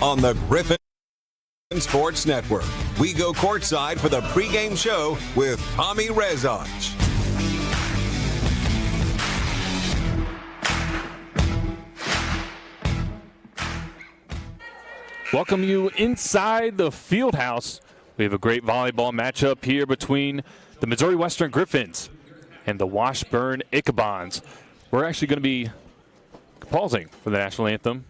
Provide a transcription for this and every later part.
on the Griffon Sports Network. We go courtside for the pregame show with Tommy Rezach. Welcome you inside the field house. We have a great volleyball matchup here between the Missouri Western Griffons and the Washburn Ichabods. We're actually going to be pausing for the national anthem.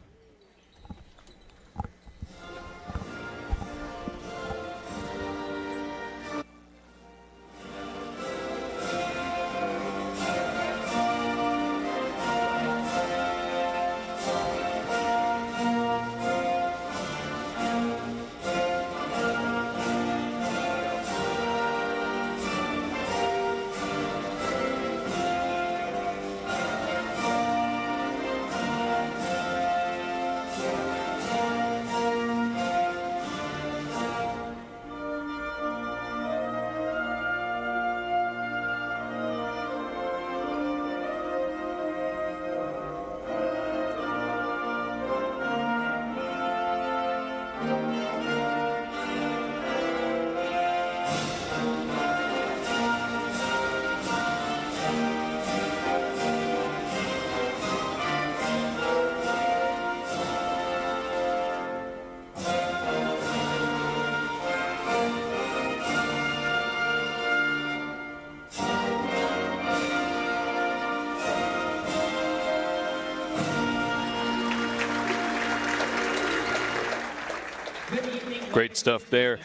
Great stuff there.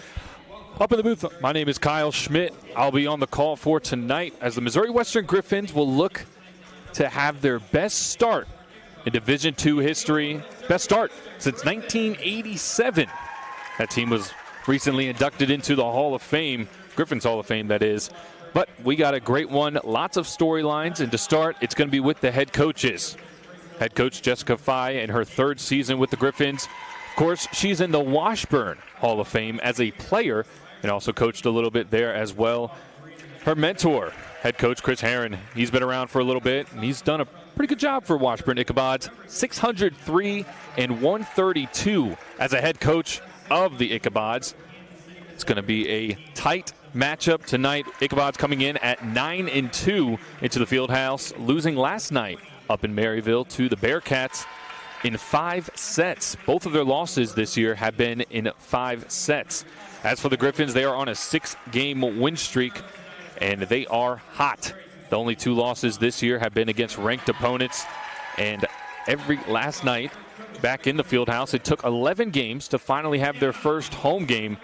Up in the booth, my name is Kyle Schmidt. I'll be on the call for tonight as the Missouri Western Griffons will look to have their best start in Division II history. Best start since 1987. That team was recently inducted into the Hall of Fame, Griffons Hall of Fame, that is. But we got a great one, lots of storylines, and to start, it's going to be with the head coaches. Head coach Jessica Fye in her third season with the Griffons. Of course, she's in the Washburn Hall of Fame as a player and also coached a little bit there as well. Her mentor, head coach Chris Herron, he's been around for a little bit, and he's done a pretty good job for Washburn Ichabods. 603 and 132 as a head coach of the Ichabods. It's going to be a tight matchup tonight. Ichabods coming in at 9-2 into the field house, losing last night up in Maryville to the Bearcats in 5 sets. Both of their losses this year have been in 5 sets. As for the Griffons, they are on a 6-game win streak, and they are hot. The only 2 losses this year have been against ranked opponents, and last night back in the field house, it took 11 games to finally have their first home game,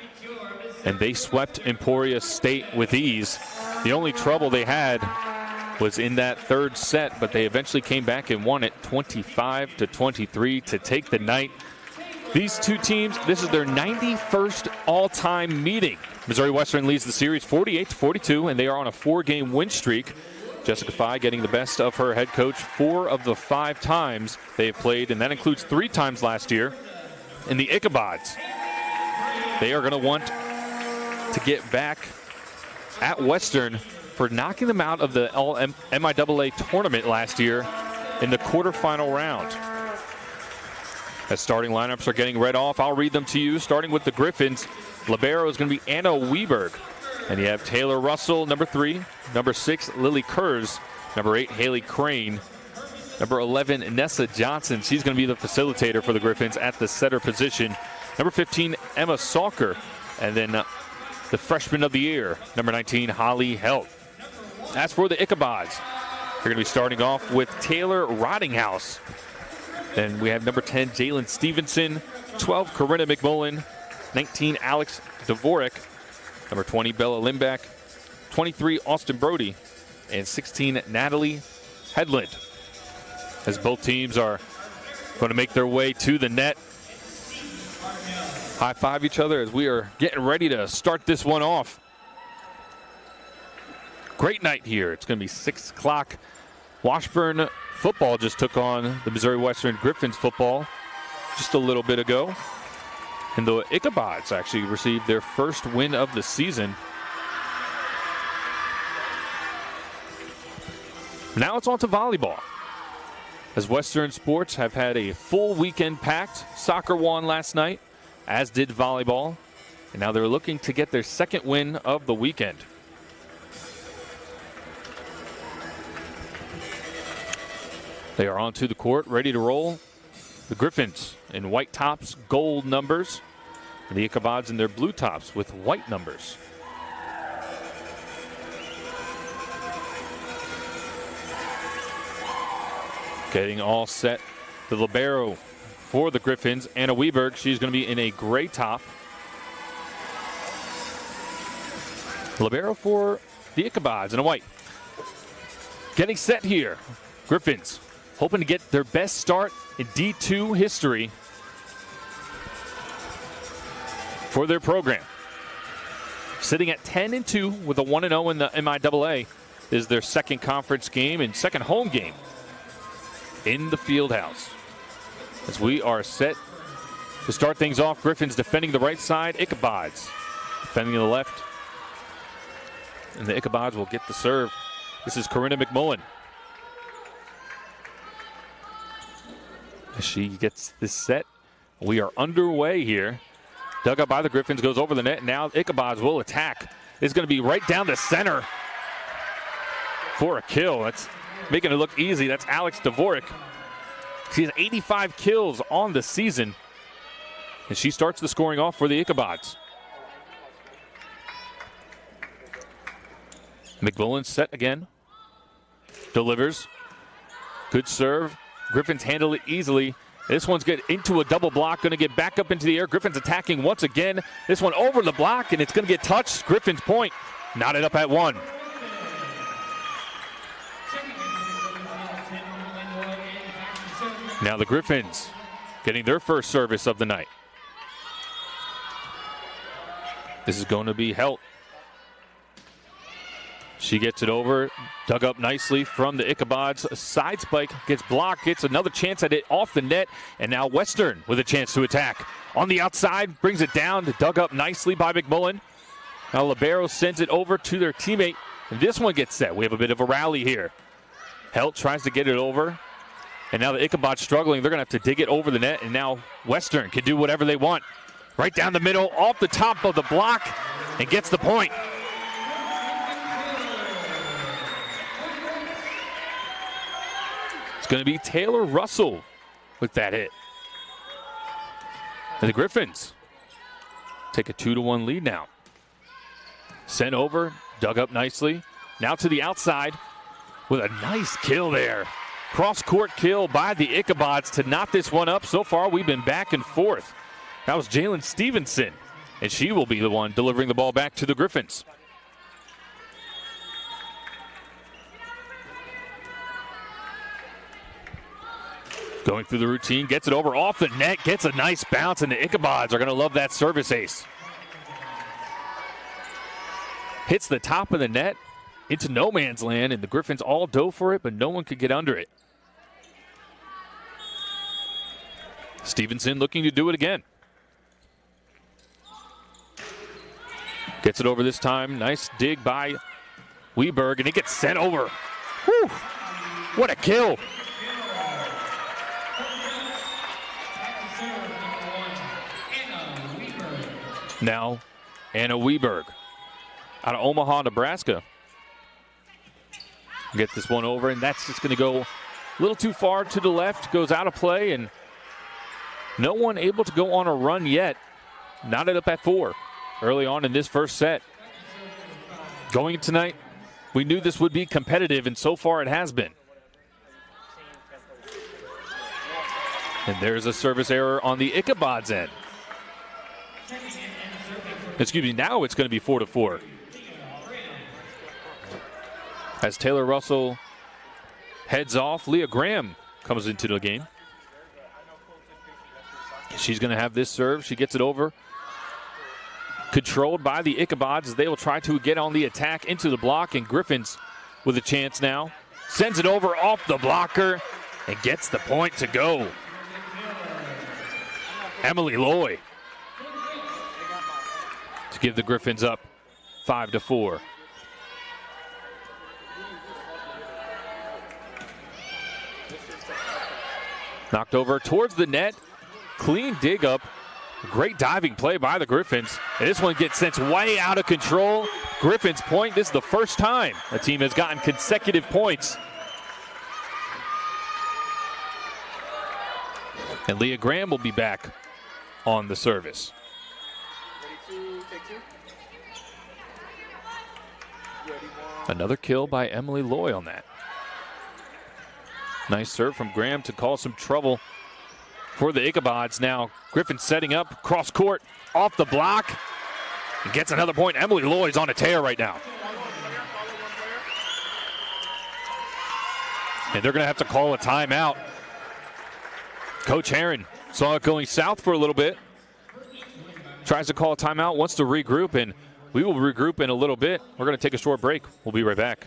and they swept Emporia State with ease. The only trouble they had was in that third set, but they eventually came back and won it 25-23 to take the night. These two teams, this is their 91st all-time meeting. Missouri Western leads the series 48-42, and they are on a 4-game win streak. Jessica Fye getting the best of her head coach 4 of the 5 times they have played, and that includes 3 times last year. And the Ichabods, they are going to want to get back at Western for knocking them out of the MIAA tournament last year in the quarterfinal round. As starting lineups are getting read off, I'll read them to you, starting with the Griffons. Libero is going to be Anna Weberg. And you have Taylor Russell, number 3. Number 6, Lily Kurz. Number 8, Haley Crane. Number 11, Nessa Johnson. She's going to be the facilitator for the Griffons at the setter position. Number 15, Emma Salker. And then the freshman of the year, number 19, Holly Helt. As for the Ichabods, they're going to be starting off with Taylor Rottinghouse. Then we have number 10, Jalen Stevenson, 12, Corinna McMullen, 19, Alex Dvorak, number 20, Bella Limback, 23, Austin Brody, and 16, Natalie Headland. As both teams are going to make their way to the net. High-five each other as we are getting ready to start this one off. Great night here. It's going to be 6 o'clock. Washburn football just took on the Missouri Western Griffons football just a little bit ago. And the Ichabods actually received their first win of the season. Now it's on to volleyball. as Western sports have had a full weekend packed. Soccer won last night, as did volleyball. And now they're looking to get their second win of the weekend. They are onto the court, ready to roll. The Griffons in white tops, gold numbers. And the Ichabods in their blue tops with white numbers. Getting all set. The libero for the Griffons, Anna Weberg. She's going to be in a gray top. Libero for the Ichabods in a white. Getting set here. Griffons hoping to get their best start in D2 history for their program. Sitting at 10-2 with a 1-0 in the MIAA. Is their second conference game and second home game in the field house. As we are set to start things off, Griffons defending the right side, Ichabods defending the left. And the Ichabods will get the serve. This is Corinna McMullen. As she gets this set, we are underway here. Dug up by the Griffons, goes over the net. Now Ichabods will attack. It's going to be right down the center for a kill. That's making it look easy. That's Alex Dvorak. She has 85 kills on the season. And she starts the scoring off for the Ichabods. McMullen set again. Delivers. Good serve. Griffons handle it easily. This one's get into a double block. Going to get back up into the air. Griffons attacking once again. This one over the block, and it's going to get touched. Griffons point. Knotted up at 1. Now the Griffons getting their first service of the night. This is going to be Helt. She gets it over, dug up nicely from the Ichabods. A side spike gets blocked, gets another chance at it off the net, and now Western with a chance to attack. On the outside, brings it down, dug up nicely by McMullen. Now libero sends it over to their teammate, and this one gets set. We have a bit of a rally here. Helt tries to get it over, and now the Ichabods struggling. They're going to have to dig it over the net, and now Western can do whatever they want. Right down the middle, off the top of the block, and gets the point. It's going to be Taylor Russell with that hit. And the Griffons take a 2-1 lead now. Sent over, dug up nicely. Now to the outside with a nice kill there. Cross-court kill by the Ichabods to knot this one up. So far, we've been back and forth. That was Jalen Stevenson, and she will be the one delivering the ball back to the Griffons. Going through the routine, gets it over off the net, gets a nice bounce, and the Ichabods are going to love that service ace. Hits the top of the net into no man's land, and the Griffons all dove for it, but no one could get under it. Stevenson looking to do it again. Gets it over this time. Nice dig by Weberg, and it gets sent over. Whew. What a kill. Now, Anna Weberg out of Omaha, Nebraska. Get this one over, and that's just going to go a little too far to the left. Goes out of play, and no one able to go on a run yet. Knotted up at 4 early on in this first set. Going tonight, we knew this would be competitive, and so far it has been. And there's a service error on the Ichabods end. Excuse me, now it's going to be 4-4. As Taylor Russell heads off, Leah Graham comes into the game. She's going to have this serve. She gets it over. Controlled by the Ichabods as they will try to get on the attack into the block, and Griffons with a chance now. Sends it over off the blocker and gets the point to go. Emily Loy to give the Griffons up 5-4. Knocked over towards the net. Clean dig up. Great diving play by the Griffons. And this one gets sent way out of control. Griffons point. This is the first time a team has gotten consecutive points. And Leah Graham will be back on the service. Another kill by Emily Loy on that. Nice serve from Graham to cause some trouble for the Ichabods. Now Griffin setting up, cross court, off the block, and gets another point. Emily Loy's on a tear right now. And they're going to have to call a timeout. Coach Herron saw it going south for a little bit. Tries to call a timeout, wants to regroup, and we will regroup in a little bit. We're going to take a short break. We'll be right back.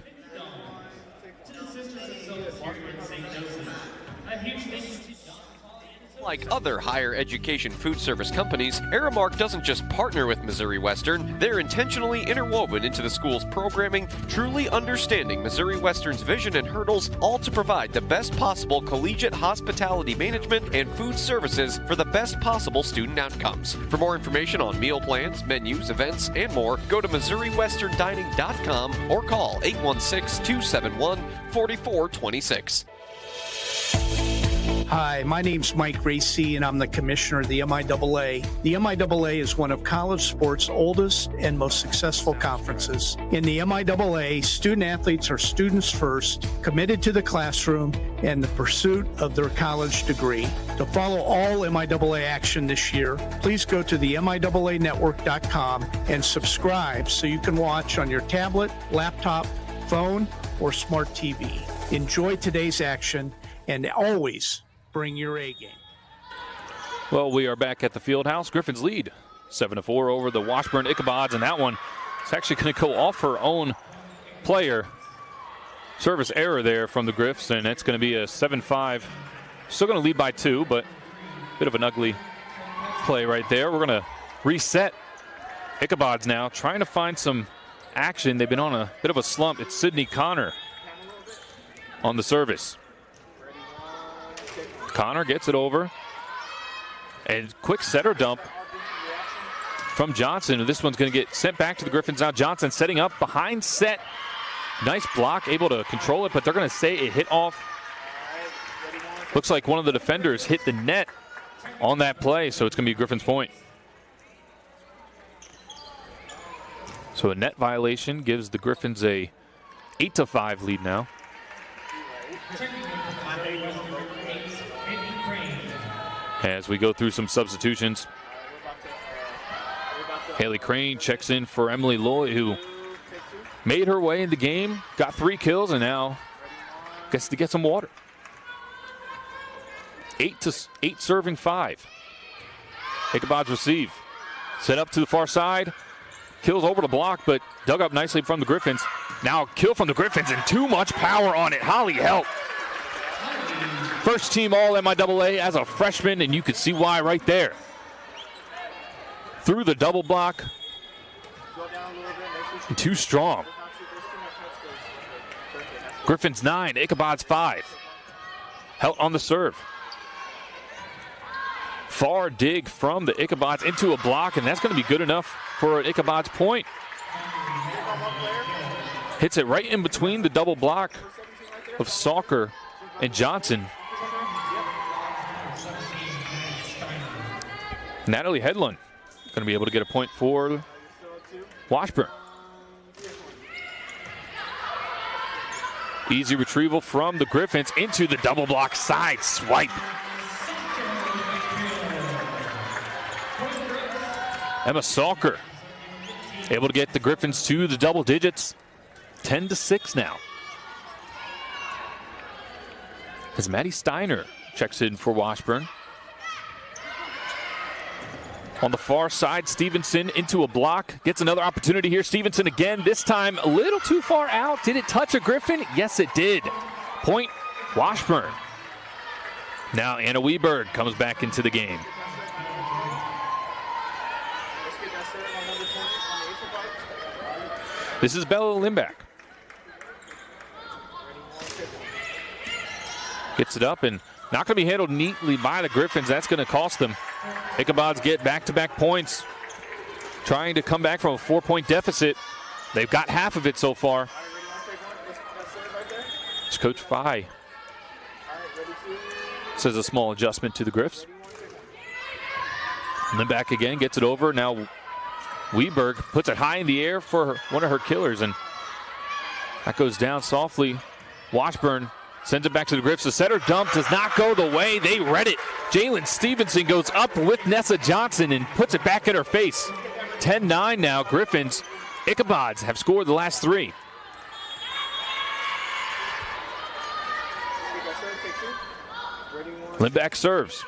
Like other higher education food service companies, Aramark doesn't just partner with Missouri Western, they're intentionally interwoven into the school's programming, truly understanding Missouri Western's vision and hurdles, all to provide the best possible collegiate hospitality management and food services for the best possible student outcomes. For more information on meal plans, menus, events, and more, go to MissouriWesternDining.com or call 816-271-4426. Hi, my name's Mike Racy, and I'm the commissioner of the MIAA. The MIAA is one of college sports' oldest and most successful conferences. In the MIAA, student athletes are students first, committed to the classroom and the pursuit of their college degree. To follow all MIAA action this year, please go to the MIAAnetwork.com and subscribe so you can watch on your tablet, laptop, phone, or smart TV. Enjoy today's action and always bring your A game. Well, we are back at the field house. Griffins lead 7-4 over the Washburn Ichabods, and that one is actually going to go off her own player. Service error there from the Griffs, and it's going to be a 7-5. Still going to lead by 2, but a bit of an ugly play right there. We're going to reset Ichabods now, trying to find some action. They've been on a bit of a slump. It's Sydney Connor on the service. Connor gets it over. And quick setter dump from Johnson. This one's going to get sent back to the Griffins now. Johnson setting up behind set. Nice block, able to control it, but they're going to say it hit off. Looks like one of the defenders hit the net on that play, so it's going to be Griffins' point. So a net violation gives the Griffins a 8-5 lead now. As we go through some substitutions, Haley Crane checks in for Emily Loy, who made her way in the game, got 3 kills, and now gets to get some water. 8 serving 5. Ichabods receive. Set up to the far side. Kills over the block, but dug up nicely from the Griffins. Now kill from the Griffins, and too much power on it. Holly help. First team all MIAA as a freshman, and you can see why right there. Through the double block. And too strong. Griffins 9, Ichabods 5. Helt on the serve. Far dig from the Ichabods into a block, and that's going to be good enough for an Ichabods point. Hits it right in between the double block of Salker and Johnson. Natalie Hedlund going to be able to get a point for Washburn. Easy retrieval from the Griffins into the double block side swipe. Emma Salker able to get the Griffins to the double digits. 10-6 now. As Maddie Steiner checks in for Washburn. On the far side, Stevenson into a block. Gets another opportunity here. Stevenson again, this time a little too far out. Did it touch a Griffin? Yes, it did. Point Washburn. Now Anna Weberg comes back into the game. This is Bella Limback. Gets it up and not going to be handled neatly by the Griffons. That's going to cost them. Ichabods get back-to-back points. Trying to come back from a 4-point deficit. They've got half of it so far. It's Coach Fye. Says a small adjustment to the Griffs. And then back again, gets it over. Now Weberg puts it high in the air for one of her killers, and that goes down softly. Washburn sends it back to the Griffs. The setter dump does not go the way they read it. Jalen Stevenson goes up with Nessa Johnson and puts it back in her face. 10-9 now, Griffons. Ichabods have scored the last 3. Lindback serves.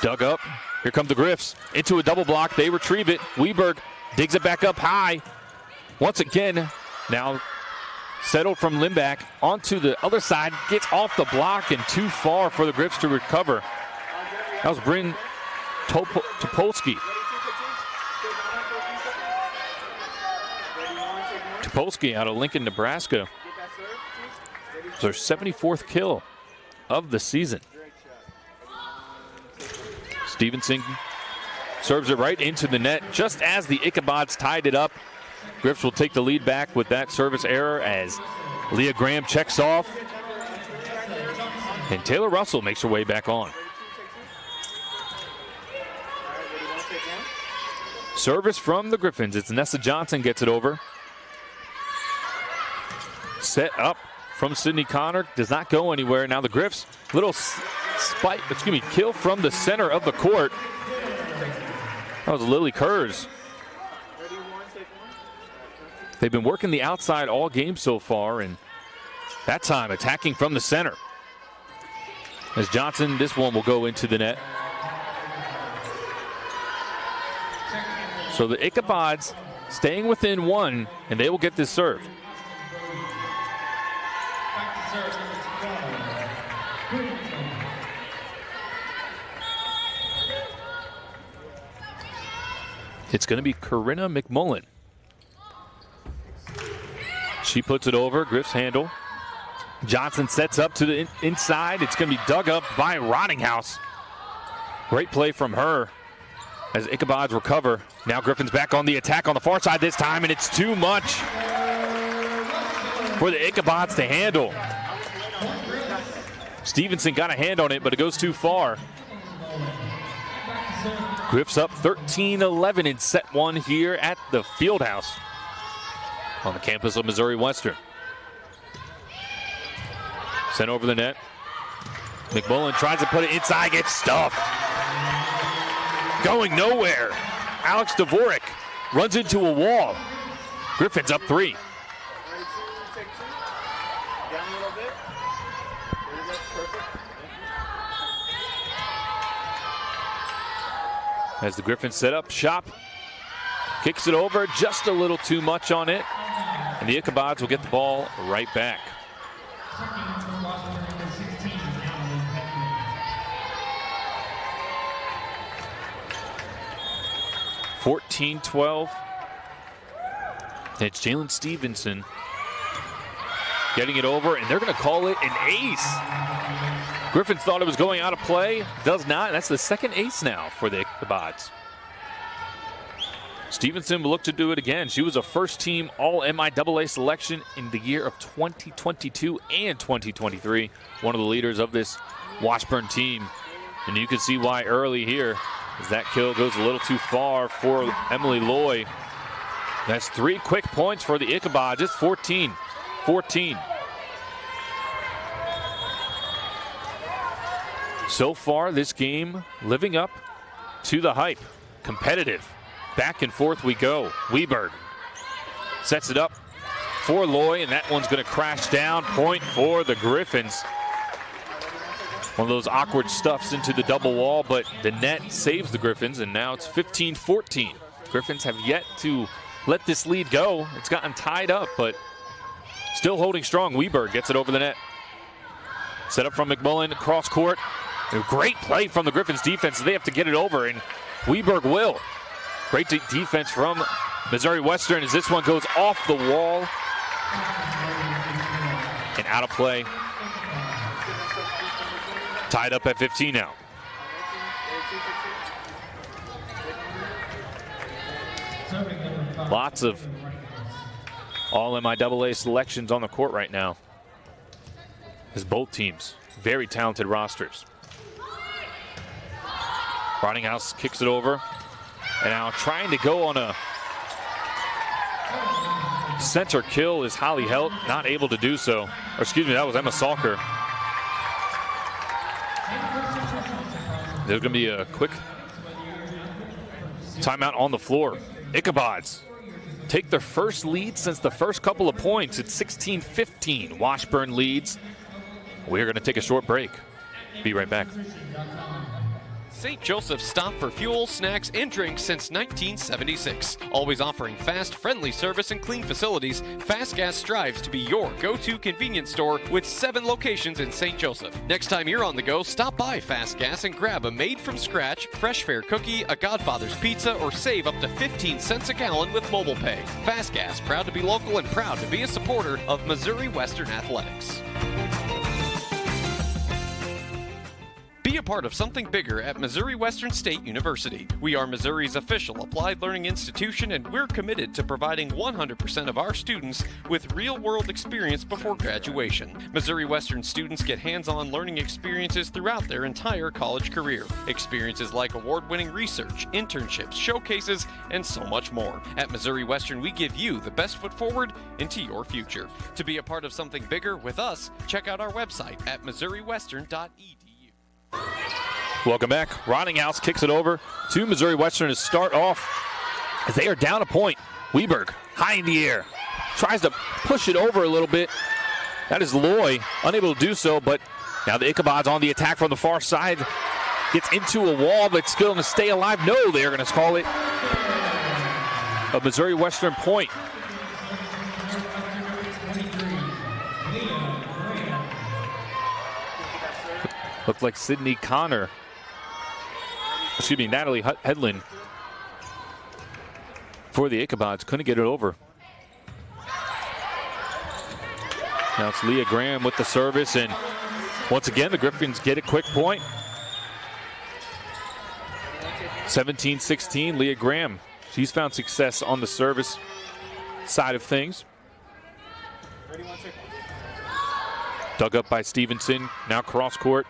Dug up. Here come the Griffs. Into a double block. They retrieve it. Weberg digs it back up high. Once again, now settled from Lindback onto the other side. Gets off the block and too far for the Griffs to recover. That was Bryn Topolsky. Topolsky out of Lincoln, Nebraska. It's their 74th kill of the season. Stevenson serves it right into the net just as the Ichabods tied it up. Griffs will take the lead back with that service error as Leah Graham checks off. And Taylor Russell makes her way back on. Service from the Griffons. It's Nessa Johnson gets it over. Set up from Sydney Connor. Does not go anywhere. Now the Griffs, little kill from the center of the court. That was Lily Kurz. They've been working the outside all game so far, and that time attacking from the center. As Johnson, this one will go into the net. So the Ichabods staying within 1, and they will get this serve. It's going to be Corinna McMullen. She puts it over. Griff's handle. Johnson sets up to the inside. It's going to be dug up by Rottinghouse. Great play from her as Ichabods recover. Now Griffin's back on the attack on the far side this time, and it's too much for the Ichabods to handle. Stevenson got a hand on it, but it goes too far. Griffs up 13-11 in set 1 here at the Fieldhouse on the campus of Missouri Western. Sent over the net. McMullen tries to put it inside, gets stuffed. Going nowhere. Alex Dvorak runs into a wall. Griffins up 3. As the Griffins set up shop, kicks it over, just a little too much on it, and the Ichabods will get the ball right back. (14-12). It's Jalen Stevenson getting it over, and they're going to call it an ace. Griffins thought it was going out of play. Does not. That's the second ace now for the Ichabods. Stevenson will look to do it again. She was a first-team All-MIAA selection in the year of 2022 and 2023. One of the leaders of this Washburn team. And you can see why early here, as that kill goes a little too far for Emily Loy. That's 3 quick points for the Ichabods. It's 14-14. So far, this game living up to the hype. Competitive. Back and forth we go. Weberg sets it up for Loy, and that one's going to crash down. Point for the Griffins. One of those awkward stuffs into the double wall, but the net saves the Griffins, and now it's 15-14. Griffins have yet to let this lead go. It's gotten tied up, but still holding strong. Weberg gets it over the net. Set up from McMullen, cross court. A great play from the Griffins defense. They have to get it over, and Weberg will. Great defense from Missouri Western as this one goes off the wall and out of play. Tied up at 15 now. Lots of all MIAA selections on the court right now. As both teams, very talented rosters. Roninghouse kicks it over. And now trying to go on a center kill is Holly Helt, not able to do so. Or excuse me, that was Emma Salker. There's going to be a quick timeout on the floor. Ichabods take their first lead since the first couple of points. It's 16-15. Washburn leads. We're going to take a short break. Be right back. St. Joseph's stopped for fuel, snacks, and drinks since 1976. Always offering fast, friendly service and clean facilities, Fast Gas strives to be your go-to convenience store with 7 locations in St. Joseph. Next time you're on the go, stop by Fast Gas and grab a made-from-scratch, fresh fare cookie, a Godfather's pizza, or save up to 15 cents a gallon with mobile pay. Fast Gas, proud to be local and proud to be a supporter of Missouri Western Athletics. Be a part of something bigger at Missouri Western State University. We are Missouri's official applied learning institution, and we're committed to providing 100% of our students with real-world experience before graduation. Missouri Western students get hands-on learning experiences throughout their entire college career. Experiences like award-winning research, internships, showcases, and so much more. At Missouri Western, we give you the best foot forward into your future. To be a part of something bigger with us, check out our website at missouriwestern.edu. Welcome back. Roninghouse kicks it over to Missouri Western to start off as they are down a point. Weberg high in the air. Tries to push it over a little bit. That is Loy, unable to do so, but now the Ichabods on the attack from the far side. Gets into a wall, but still going to stay alive. No, they're going to call it a Missouri Western point. Looked like Natalie Hedlund for the Ichabods. Couldn't get it over. Now it's Leah Graham with the service, and once again, the Griffons get a quick point. 17-16, Leah Graham. She's found success on the service side of things. Dug up by Stevenson, now cross court.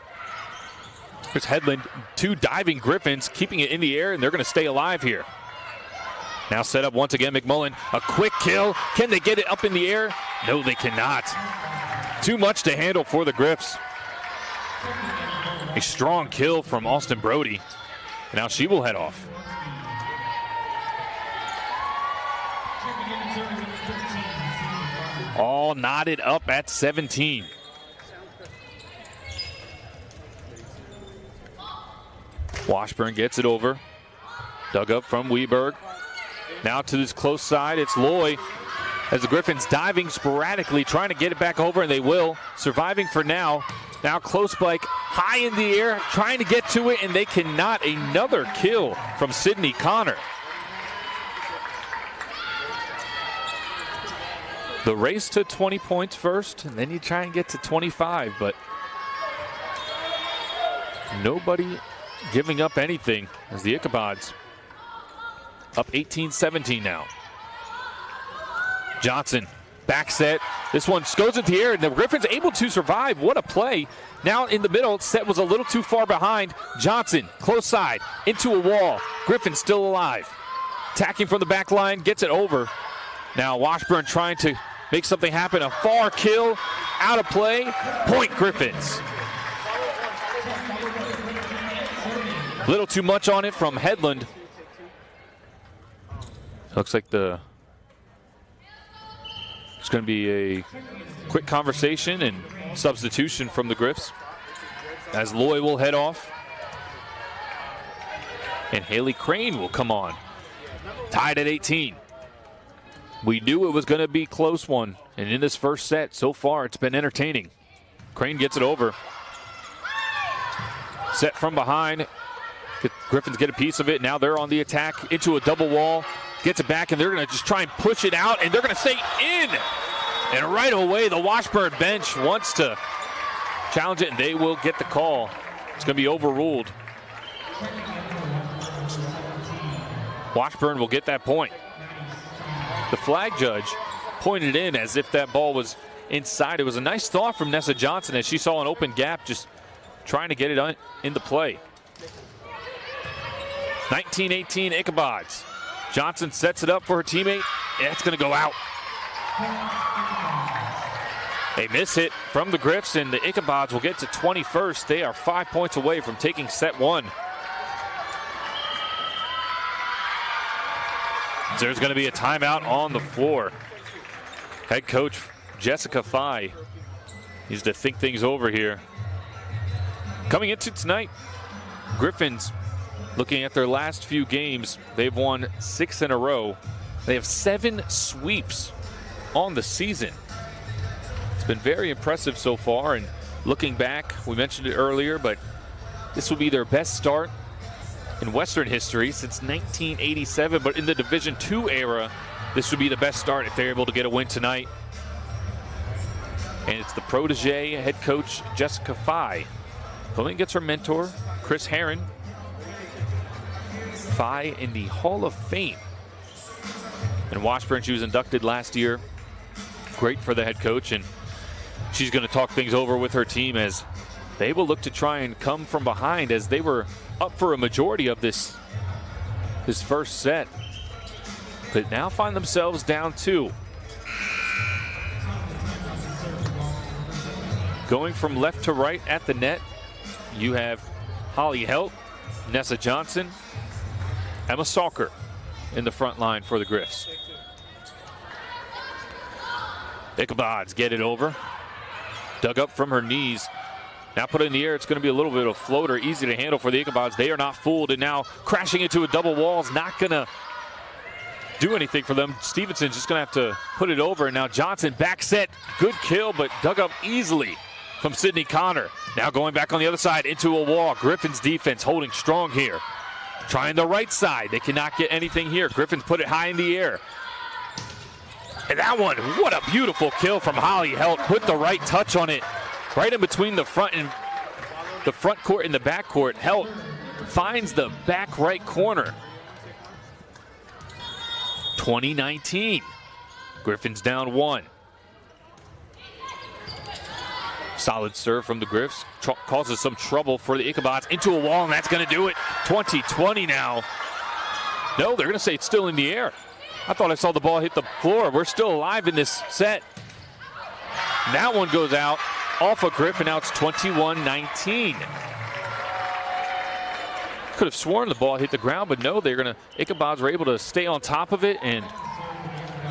There's Hedlund, 2 diving Griffons, keeping it in the air, and they're going to stay alive here. Now set up once again, McMullen, a quick kill. Can they get it up in the air? No, they cannot. Too much to handle for the Griffs. A strong kill from Austin Brody. Now she will head off. All knotted up at 17. Washburn gets it over. Dug up from Weberg. Now to this close side, it's Loy. As the Griffons diving sporadically, trying to get it back over, and they will. Surviving for now. Now close spike, high in the air, trying to get to it, and they cannot. Another kill from Sydney Connor. The race to 20 points first, and then you try and get to 25, but nobody giving up anything as the Ichabods up 18-17 now. Johnson, back set. This one goes into the air, and the Griffons able to survive. What a play. Now in the middle, set was a little too far behind. Johnson, close side, into a wall. Griffins still alive. Attacking from the back line, gets it over. Now Washburn trying to make something happen. A far kill, out of play. Point Griffins. A little too much on it from Hedlund. Looks like it's going to be a quick conversation and substitution from the Griffs as Loy will head off. And Haley Crane will come on. Tied at 18. We knew it was going to be a close one. And in this first set, so far, it's been entertaining. Crane gets it over. Set from behind. Griffins get a piece of it. Now they're on the attack into a double wall. Gets it back, and they're going to just try and push it out, and they're going to stay in. And right away, the Washburn bench wants to challenge it, and they will get the call. It's going to be overruled. Washburn will get that point. The flag judge pointed in as if that ball was inside. It was a nice thought from Nessa Johnson as she saw an open gap, just trying to get it into play. 19-18 Ichabods. Johnson sets it up for her teammate. It's going to go out. A miss hit from the Griffs, and the Ichabods will get to 21st. They are 5 points away from taking set one. There's going to be a timeout on the floor. Head coach Jessica Fye needs to think things over here. Coming into tonight, Griffons, looking at their last few games, they've won 6 in a row. They have 7 sweeps on the season. It's been very impressive so far, and looking back, we mentioned it earlier, but this will be their best start in Western history since 1987, but in the Division II era, this would be the best start if they're able to get a win tonight. And it's the protege head coach Jessica Fye going against her mentor Chris Herron. Fye in the Hall of Fame. And Washburn, she was inducted last year. Great for the head coach, and she's going to talk things over with her team as they will look to try and come from behind, as they were up for a majority of this first set, but now find themselves down 2. Going from left to right at the net, you have Holly Helt, Nessa Johnson, Emma Salker in the front line for the Griffs. Ichabods get it over. Dug up from her knees. Now put it in the air. It's going to be a little bit of a floater, easy to handle for the Ichabods. They are not fooled, and now crashing into a double wall is not going to do anything for them. Stevenson's just going to have to put it over, and now Johnson back set. Good kill, but dug up easily from Sydney Connor. Now going back on the other side into a wall. Griffins defense holding strong here. Trying the right side. They cannot get anything here. Griffins put it high in the air. And that one, what a beautiful kill from Holly Helt. Put the right touch on it. Right in between the front court and the back court. Helt finds the back right corner. 2019. Griffins down 1. Solid serve from the Griffs. Causes some trouble for the Ichabods. Into a wall, and that's going to do it. 20-20 now. No, they're going to say it's still in the air. I thought I saw the ball hit the floor. We're still alive in this set. And that one goes out off a Griffin. Now it's 21-19. Could have sworn the ball hit the ground, but no, Ichabods were able to stay on top of it, and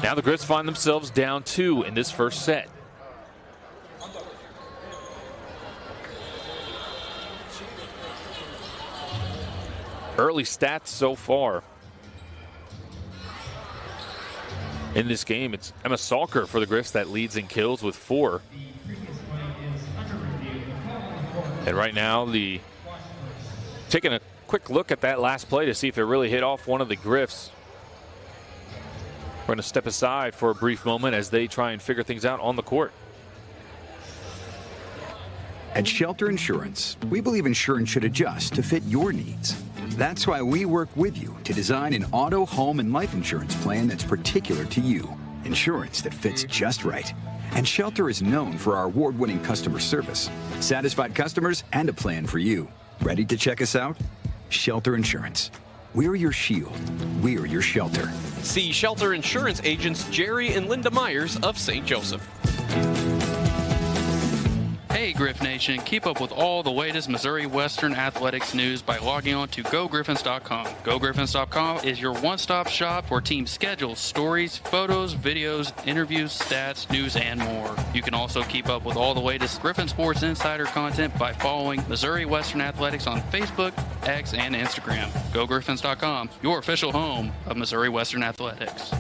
now the Griffs find themselves down 2 in this first set. Early stats so far in this game. It's Emma Salker for the Griffs that leads in kills with 4. And right now, taking a quick look at that last play to see if it really hit off one of the Griffs. We're going to step aside for a brief moment as they try and figure things out on the court. At Shelter Insurance, we believe insurance should adjust to fit your needs. That's why we work with you to design an auto, home, and life insurance plan that's particular to you. Insurance that fits just right. And Shelter is known for our award-winning customer service, satisfied customers, and a plan for you. Ready to check us out? Shelter Insurance. We're your shield. We're your shelter. See Shelter Insurance agents Jerry and Linda Myers of St. Joseph. Hey Griff Nation, keep up with all the latest Missouri Western athletics news by logging on to GoGriffons.com. GoGriffons.com is your one-stop shop for team schedules, stories, photos, videos, interviews, stats, news, and more. You can also keep up with all the latest Griffin Sports Insider content by following Missouri Western Athletics on Facebook, X, and Instagram. GoGriffons.com, your official home of Missouri Western Athletics.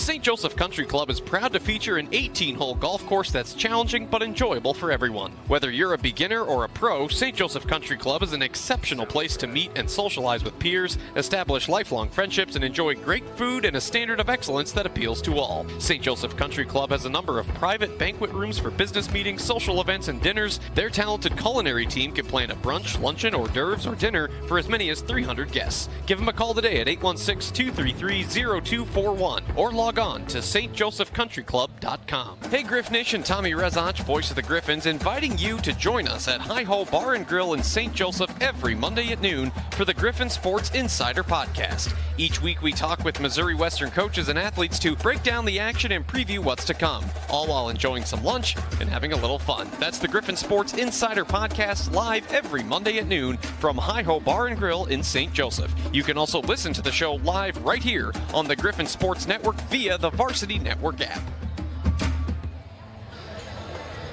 St. Joseph Country Club is proud to feature an 18-hole golf course that's challenging but enjoyable for everyone. Whether you're a beginner or a pro, St. Joseph Country Club is an exceptional place to meet and socialize with peers, establish lifelong friendships, and enjoy great food and a standard of excellence that appeals to all. St. Joseph Country Club has a number of private banquet rooms for business meetings, social events, and dinners. Their talented culinary team can plan a brunch, luncheon, hors d'oeuvres, or dinner for as many as 300 guests. Give them a call today at 816-233-0241 or log on to stjosephcountryclub.com. Hey Griff Nation, Tommy Rezach, voice of the Griffons, inviting you to join us at Hi Ho Bar and Grill in St. Joseph every Monday at noon for the Griffon Sports Insider Podcast. Each week we talk with Missouri Western coaches and athletes to break down the action and preview what's to come, all while enjoying some lunch and having a little fun. That's the Griffon Sports Insider Podcast, live every Monday at noon from Hi Ho Bar and Grill in St. Joseph. You can also listen to the show live right here on the Griffon Sports Network via the Varsity Network app.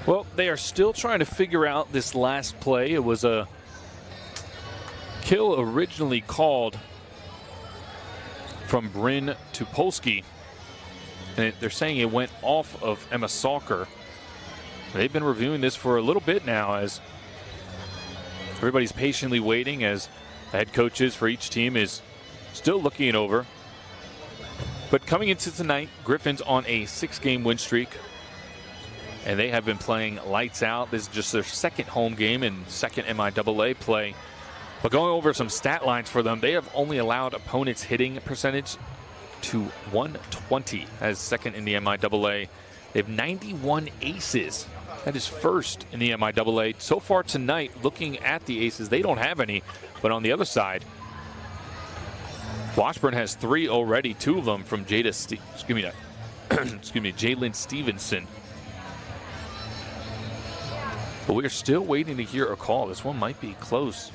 Well, they are still trying to figure out this last play. It was a kill originally called from Bryn Tupolsky. And they're saying it went off of Emma Salker. They've been reviewing this for a little bit now as everybody's patiently waiting as the head coaches for each team is still looking it over. But coming into tonight, Griffons on a 6-game win streak. And they have been playing lights out. This is just their second home game and second MIAA play. But going over some stat lines for them, they have only allowed opponents' hitting percentage to 120 as second in the MIAA. They have 91 aces. That is first in the MIAA. So far tonight, looking at the aces, they don't have any. But on the other side, Washburn has 3 already, 2 of them from Jalen Stevenson. But we're still waiting to hear a call. This one might be close.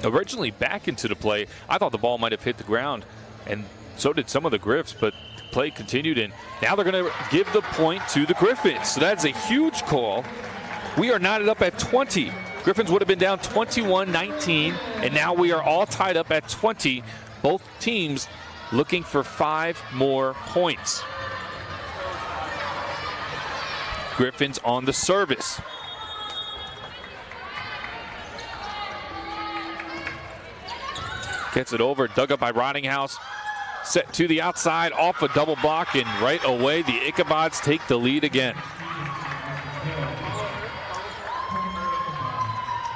Originally back into the play, I thought the ball might have hit the ground, and so did some of the Griffs, but the play continued, and now they're going to give the point to the Griffons. So that's a huge call. We are knotted up at 20. Griffons would have been down 21-19, and now we are all tied up at 20. Both teams looking for 5 more points. Griffons on the service. Gets it over, dug up by Rottinghouse. Set to the outside, off a double block, and right away the Ichabods take the lead again.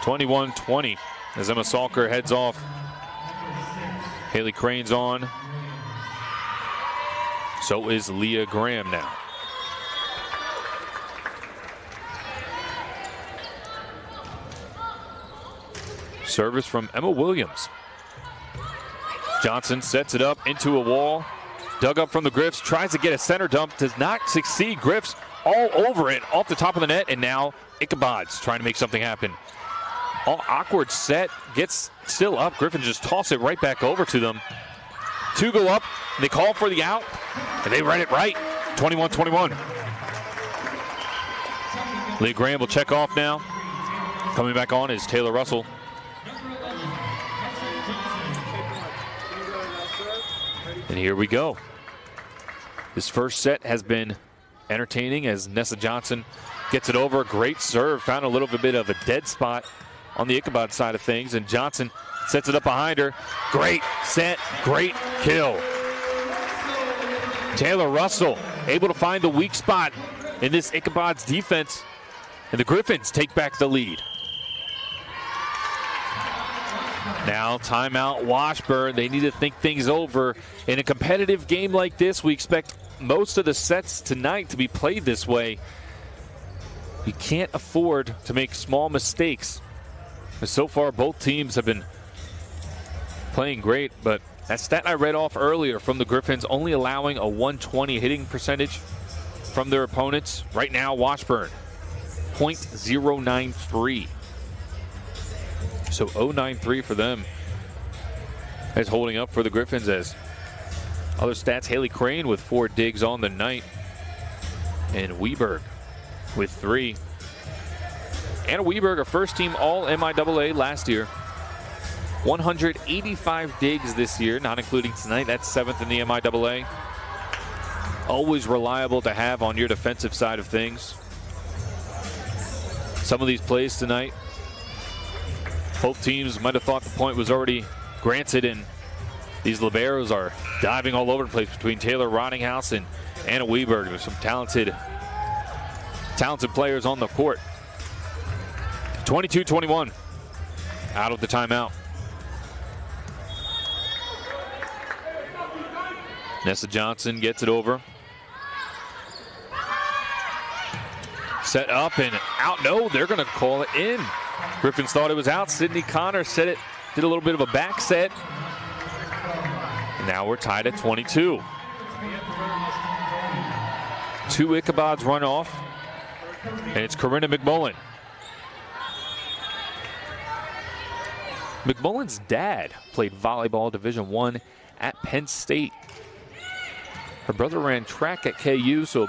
21-20 as Emma Salker heads off. Haley Crane's on. So is Leah Graham now. Service from Emma Williams. Johnson sets it up into a wall. Dug up from the Griffs, tries to get a center dump, does not succeed. Griffs all over it, off the top of the net, and now Ichabods trying to make something happen. All awkward set, gets still up. Griffins just toss it right back over to them. 2 go up, and they call for the out, and they read it right. 21-21. Leah Graham will check off now. Coming back on is Taylor Russell. And here we go. This first set has been entertaining as Nessa Johnson gets it over. Great serve. Found a little bit of a dead spot on the Ichabod side of things. And Johnson sets it up behind her. Great set. Great kill. Taylor Russell able to find the weak spot in this Ichabod's defense. And the Griffons take back the lead. Now timeout Washburn. They need to think things over. In a competitive game like this, we expect most of the sets tonight to be played this way. You can't afford to make small mistakes. And so far, both teams have been playing great, but that stat I read off earlier from the Griffons, only allowing a 120 hitting percentage from their opponents. Right now, Washburn, .093. So 0.93 for them is holding up for the Griffons. As other stats, Haley Crane with 4 digs on the night, and Weberg with 3. Anna Weberg, a first-team All-MIAA last year. 185 digs this year, not including tonight. That's 7th in the MIAA. always reliable to have on your defensive side of things. Some of these plays tonight, both teams might have thought the point was already granted, and these liberos are diving all over the place between Taylor Rottinghouse and Anna Weberg. There's some talented players on the court. 22-21 out of the timeout. Nessa Johnson gets it over. Set up and out. No, they're going to call it in. Griffins thought it was out. Sydney Connor said it, did a little bit of a back set. And now we're tied at 22. 2 Ichabods run off, and it's Corinna McMullen. McMullen's dad played volleyball Division I at Penn State. Her brother ran track at KU, so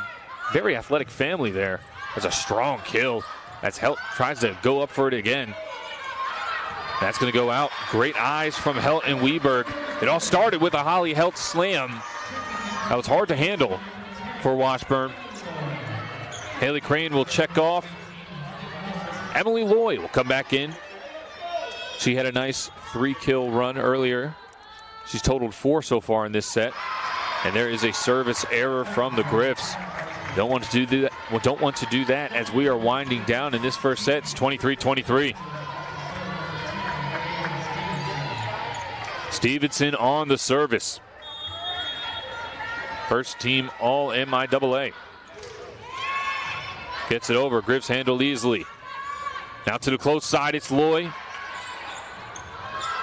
very athletic family there. There's a strong kill. That's Helt, tries to go up for it again. That's going to go out. Great eyes from Helt and Weberg. It all started with a Holly Helt slam. That was hard to handle for Washburn. Haley Crane will check off. Emily Loy will come back in. She had a nice 3-kill run earlier. She's totaled 4 so far in this set. And there is a service error from the Griffs. Don't want to do that. Well, don't want to do that as we are winding down in this first set. It's 23-23. Stevenson on the service. First team all MIAA. Gets it over. Griffs handled easily. Now to the close side, it's Loy.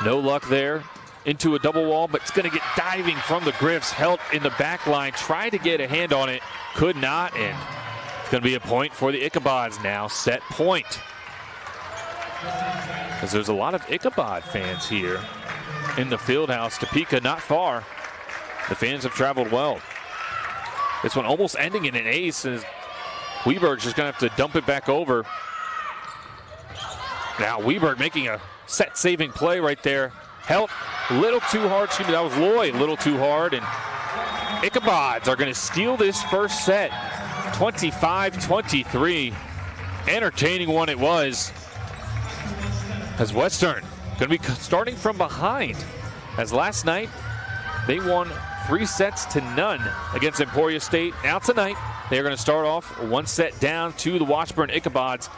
No luck there. Into a double wall, but it's going to get diving from the Griffs. Helt in the back line. Tried to get a hand on it. Could not, and it's going to be a point for the Ichabods now. Set point. Because there's a lot of Ichabod fans here in the field house. Topeka not far. The fans have traveled well. This one almost ending in an ace, and Weberg's just going to have to dump it back over. Now Weberg making a set-saving play right there. Helt a little too hard. That was Loy a little too hard, and Ichabods are going to steal this first set. 25-23. Entertaining one it was. As Western going to be starting from behind. As last night, they won 3-0 against Emporia State. Now tonight, they're going to start off 1 set down to the Washburn Ichabods.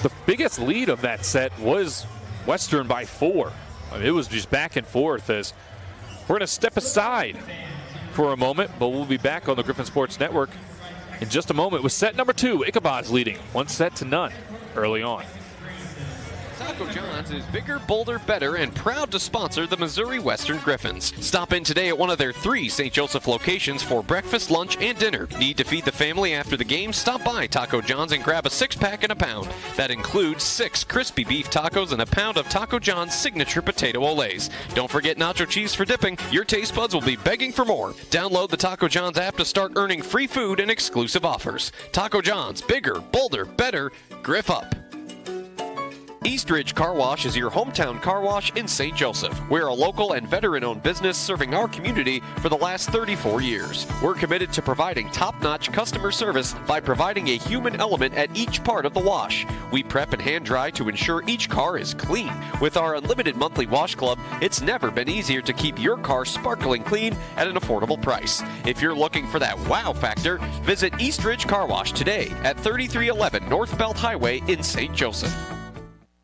The biggest lead of that set was Western by 4. I mean, it was just back and forth as we're going to step aside for a moment, but we'll be back on the Griffin Sports Network in just a moment with set number 2. Ichabods leading 1-0 early on. Taco John's is bigger, bolder, better, and proud to sponsor the Missouri Western Griffins. Stop in today at one of their 3 St. Joseph locations for breakfast, lunch, and dinner. Need to feed the family after the game? Stop by Taco John's and grab a 6-pack and a pound. That includes 6 crispy beef tacos and a pound of Taco John's signature potato olays. Don't forget nacho cheese for dipping. Your taste buds will be begging for more. Download the Taco John's app to start earning free food and exclusive offers. Taco John's, bigger, bolder, better, Griff up. Eastridge Car Wash is your hometown car wash in St. Joseph. We're a local and veteran-owned business serving our community for the last 34 years. We're committed to providing top-notch customer service by providing a human element at each part of the wash. We prep and hand dry to ensure each car is clean. With our unlimited monthly wash club, it's never been easier to keep your car sparkling clean at an affordable price. If you're looking for that wow factor, visit Eastridge Car Wash today at 3311 North Belt Highway in St. Joseph.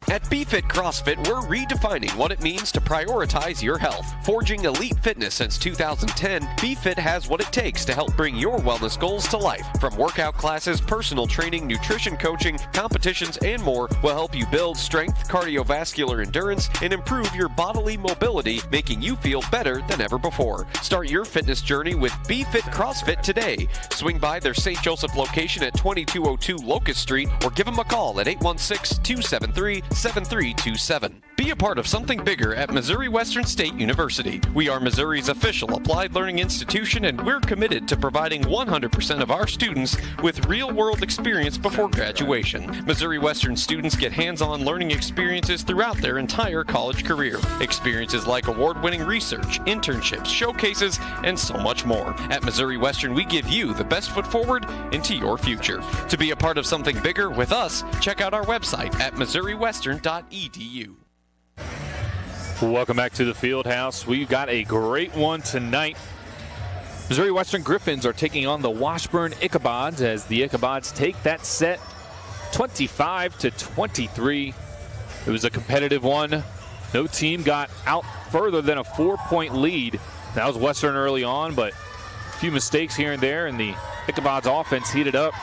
At BFit CrossFit, we're redefining what it means to prioritize your health. Forging elite fitness since 2010, BFit has what it takes to help bring your wellness goals to life. From workout classes, personal training, nutrition coaching, competitions, and more will help you build strength, cardiovascular endurance, and improve your bodily mobility, making you feel better than ever before. Start your fitness journey with BFit CrossFit today. Swing by their St. Joseph location at 2202 Locust Street or give them a call at 816-273-7327. Be a part of something bigger at Missouri Western State University. We are Missouri's official applied learning institution, and we're committed to providing 100% of our students with real-world experience before graduation. Missouri Western students get hands-on learning experiences throughout their entire college career. Experiences like award-winning research, internships, showcases, and so much more. At Missouri Western, we give you the best foot forward into your future. To be a part of something bigger with us, check out our website at missouriwestern.edu. Welcome back to the field house. We got a great one tonight. Missouri Western Griffons are taking on the Washburn Ichabods as the Ichabods take that set 25-23. It was a competitive one. No team got out further than a 4-point lead. That was Western early on, but a few mistakes here and there, and the Ichabods offense heated up.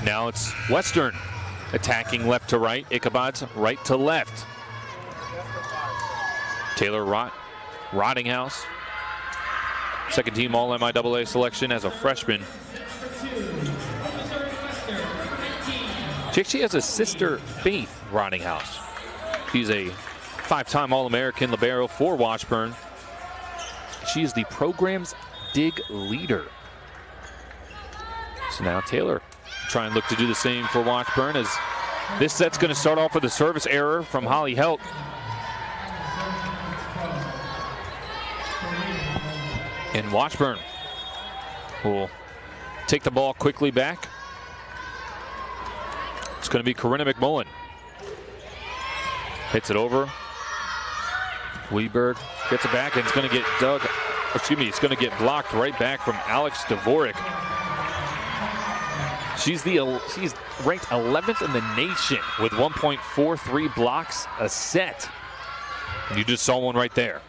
Now it's Western attacking left to right, Ichabods right to left. Taylor Rottinghouse, second team All MIAA selection as a freshman. She actually has a sister, Faith Rottinghouse. She's a 5-time All-American libero for Washburn. She is the program's dig leader. So now Taylor try and look to do the same for Washburn, as this set's going to start off with a service error from Holly Helt. And Washburn will take the ball quickly back. It's going to be Corinna McMullen. Hits it over. Weberg gets it back, and it's going to get it's going to get blocked right back from Alex Dvorak. She's ranked 11th in the nation with 1.43 blocks a set. And you just saw one right there.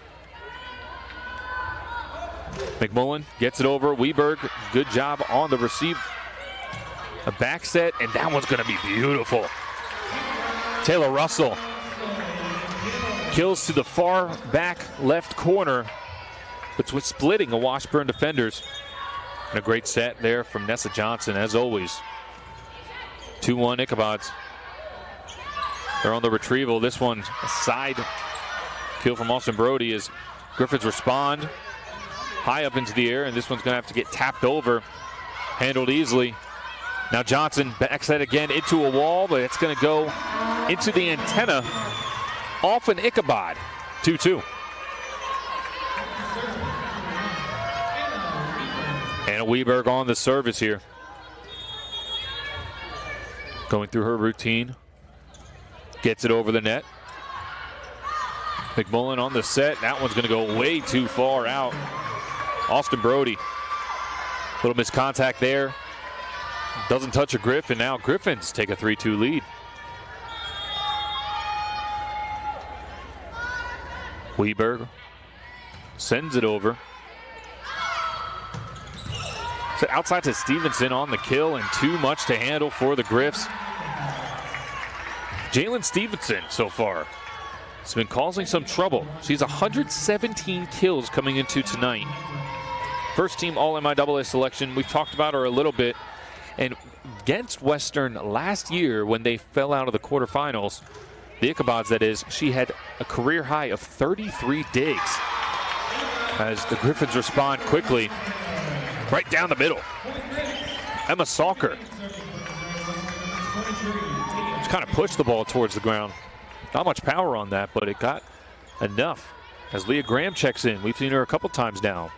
McMullen gets it over. Weberg, good job on the receive. A back set, and that one's going to be beautiful. Taylor Russell kills to the far back left corner, but with splitting the Washburn defenders. And a great set there from Nessa Johnson, as always. 2-1 Ichabods. They're on the retrieval. This one, a side kill from Austin Brody as Griffons respond high up into the air, and this one's going to have to get tapped over. Handled easily. Now Johnson backs that again into a wall, but it's going to go into the antenna off an Ichabod. 2-2. Anna Weberg on the service here. Going through her routine. Gets it over the net. McMullen on the set. That one's going to go way too far out. Austin Brody. Little miscontact there. Doesn't touch a grip, and now Griffons take a 3-2 lead. Weberg sends it over. So outside to Stevenson on the kill, and too much to handle for the Griffs. Jalen Stevenson so far has been causing some trouble. She's 117 kills coming into tonight. First team All MIAA selection. We've talked about her a little bit. And against Western last year when they fell out of the quarterfinals, the Ichabods that is, she had a career high of 33 digs. As the Griffons respond quickly, right down the middle. Emma Salker just kind of pushed the ball towards the ground. Not much power on that, but it got enough. As Leah Graham checks in, we've seen her a couple times now.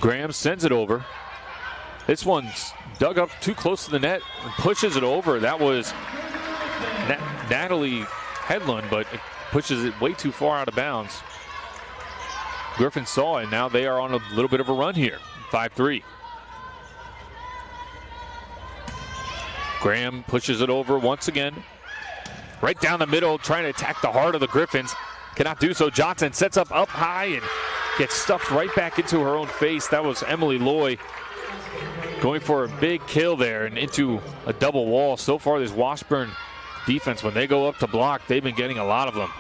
Graham sends it over. This one's dug up too close to the net and pushes it over. That was Natalie Hedlund, but it pushes it way too far out of bounds. Griffin saw it, and now they are on a little bit of a run here. 5-3. Graham pushes it over once again. Right down the middle, trying to attack the heart of the Griffons. Cannot do so. Johnson sets up high and gets stuffed right back into her own face. That was Emily Loy going for a big kill there and into a double wall. So far, this Washburn defense, when they go up to block, they've been getting a lot of them.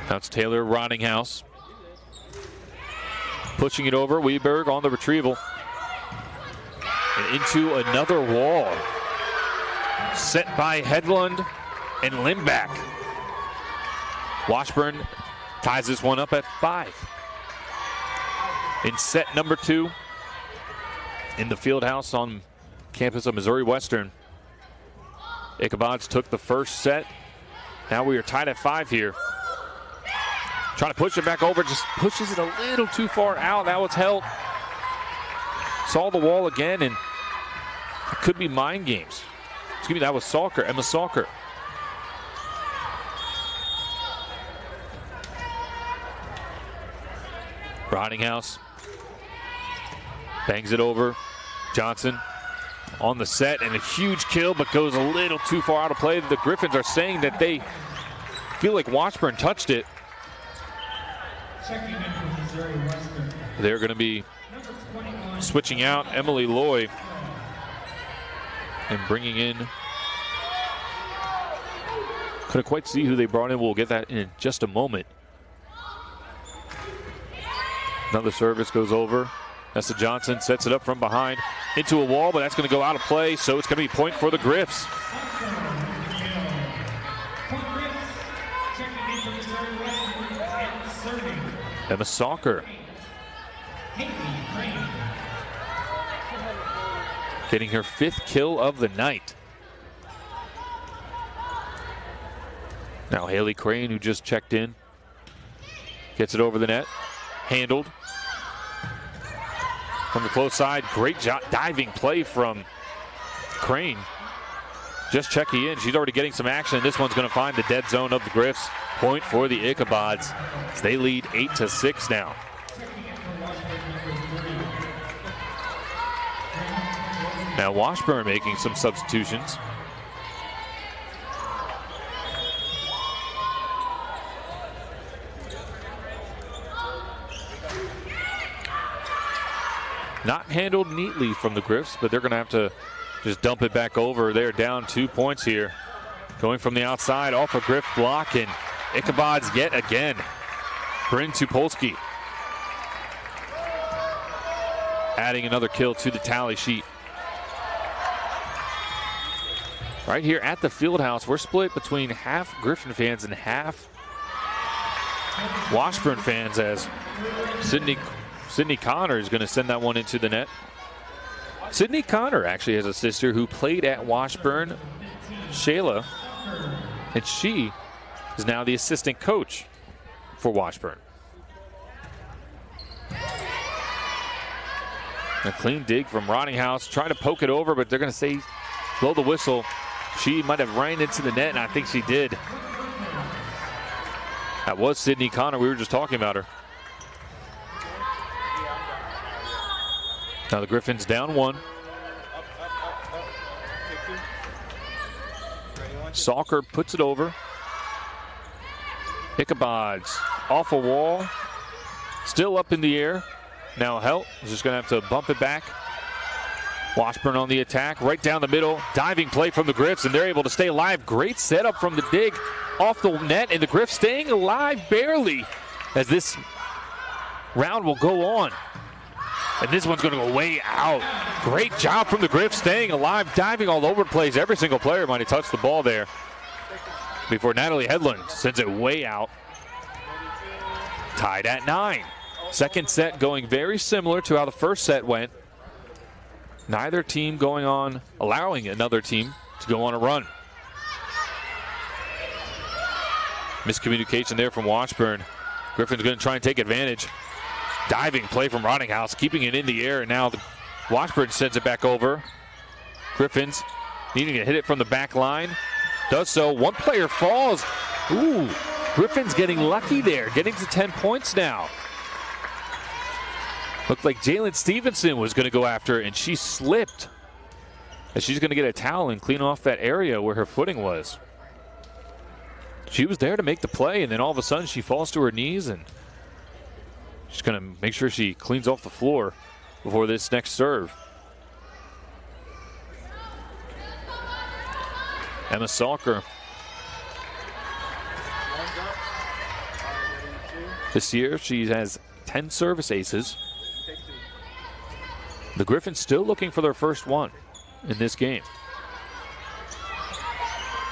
Now it's Taylor Rottinghouse. Pushing it over, Weberg on the retrieval. And into another wall. Set by Hedlund and Lindback. Washburn ties this one up at 5. In set number 2 in the field house on campus of Missouri Western. Ichabods took the first set. Now we are tied at 5 here. Trying to push it back over, just pushes it a little too far out. That was held. Saw the wall again, and it could be mind games. Excuse me, that was Salker, Emma Salker. Rottinghouse bangs it over. Johnson on the set, and a huge kill, but goes a little too far out of play. The Griffons are saying that they feel like Washburn touched it. They're going to be switching out Emily Loy and bringing in. Couldn't quite see who they brought in. We'll get that in just a moment. Another service goes over. Nessa Johnson sets it up from behind into a wall, but that's going to go out of play, so it's going to be point for the Griffs. Emma Salker getting her 5th kill of the night. Now Haley Crane, who just checked in, gets it over the net, handled. From the close side, great diving play from Crane. Just checking in, she's already getting some action. This one's going to find the dead zone of the Griffs. Point for the Ichabods as they lead 8-6 now. Now Washburn making some substitutions. Not handled neatly from the Griffs, but they're going to have to just dump it back over. They're down 2 points here. Going from the outside off a Griff block, and Ichabods yet again. Bryn Tupolsky adding another kill to the tally sheet. Right here at the field house, we're split between half Griffin fans and half Washburn fans, as Sydney Connor is going to send that one into the net. Sydney Connor actually has a sister who played at Washburn, Shayla, and she is now the assistant coach for Washburn. A clean dig from Rottinghouse, trying to poke it over, but they're going to say blow the whistle. She might have ran into the net, and I think she did. That was Sydney Connor. We were just talking about her. Now the Griffins down 1. Salker puts it over. Ichabods off a wall. Still up in the air. Now Helt is just going to have to bump it back. Washburn on the attack, right down the middle. Diving play from the Griffs, and they're able to stay alive. Great setup from the dig off the net, and the Griffs staying alive barely as this round will go on. And this one's going to go way out. Great job from the Griffs staying alive, diving all over the place. Every single player might have touched the ball there before Natalie Hedlund sends it way out. Tied at 9. Second set going very similar to how the first set went. Neither team going on, allowing another team to go on a run. Miscommunication there from Washburn. Griffin's going to try and take advantage. Diving play from Rottinghouse, keeping it in the air, and now Washburn sends it back over. Griffins needing to hit it from the back line. Does so. One player falls. Ooh, Griffin's getting lucky there, getting to 10 points now. Looked like Jalen Stevenson was going to go after her, and she slipped. And she's going to get a towel and clean off that area where her footing was. She was there to make the play, and then all of a sudden she falls to her knees, and she's going to make sure she cleans off the floor before this next serve. Emma Salker. This year she has 10 service aces. The Griffons still looking for their first one in this game.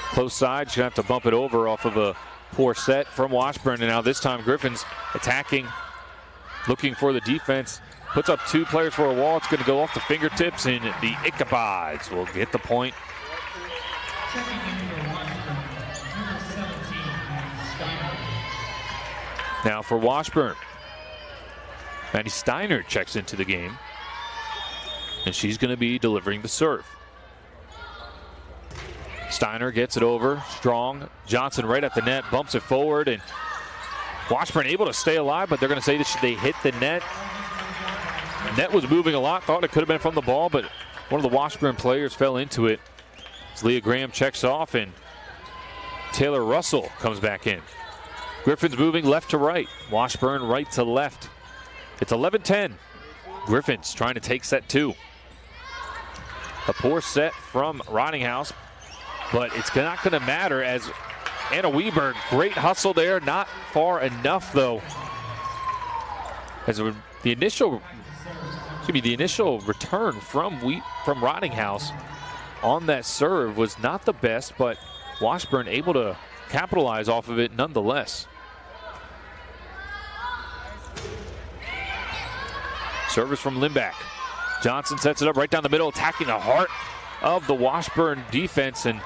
Close side, she's going to have to bump it over off of a poor set from Washburn. And now this time Griffons attacking, looking for the defense. Puts up 2 players for a wall. It's going to go off the fingertips, and the Ichabods will get the point. Now for Washburn, Maddie Steiner checks into the game, and she's going to be delivering the serve. Steiner gets it over, strong. Johnson right at the net, bumps it forward, and Washburn able to stay alive, but they're going to say that they hit the net. Net was moving a lot, thought it could have been from the ball, but one of the Washburn players fell into it. As Leah Graham checks off, and Taylor Russell comes back in. Griffons moving left to right, Washburn right to left. It's 11-10. Griffons trying to take set 2. A poor set from Rottinghouse, but it's not going to matter as Anna Weberg, great hustle there, not far enough though. As the initial return from Rottinghouse on that serve was not the best, but Washburn able to capitalize off of it nonetheless. Service from Lindback. Johnson sets it up right down the middle, attacking the heart of the Washburn defense, and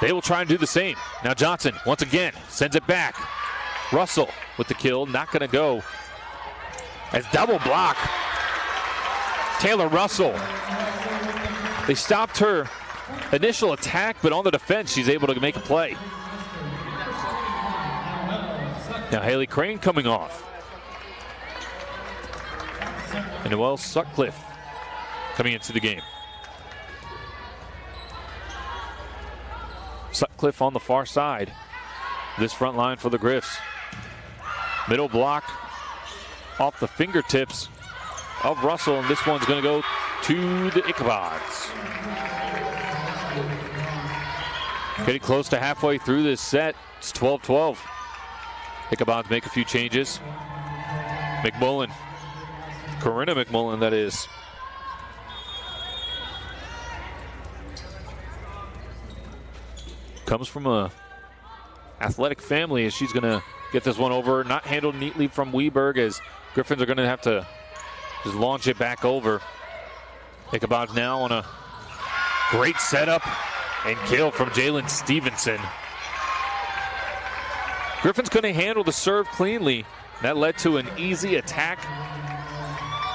they will try and do the same. Now Johnson, once again, sends it back. Russell with the kill, not going to go. As double block. Taylor Russell. They stopped her initial attack, but on the defense, she's able to make a play. Now Haley Crane coming off. And Noelle Sutcliffe coming into the game. Sutcliffe on the far side. This front line for the Griffs. Middle block off the fingertips of Russell, and this one's going to go to the Ichabods. Getting close to halfway through this set. It's 12-12. Ichabods make a few changes. McMullen. Corinna McMullen, that is. Comes from a athletic family as she's going to get this one over. Not handled neatly from Weberg as Griffons are going to have to just launch it back over. Ichabods now on a great setup and kill from Jalen Stevenson. Griffons couldn't handle the serve cleanly. That led to an easy attack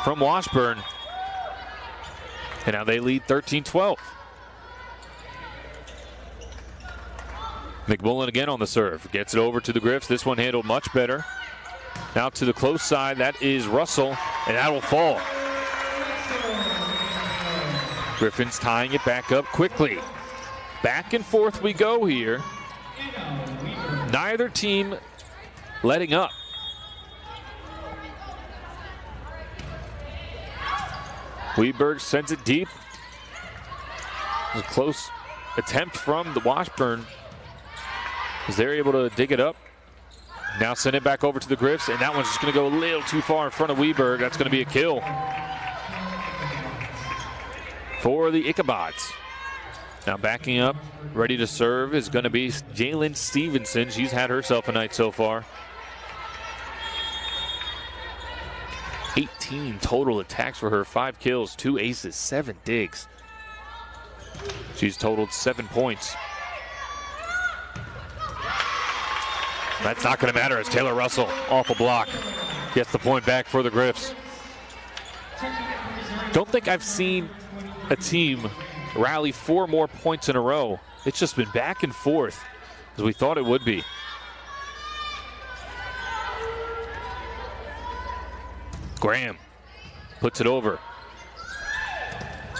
from Washburn. And now they lead 13-12. McMullen again on the serve. Gets it over to the Griffs. This one handled much better. Now to the close side. That is Russell. And that will fall. Griffins tying it back up quickly. Back and forth we go here. Neither team letting up. Weberg sends it deep. It was a close attempt from the Washburn as they're able to dig it up. Now send it back over to the Griffs, and that one's just going to go a little too far in front of Weberg. That's going to be a kill for the Ichabods. Now backing up, ready to serve is going to be Jalen Stevenson. She's had herself a night so far. 18 total attacks for her, 5 kills, 2 aces, 7 digs. She's totaled 7 points. That's not going to matter as Taylor Russell off a block gets the point back for the Griffs. Don't think I've seen a team rally 4 more points in a row. It's just been back and forth as we thought it would be. Graham puts it over.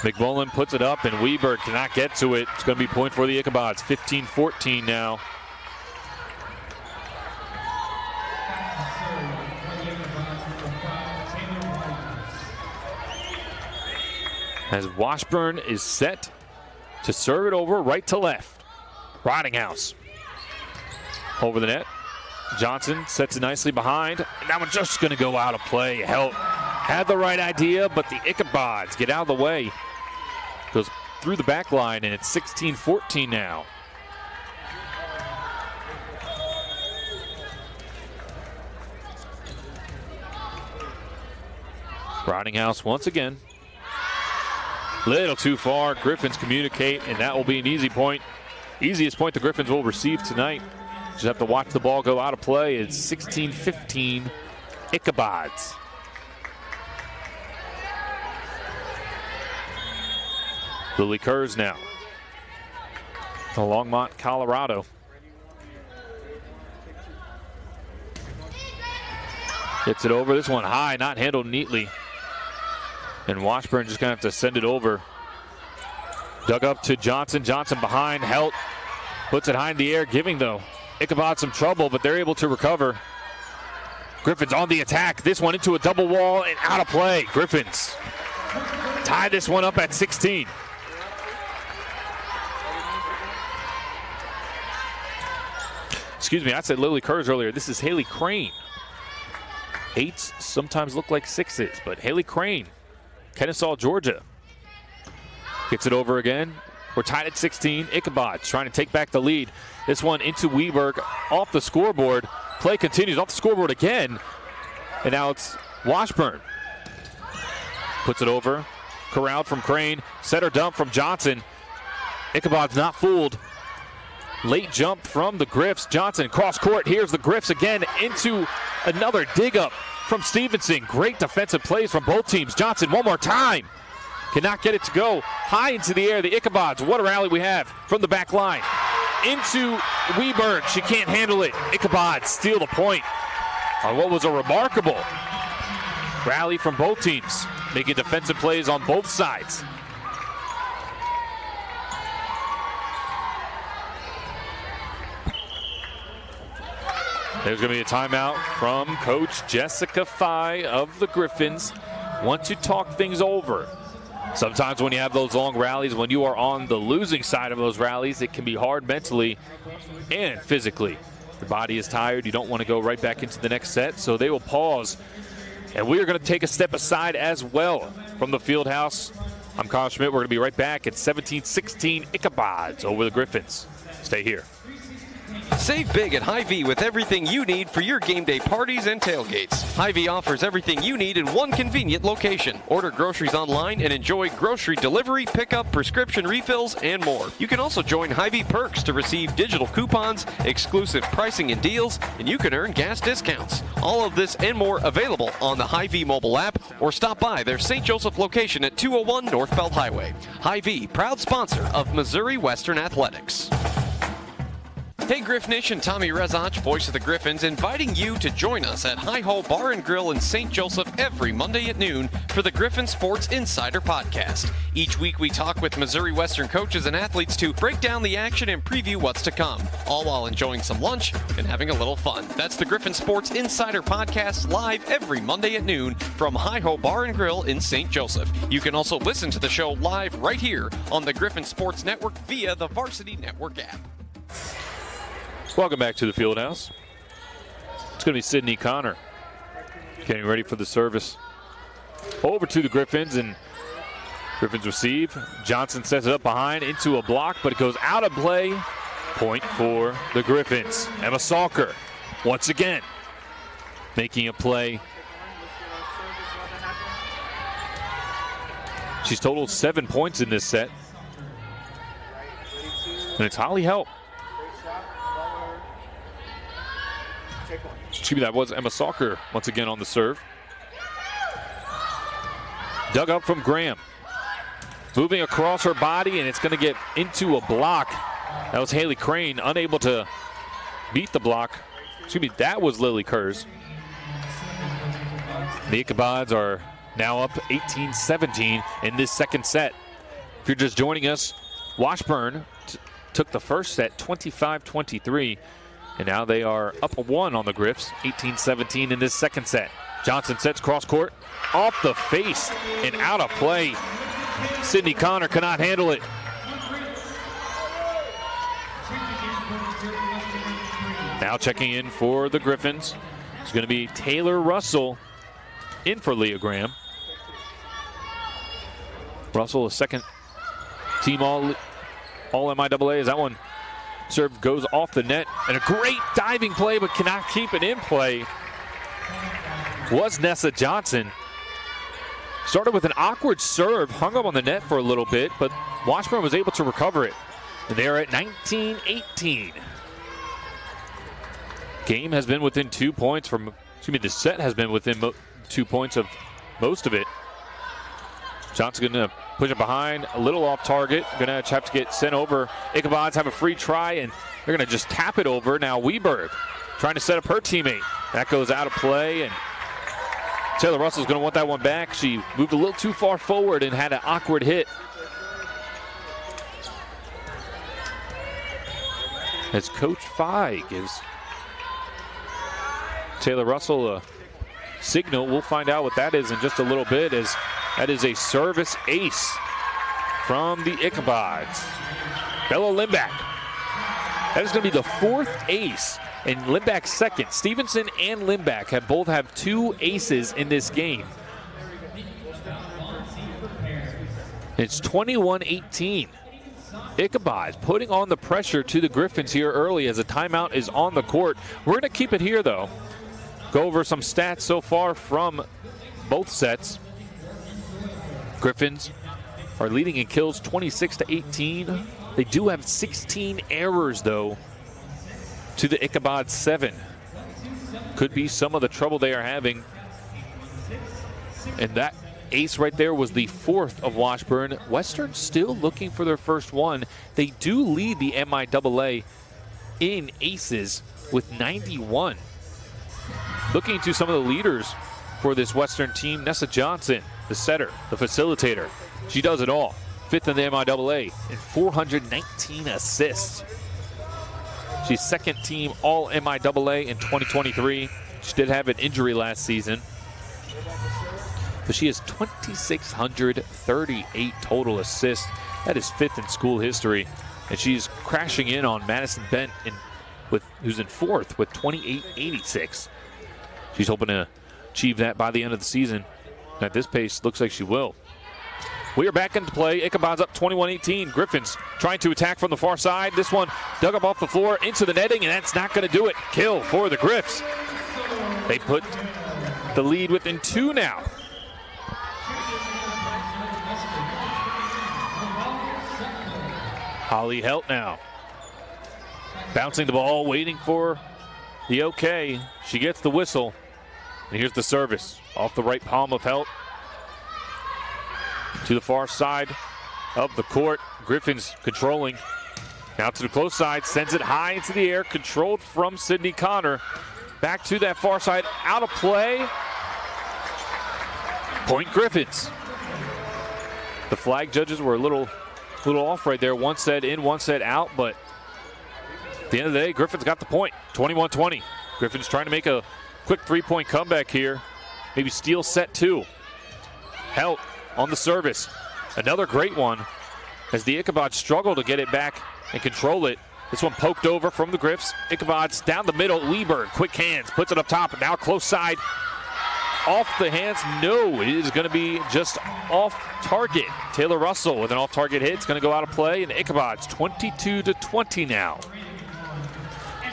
McMullen puts it up, and Weberg cannot get to it. It's going to be point for the Ichabods. 15-14 now. As Washburn is set to serve it over right to left. Rottinghouse over the net. Johnson sets it nicely behind, and that one's just going to go out of play. Had the right idea, but the Ichabods get out of the way. Goes through the back line, and it's 16-14 now. Ridinghouse once again. Little too far. Griffons communicate, and that will be an easy point. Easiest point the Griffons will receive tonight. Just have to watch the ball go out of play. It's 16-15 Ichabods. Lily Kurz now. To Longmont, Colorado. Gets it over. This one high, not handled neatly. And Washburn just going to have to send it over. Dug up to Johnson. Johnson behind. Helt puts it high in the air, giving the Ichabod some trouble, but they're able to recover. Griffons on the attack. This one into a double wall and out of play. Griffons tie this one up at 16. Excuse me, I said Lily Kurz earlier. This is Haley Crane. 8s sometimes look like 6s, but Haley Crane, Kennesaw, Georgia. Gets it over again. We're tied at 16. Ichabods trying to take back the lead. This one into Weberg off the scoreboard. Play continues off the scoreboard again. And now it's Washburn. Puts it over. Corralled from Crane. Setter dump from Johnson. Ichabod's not fooled. Late jump from the Griffs. Johnson cross court. Here's the Griffs again into another dig up from Stevenson. Great defensive plays from both teams. Johnson one more time. Cannot get it to go. High into the air. The Ichabods. What a rally we have from the back line. Into Weberg. She can't handle it. Ichabods steal the point on what was a remarkable rally from both teams, making defensive plays on both sides. There's going to be a timeout from Coach Jessica Fye of the Griffons. Want to talk things over. Sometimes when you have those long rallies, when you are on the losing side of those rallies, it can be hard mentally and physically. Your body is tired. You don't want to go right back into the next set, so they will pause. And we are going to take a step aside as well from the field house. I'm Kyle Schmidt. We're going to be right back at 17-16 Ichabods over the Griffons. Stay here. Save big at Hy-Vee with everything you need for your game day parties and tailgates. Hy-Vee offers everything you need in one convenient location. Order groceries online and enjoy grocery delivery, pickup, prescription refills, and more. You can also join Hy-Vee Perks to receive digital coupons, exclusive pricing and deals, and you can earn gas discounts. All of this and more available on the Hy-Vee mobile app, or stop by their St. Joseph location at 201 North Belt Highway. Hy-Vee, proud sponsor of Missouri Western Athletics. Hey Griff Nation, Tommy Rezach, voice of the Griffons, inviting you to join us at Hi-Ho Bar and Grill in St. Joseph every Monday at noon for the Griffon Sports Insider Podcast. Each week we talk with Missouri Western coaches and athletes to break down the action and preview what's to come, all while enjoying some lunch and having a little fun. That's the Griffon Sports Insider Podcast, live every Monday at noon from Hi-Ho Bar and Grill in St. Joseph. You can also listen to the show live right here on the Griffon Sports Network via the Varsity Network app. Welcome back to the field house. It's going to be Sydney Connor getting ready for the service. Over to the Griffons, and Griffons receive. Johnson sets it up behind into a block, but it goes out of play. Point for the Griffons. Emma Salker once again making a play. She's totaled 7 points in this set. And it's Holly Helt. Excuse me, that was Emma Salker once again on the serve. Dug up from Graham. Moving across her body, and it's going to get into a block. That was Haley Crane, unable to beat the block. Excuse me, that was Lily Kurz. The Ichabods are now up 18-17 in this second set. If you're just joining us, Washburn took the first set 25-23. And now they are up 1 on the Griffs, 18-17 in this second set. Johnson sets cross court, off the face and out of play. Sydney Connor cannot handle it. Now checking in for the Griffons. It's going to be Taylor Russell. in for Leah Graham. Russell, a second team all MIAA as that one serve goes off the net. And a great diving play, but cannot keep it in play, was Nessa Johnson. Started with an awkward serve, hung up on the net for a little bit, but Washburn was able to recover it. And they're at 19-18. Game has been within 2 points from, the set has been within 2 points of most of it. Johnson gonna push it behind, a little off target. Gonna have to get sent over. Ichabods have a free try, and they're gonna just tap it over. Now Weberg trying to set up her teammate. That goes out of play, and Taylor Russell's gonna want that one back. She moved a little too far forward and had an awkward hit. As Coach Fye gives Taylor Russell a signal. We'll find out what that is in just a little bit, as that is a service ace from the Ichabods. Bella Lindback. That is going to be the fourth ace, and Lindback's second. Stevenson and Lindback both have 2 aces in this game. It's 21-18. Ichabods putting on the pressure to the Griffons here early as a timeout is on the court. We're going to keep it here, though. Go over some stats so far from both sets. Griffons are leading in kills 26-18. They do have 16 errors, though, to the Ichabods 7. Could be some of the trouble they are having. And that ace right there was the 4th of Washburn. Western still looking for their first one. They do lead the MIAA in aces with 91. Looking to some of the leaders for this Western team, Nessa Johnson, the setter, the facilitator. She does it all. 5th in the MIAA and 419 assists. She's second team all MIAA in 2023. She did have an injury last season, but she has 2,638 total assists. That is 5th in school history. And she's crashing in on Madison Bent, who's in 4th with 2,886. She's hoping to achieve that by the end of the season. At this pace, looks like she will. We are back into play. Ichabods up 21-18. Griffons trying to attack from the far side. This one dug up off the floor into the netting, and that's not going to do it. Kill for the Griffs. They put the lead within 2 now. Holly Helt now. Bouncing the ball, waiting for the okay. She gets the whistle. And here's the service off the right palm of Helt to the far side of the court. Griffons controlling. Now to the close side, sends it high into the air, controlled from Sydney Connor. Back to that far side, out of play. Point Griffons. The flag judges were a little off right there. One set in, one set out, but at the end of the day, Griffons got the point. 21-20. Griffons trying to make a quick 3-point comeback here. Maybe steal set 2. Helt on the service. Another great one as the Ichabods struggle to get it back and control it. This one poked over from the Griffs. Ichabods down the middle. Weberg, quick hands, puts it up top, and now close side. Off the hands, no, it is going to be just off target. Taylor Russell with an off target hit. It's going to go out of play, and Ichabods 22-20 now.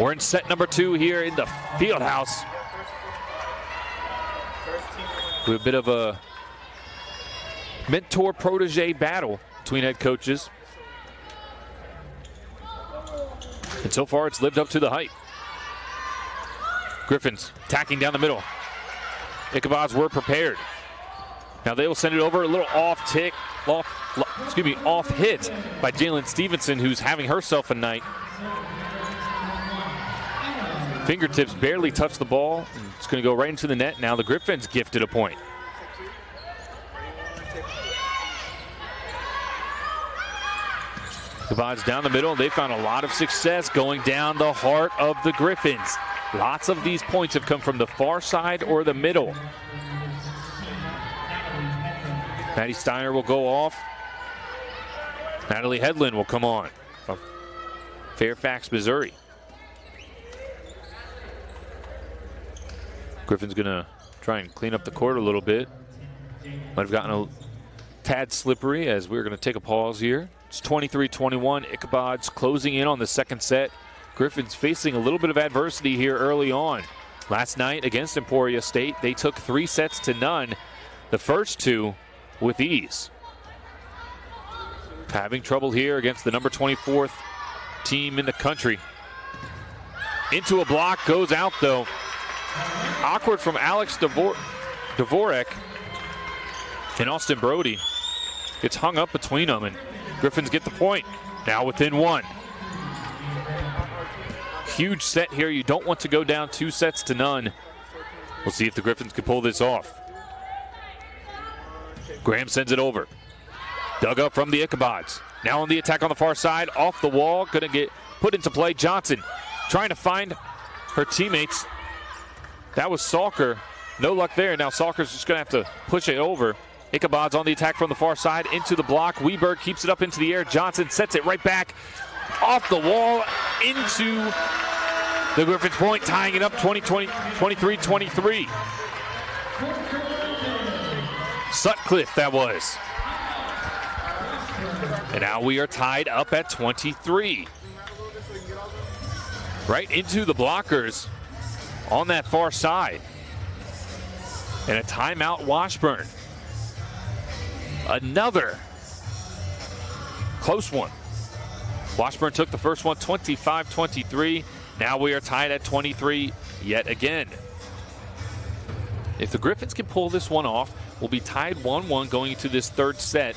We're in set number 2 here in the field house. With a bit of a mentor-protege battle between head coaches. And so far, it's lived up to the hype. Griffons attacking down the middle. Ichabods were prepared. Now they will send it over, a little off hit by Jalen Stevenson, who's having herself a night. Fingertips barely touch the ball. It's going to go right into the net. Now the Griffons gifted a point. Ichabods down the middle. They found a lot of success going down the heart of the Griffons. Lots of these points have come from the far side or the middle. Maddie Steiner will go off. Natalie Hedlund will come on from Fairfax, Missouri. Griffin's going to try and clean up the court a little bit. Might have gotten a tad slippery as we're going to take a pause here. It's 23-21. Ichabods closing in on the second set. Griffons facing a little bit of adversity here early on. Last night against Emporia State, they took 3-0. The first two with ease. Having trouble here against the number 24th team in the country. Into a block, goes out though. Awkward from Alex Dvorak and Austin Brody. Gets hung up between them, and Griffons get the point. Now within one. Huge set here. You don't want to go down 2-0. We'll see if the Griffons can pull this off. Graham sends it over. Dug up from the Ichabods. Now on the attack on the far side. Off the wall. Going to get put into play. Johnson trying to find her teammates. That was Salker. No luck there. Now Salker's just going to have to push it over. Ichabods on the attack from the far side. Into the block. Weberg keeps it up into the air. Johnson sets it right back. Off the wall. Into the Griffins point. Tying it up 23-23. Sutcliffe that was. And now we are tied up at 23. Right into the blockers on that far side. And a timeout, Washburn. Another close one. Washburn took the first one 25-23. Now we are tied at 23 yet again. If the Griffins can pull this one off, we'll be tied 1-1 going into this third set.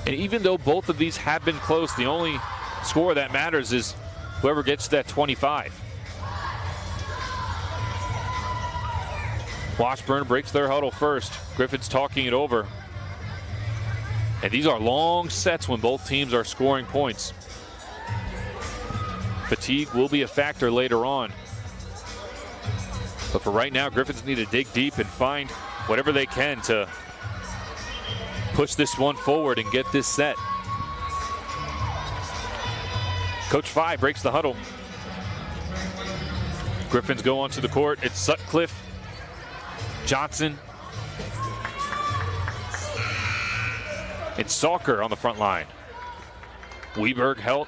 And even though both of these have been close, the only score that matters is whoever gets to that 25. Washburn breaks their huddle first. Griffins talking it over. And these are long sets when both teams are scoring points. Fatigue will be a factor later on. But for right now, Griffins need to dig deep and find whatever they can to push this one forward and get this set. Coach Five breaks the huddle. Griffins go onto the court. It's Sutcliffe, Johnson, and Salker on the front line. Weberg held,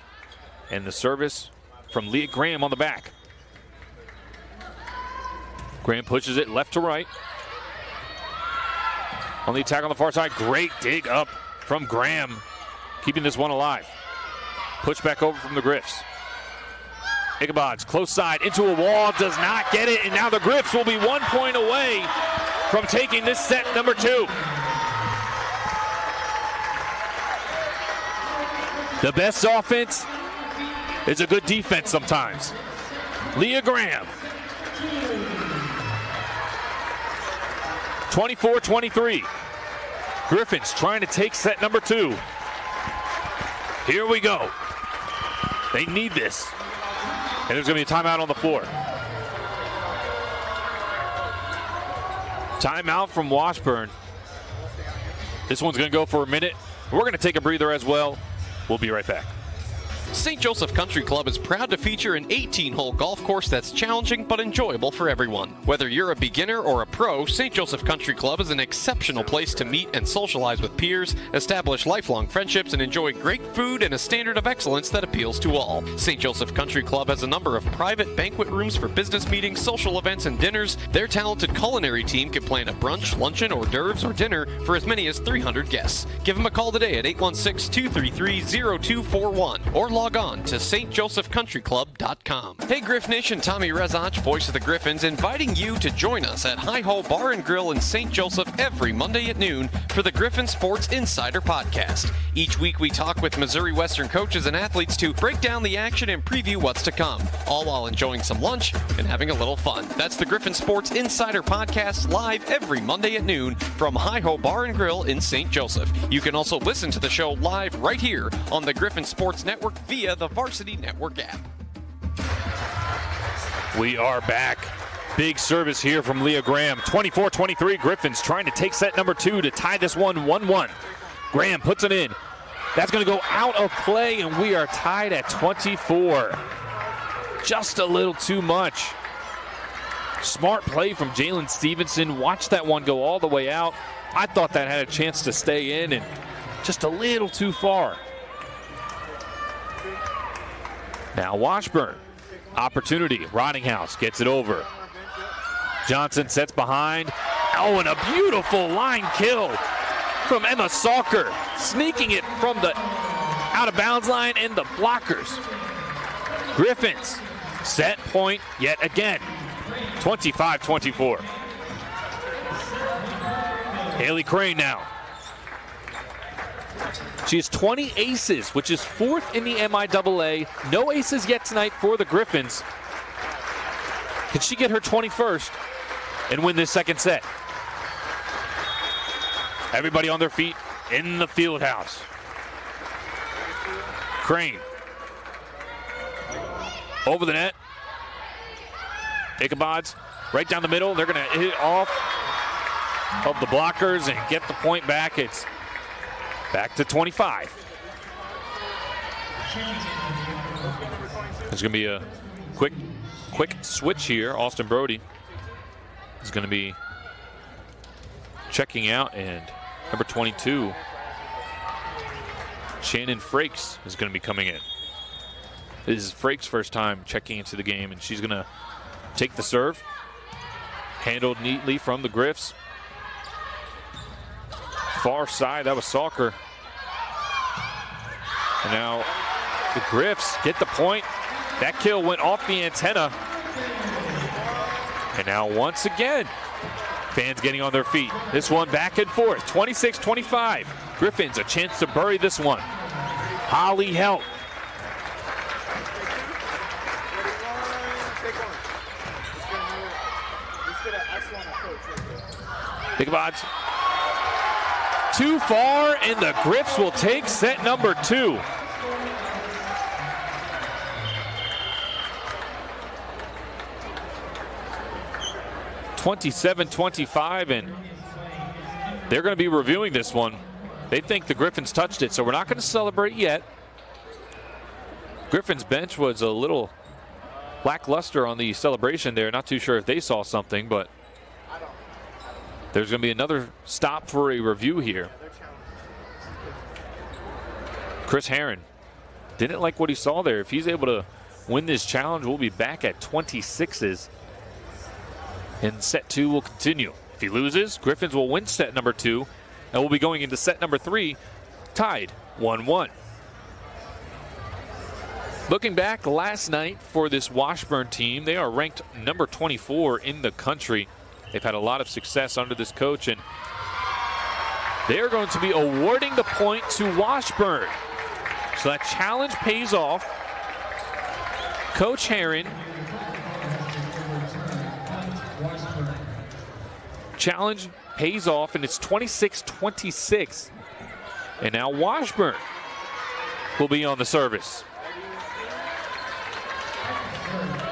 and the service from Leah Graham on the back. Graham pushes it left to right. On the attack on the far side, great dig up from Graham, keeping this one alive. Push back over from the Griffs. Ichabods, close side, into a wall, does not get it, and now the Griffs will be 1 point away from taking this set number 2. The best offense is a good defense sometimes. Leah Graham. 24-23. Griffins trying to take set number 2. Here we go. They need this. And there's going to be a timeout on the floor. Timeout from Washburn. This one's going to go for a minute. We're going to take a breather as well. We'll be right back. St. Joseph Country Club is proud to feature an 18-hole golf course that's challenging but enjoyable for everyone. Whether you're a beginner or a pro, St. Joseph Country Club is an exceptional place to meet and socialize with peers, establish lifelong friendships, and enjoy great food and a standard of excellence that appeals to all. St. Joseph Country Club has a number of private banquet rooms for business meetings, social events, and dinners. Their talented culinary team can plan a brunch, luncheon, hors d'oeuvres, or dinner for as many as 300 guests. Give them a call today at 816-233-0241 or log on to stjosephcountryclub.com. Hey Griff Nation, Tommy Rezach, voice of the Griffins, inviting you to join us at Hi Ho Bar and Grill in St. Joseph every Monday at noon for the Griffin Sports Insider Podcast. Each week we talk with Missouri Western coaches and athletes to break down the action and preview what's to come, all while enjoying some lunch and having a little fun. That's the Griffin Sports Insider Podcast live every Monday at noon from Hi Ho Bar and Grill in St. Joseph. You can also listen to the show live right here on the Griffin Sports Network via the Varsity Network app. We are back. Big service here from Leah Graham. 24-23, Griffins trying to take set number 2 to tie this one 1-1. Graham puts it in. That's going to go out of play, and we are tied at 24. Just a little too much. Smart play from Jalen Stevenson. Watch that one go all the way out. I thought that had a chance to stay in and just a little too far. Now Washburn. Opportunity. Rottinghouse gets it over. Johnson sets behind. Oh, and a beautiful line kill from Emma Salker. Sneaking it from the out of bounds line and the blockers. Griffons set point yet again. 25-24. Haley Crane now. She has 20 aces, which is 4th in the MIAA. No aces yet tonight for the Griffons. Can she get her 21st and win this second set? Everybody on their feet in the field house. Crane. Over the net. Ichabods right down the middle. They're going to hit off of the blockers and get the point back. It's back to 25. There's going to be a quick switch here. Austin Brody is going to be checking out, and number 22, Shannon Frakes, is going to be coming in. This is Frakes' first time checking into the game, and she's going to take the serve. Handled neatly from the Griffs. Far side, that was Salker. And now the Griffs get the point. That kill went off the antenna. And now once again, fans getting on their feet. This one back and forth, 26-25. Griffons a chance to bury this one. Holly Helt. Ichabods too far, and the Griffs will take set number 2. (27-25), and they're going to be reviewing this one. They think the Griffons touched it, so we're not going to celebrate yet. Griffons bench was a little lackluster on the celebration there. Not too sure if they saw something, but there's going to be another stop for a review here. Chris Herron didn't like what he saw there. If he's able to win this challenge, we'll be back at 26s. And set 2 will continue. If he loses, Griffons will win set number 2, and we'll be going into set number 3, tied 1-1. Looking back last night for this Washburn team, they are ranked number 24 in the country. They've had a lot of success under this coach, and they are going to be awarding the point to Washburn. So that challenge pays off. Coach Herron. Challenge pays off, and it's 26-26. And now Washburn will be on the service.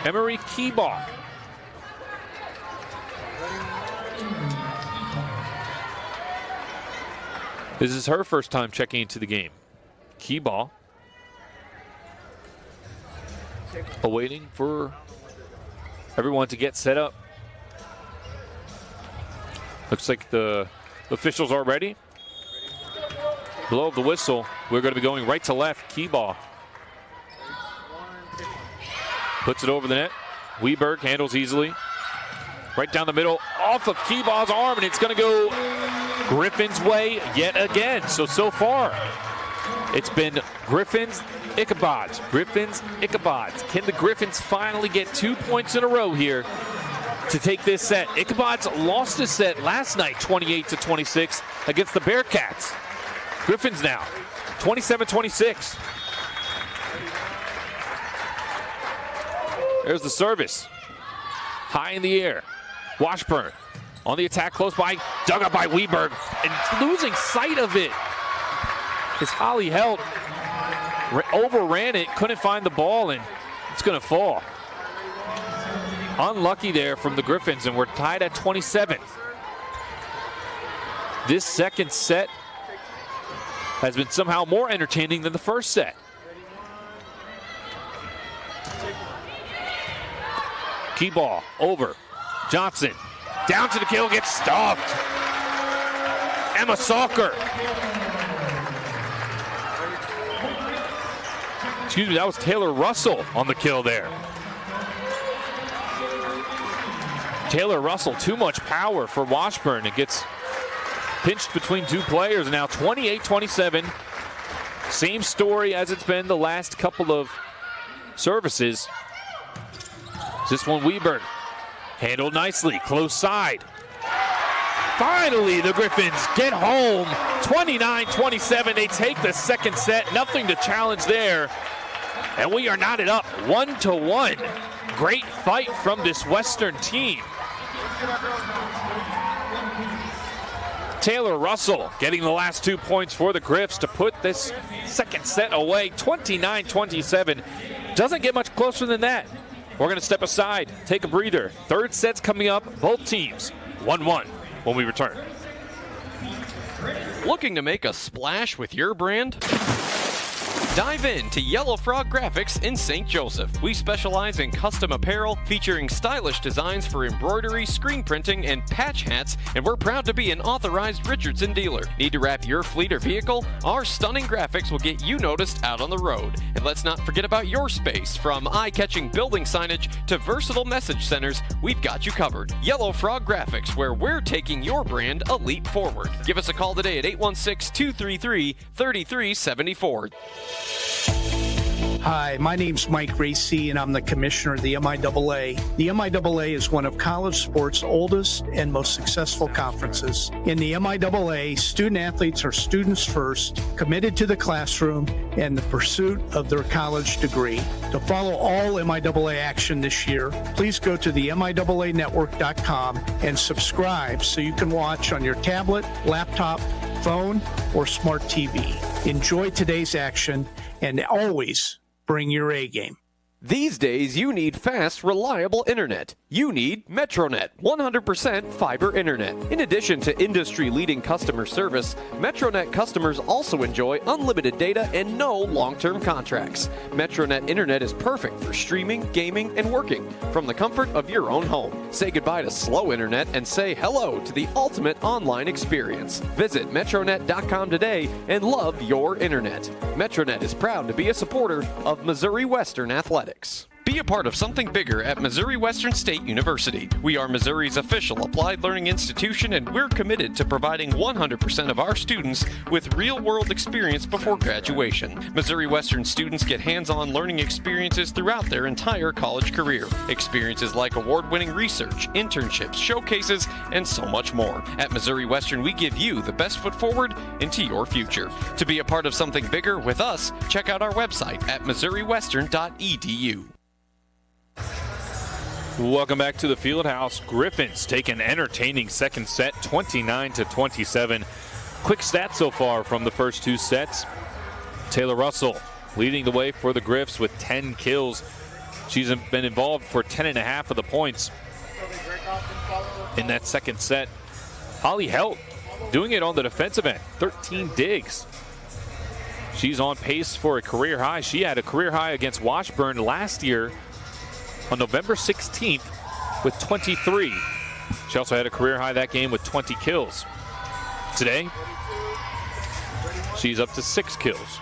Emery Keebaugh. This is her first time checking into the game. Keebaugh awaiting for everyone to get set up. Looks like the officials are ready. Blow of the whistle. We're going to be going right to left. Keebaugh puts it over the net. Weberg handles easily. Right down the middle, off of Keebaugh's arm, and it's going to go Griffins' way yet again. So far, it's been Griffons, Ichabods. Griffons, Ichabods. Can the Griffins finally get 2 points in a row here to take this set? Ichabods lost a set last night, 28-26, against the Bearcats. Griffons now, 27-26. There's the service. High in the air. Washburn on the attack close by, dug up by Weberg, and losing sight of it is Holly Helt. Overran it, couldn't find the ball, and it's going to fall. Unlucky there from the Griffons, and we're tied at 27. This second set has been somehow more entertaining than the first set. Keebaugh over. Johnson, down to the kill, gets stuffed. Emma Salker. Excuse me, that was Taylor Russell on the kill there. Taylor Russell, too much power for Washburn. It gets pinched between two players. Now 28-27. Same story as it's been the last couple of services. This one, Weber. Handled nicely, close side. Finally, the Griffons get home. 29-27. They take the second set. Nothing to challenge there. And we are knotted up 1-1. Great fight from this Western team. Taylor Russell getting the last 2 points for the Griffs to put this second set away. 29-27. Doesn't get much closer than that. We're going to step aside, take a breather. Third set's coming up. Both teams 1-1 when we return. Looking to make a splash with your brand? Dive in to Yellow Frog Graphics in St. Joseph. We specialize in custom apparel featuring stylish designs for embroidery, screen printing, and patch hats, and we're proud to be an authorized Richardson dealer. Need to wrap your fleet or vehicle? Our stunning graphics will get you noticed out on the road. And let's not forget about your space. From eye-catching building signage to versatile message centers, we've got you covered. Yellow Frog Graphics, where we're taking your brand a leap forward. Give us a call today at 816-233-3374. Hi, my name's Mike Racy, and I'm the commissioner of the MIAA. The MIAA is one of college sports' oldest and most successful conferences. In the MIAA, student athletes are students first, committed to the classroom and the pursuit of their college degree. To follow all MIAA action this year, please go to the MIAAnetwork.com and subscribe so you can watch on your tablet, laptop, phone, or smart TV. Enjoy today's action and always bring your A game. These days, you need fast, reliable internet. You need Metronet, 100% fiber internet. In addition to industry-leading customer service, Metronet customers also enjoy unlimited data and no long-term contracts. Metronet internet is perfect for streaming, gaming, and working from the comfort of your own home. Say goodbye to slow internet and say hello to the ultimate online experience. Visit Metronet.com today and love your internet. Metronet is proud to be a supporter of Missouri Western Athletics. Be a part of something bigger at Missouri Western State University. We are Missouri's official applied learning institution, and we're committed to providing 100% of our students with real-world experience before graduation. Missouri Western students get hands-on learning experiences throughout their entire college career. Experiences like award-winning research, internships, showcases, and so much more. At Missouri Western, we give you the best foot forward into your future. To be a part of something bigger with us, check out our website at missouriwestern.edu. Welcome back to the Fieldhouse. Griffons take an entertaining second set, 29-27. Quick stats so far from the first two sets. Taylor Russell leading the way for the Griffs with 10 kills. She's been involved for 10.5 of the points in that second set. Holly Helt doing it on the defensive end, 13 digs. She's on pace for a career high. She had a career high against Washburn last year on November 16th with 23. She also had a career high that game with 20 kills. Today, she's up to 6 kills.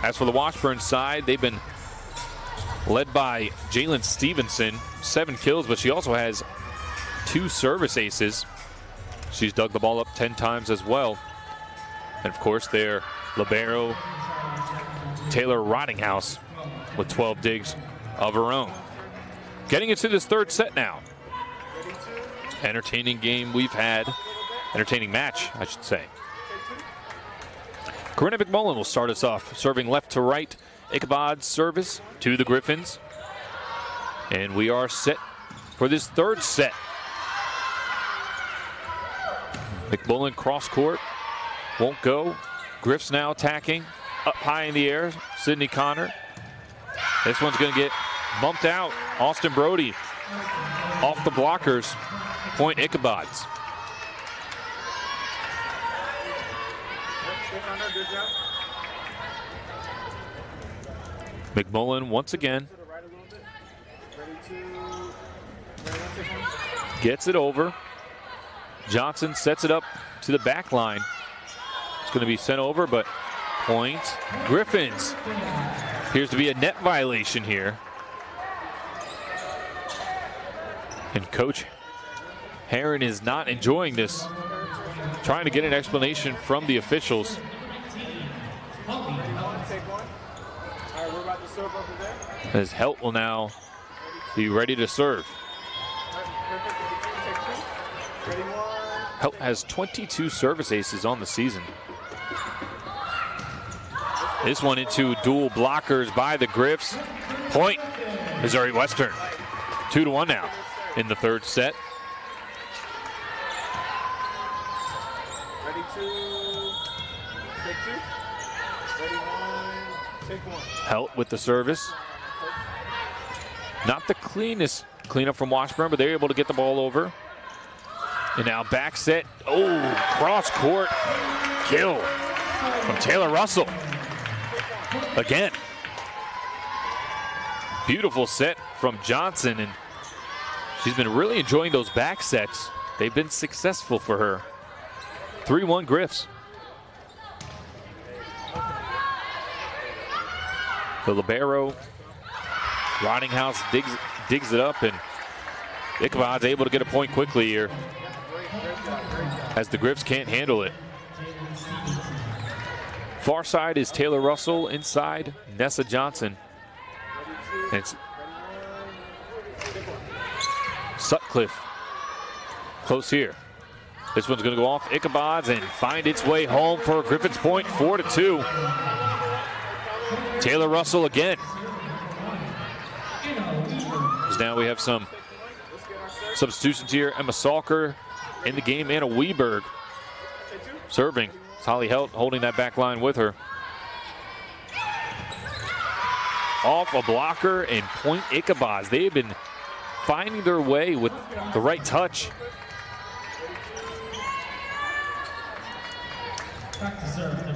As for the Washburn side, they've been led by Jalen Stevenson, 7 kills, but she also has 2 service aces. She's dug the ball up 10 times as well. And of course, their libero, Taylor Rottinghouse, with 12 digs of her own. Getting into this third set now. Entertaining game we've had. Entertaining match, I should say. Corinna McMullen will start us off, serving left to right. Ichabods service to the Griffons. And we are set for this third set. McMullen cross court. Won't go. Griffs now attacking. Up high in the air. Sydney Connor. This one's going to get bumped out. Austin Brody off the blockers. Point Ichabods. McMullen once again. Gets it over. Johnson sets it up to the back line. It's going to be sent over, but point Griffons. Appears to be a net violation here. And Coach Herron is not enjoying this. Trying to get an explanation from the officials. As Helt will now be ready to serve. Helt has 22 service aces on the season. This one into dual blockers by the Griffs. Point, Missouri Western. 2-1 now in the third set. Ready to take two. Ready one, take one. Helt with the service. Not the cleanest cleanup from Washburn, but they're able to get the ball over. And now back set. Oh, cross court kill from Taylor Russell. Again. Beautiful set from Johnson, and she's been really enjoying those back sets. They've been successful for her. 3-1 Griffs. The libero, Roninghouse digs it up, and Ichabod's able to get a point quickly here as the Griffs can't handle it. Far side is Taylor Russell, inside Nessa Johnson. And it's Sutcliffe close here. This one's going to go off Ichabods and find its way home for Griffins point, 4-2. Taylor Russell again. So now we have some substitutions here. Emma Salker in the game, Anna Weberg serving. Holly Helt holding that back line with her. Off a blocker and point Ichabods. They've been finding their way with the right touch.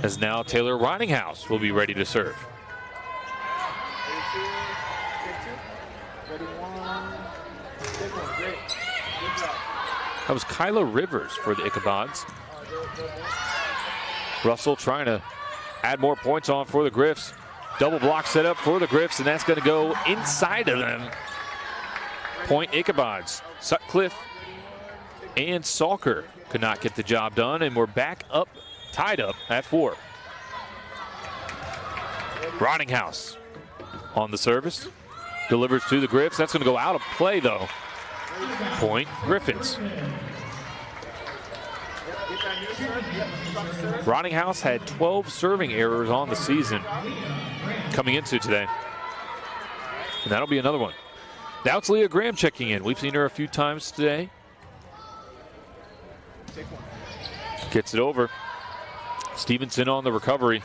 As now Taylor Roninghouse will be ready to serve. That was Kyla Rivers for the Ichabods. Russell trying to add more points on for the Griffs. Double block set up for the Griffs, and that's going to go inside of them. Point Ichabods. Sutcliffe and Salker could not get the job done, and we're back up, tied up at 4. Roninghouse on the service. Delivers to the Griffs. That's going to go out of play, though. Point Griffins. Roninghouse had 12 serving errors on the season coming into today. And that'll be another one. Now it's Leah Graham checking in. We've seen her a few times today. Gets it over. Stevenson on the recovery.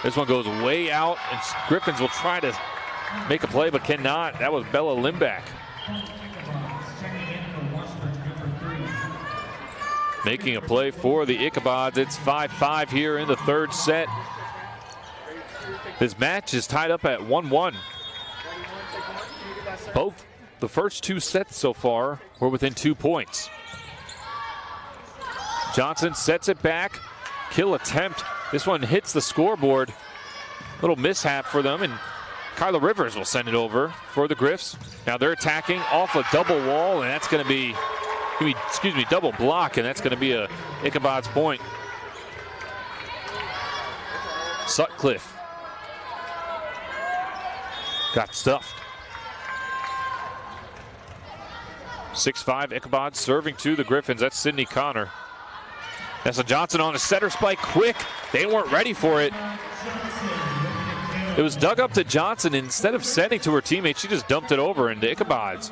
This one goes way out, and Griffins will try to make a play but cannot. That was Bella Limback. Making a play for the Ichabods. It's 5-5 here in the third set. This match is tied up at 1-1. Both the first two sets so far were within 2 points. Johnson sets it back. Kill attempt. This one hits the scoreboard. Little mishap for them, and Kyla Rivers will send it over for the Griffs. Now they're attacking off a double wall, and that's going to be double block, and that's going to be a Ichabod's point. Sutcliffe got stuffed. 6-5 Ichabods serving to the Griffins. That's Sydney Connor. Nessa Johnson on a setter spike, quick. They weren't ready for it. It was dug up to Johnson. Instead of sending to her teammate, she just dumped it over, and the Ichabods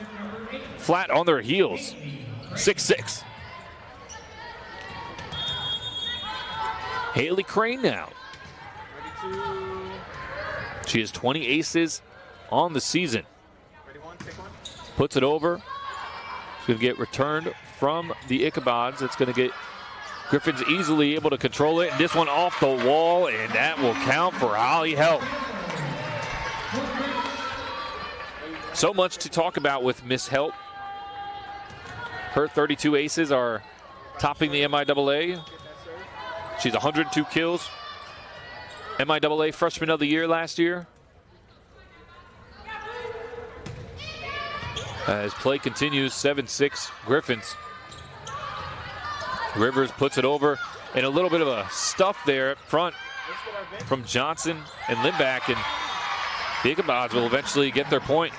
flat on their heels. 6-6. Haley Crane now. She has 20 aces on the season. Puts it over. It's going to get returned from the Ichabods. It's going to get Griffins easily able to control it. And this one off the wall, and that will count for Holly Helt. So much to talk about with Miss Helt. Her 32 aces are topping the MIAA. She's 102 kills. MIAA Freshman of the Year last year. As play continues, 7-6 Griffons. Rivers puts it over, and a little bit of a stuff there up front from Johnson and Lindback, and the Ichabods will eventually get their point.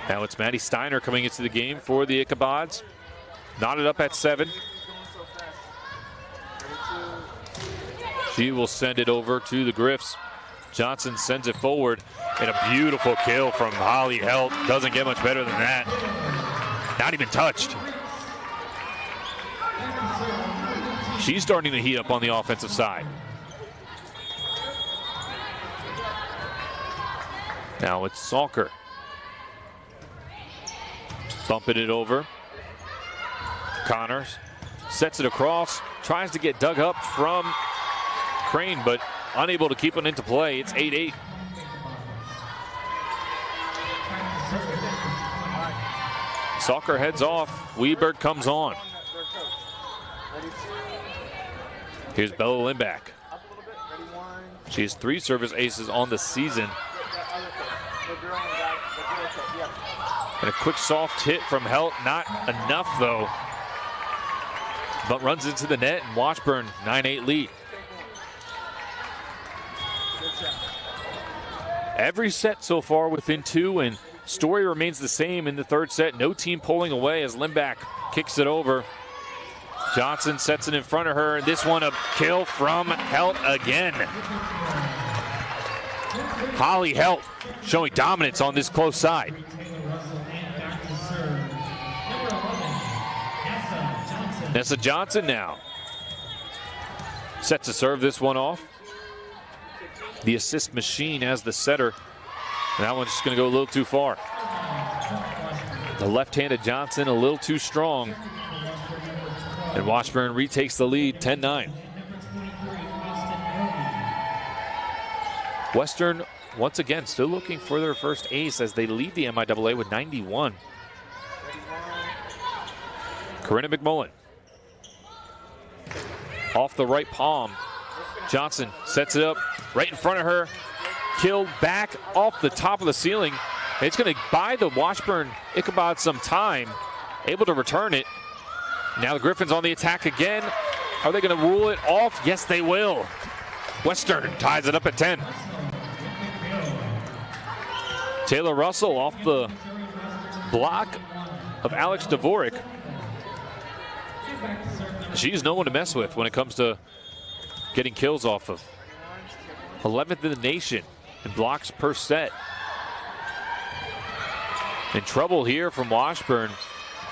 Now it's Maddie Steiner coming into the game for the Ichabods. Knotted up at 7. She will send it over to the Griffs. Johnson sends it forward, and a beautiful kill from Holly Helt. Doesn't get much better than that. Not even touched. She's starting to heat up on the offensive side. Now it's Salker. Bumping it over. Connors sets it across, tries to get dug up from Crane, but unable to keep it into play. It's 8-8. Salker heads off. Weberg comes on. Here's Bella Lindback. She has 3 service aces on the season. And a quick soft hit from Helt. Not enough, though. But runs into the net, and Washburn, 9-8 lead. Every set so far within 2, and story remains the same in the third set. No team pulling away as Lindback kicks it over. Johnson sets it in front of her, and this one a kill from Helt again. Holly Helt showing dominance on this close side. Nessa Johnson now sets to serve this one off. The assist machine as the setter. And that one's just going to go a little too far. The left-handed Johnson a little too strong. And Washburn retakes the lead, 10-9. Western, once again, still looking for their first ace as they lead the MIAA with 91. Corinna McMullen. Off the right palm. Johnson sets it up right in front of her. Killed back off the top of the ceiling. It's going to buy the Washburn Ichabods some time. Able to return it. Now the Griffons on the attack again. Are they going to rule it off? Yes, they will. Western ties it up at 10. Taylor Russell off the block of Alex Dvorak. She's no one to mess with when it comes to getting kills off of. 11th in the nation in blocks per set. In trouble here from Washburn.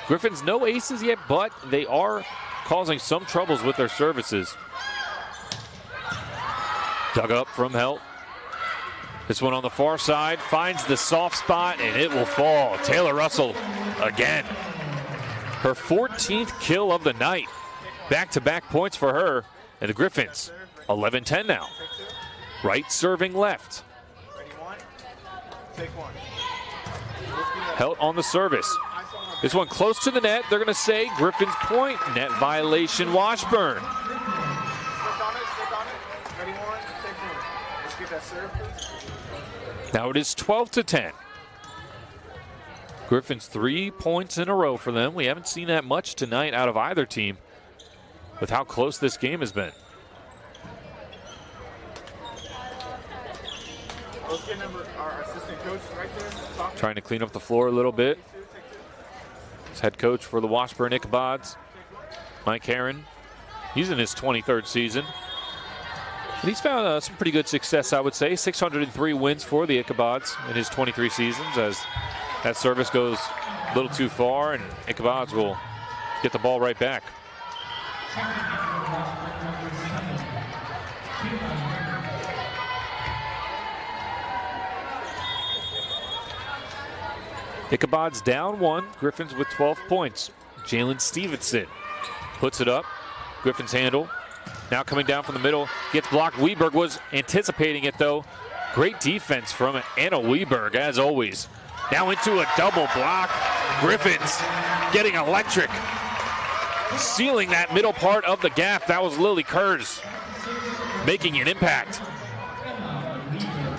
Griffons no aces yet, but they are causing some troubles with their services. Dug up from Helt. This one on the far side finds the soft spot, and it will fall. Taylor Russell again. Her 14th kill of the night. Back-to-back points for her. And the Griffons, 11-10 now. Right serving left. Helt on the service. This one close to the net. They're going to say Griffins point. Net violation, Washburn. Now it is 12-10. Griffins 3 points in a row for them. We haven't seen that much tonight out of either team with how close this game has been. Trying to clean up the floor a little bit. His head coach for the Washburn Ichabods, Mike Herron. He's in his 23rd season. And he's found some pretty good success, I would say. 603 wins for the Ichabods in his 23 seasons, as that service goes a little too far, and Ichabods will get the ball right back. Ichabods down 1, Griffons with 12 points. Jalen Stevenson puts it up. Griffons handle. Now coming down from the middle, gets blocked. Weberg was anticipating it, though. Great defense from Anna Weberg, as always. Now into a double block. Griffons getting electric. Sealing that middle part of the gap. That was Lily Kurz making an impact.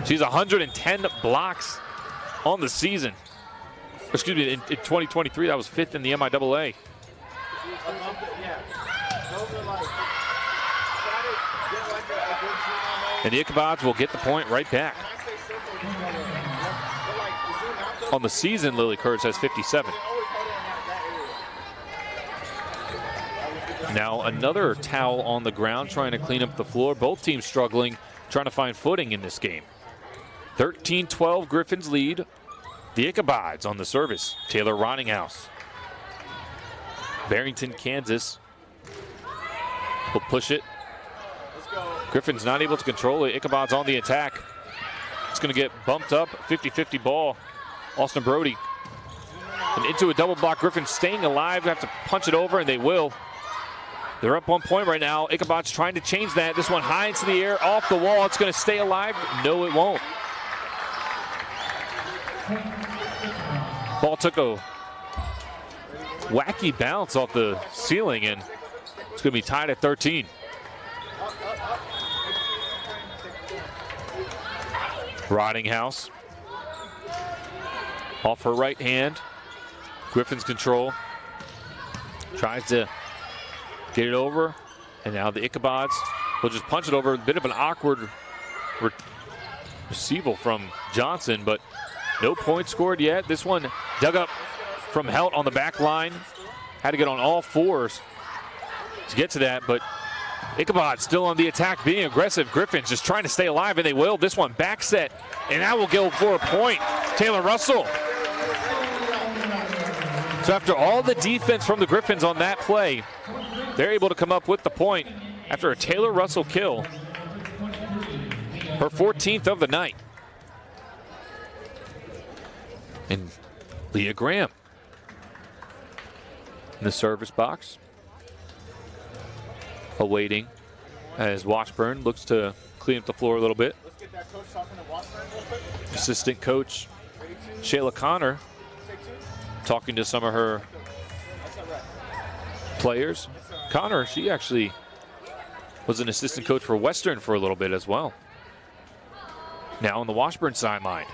She's 110 blocks on the season. Excuse me, in 2023, that was 5th in the MIAA. And the Ichabods will get the point right back. On the season, Lily Kurz has 57. Now another towel on the ground trying to clean up the floor. Both teams struggling, trying to find footing in this game. 13-12 Griffons lead. The Ichabods on the service. Taylor Ronninghouse. Barrington, Kansas will push it. Griffons not able to control it. Ichabods on the attack. It's going to get bumped up. 50-50 ball. Austin Brody. And into a double block. Griffons staying alive. Have to punch it over, and they will. They're up 1 point right now. Ichabods trying to change that. This one high into the air, off the wall. It's going to stay alive. No, it won't. Ball took a wacky bounce off the ceiling, and it's going to be tied at 13. Ronninghouse off her right hand. Griffons control. Tries to get it over, and now the Ichabods will just punch it over. A bit of an awkward receival from Johnson, but no points scored yet. This one dug up from Helt on the back line. Had to get on all fours to get to that, but Ichabod still on the attack, being aggressive. Griffons just trying to stay alive, and they will. This one back set, and that will go for a point. Taylor Russell. So after all the defense from the Griffons on that play, they're able to come up with the point after a Taylor Russell kill. Her 14th of the night. And Leah Graham in the service box, awaiting as Washburn looks to clean up the floor a little bit. Let's get that coach talking to Washburn real quick. Assistant coach Shayla Connor talking to some of her players. Connor, she actually was an assistant coach for Western for a little bit as well. Now on the Washburn sideline,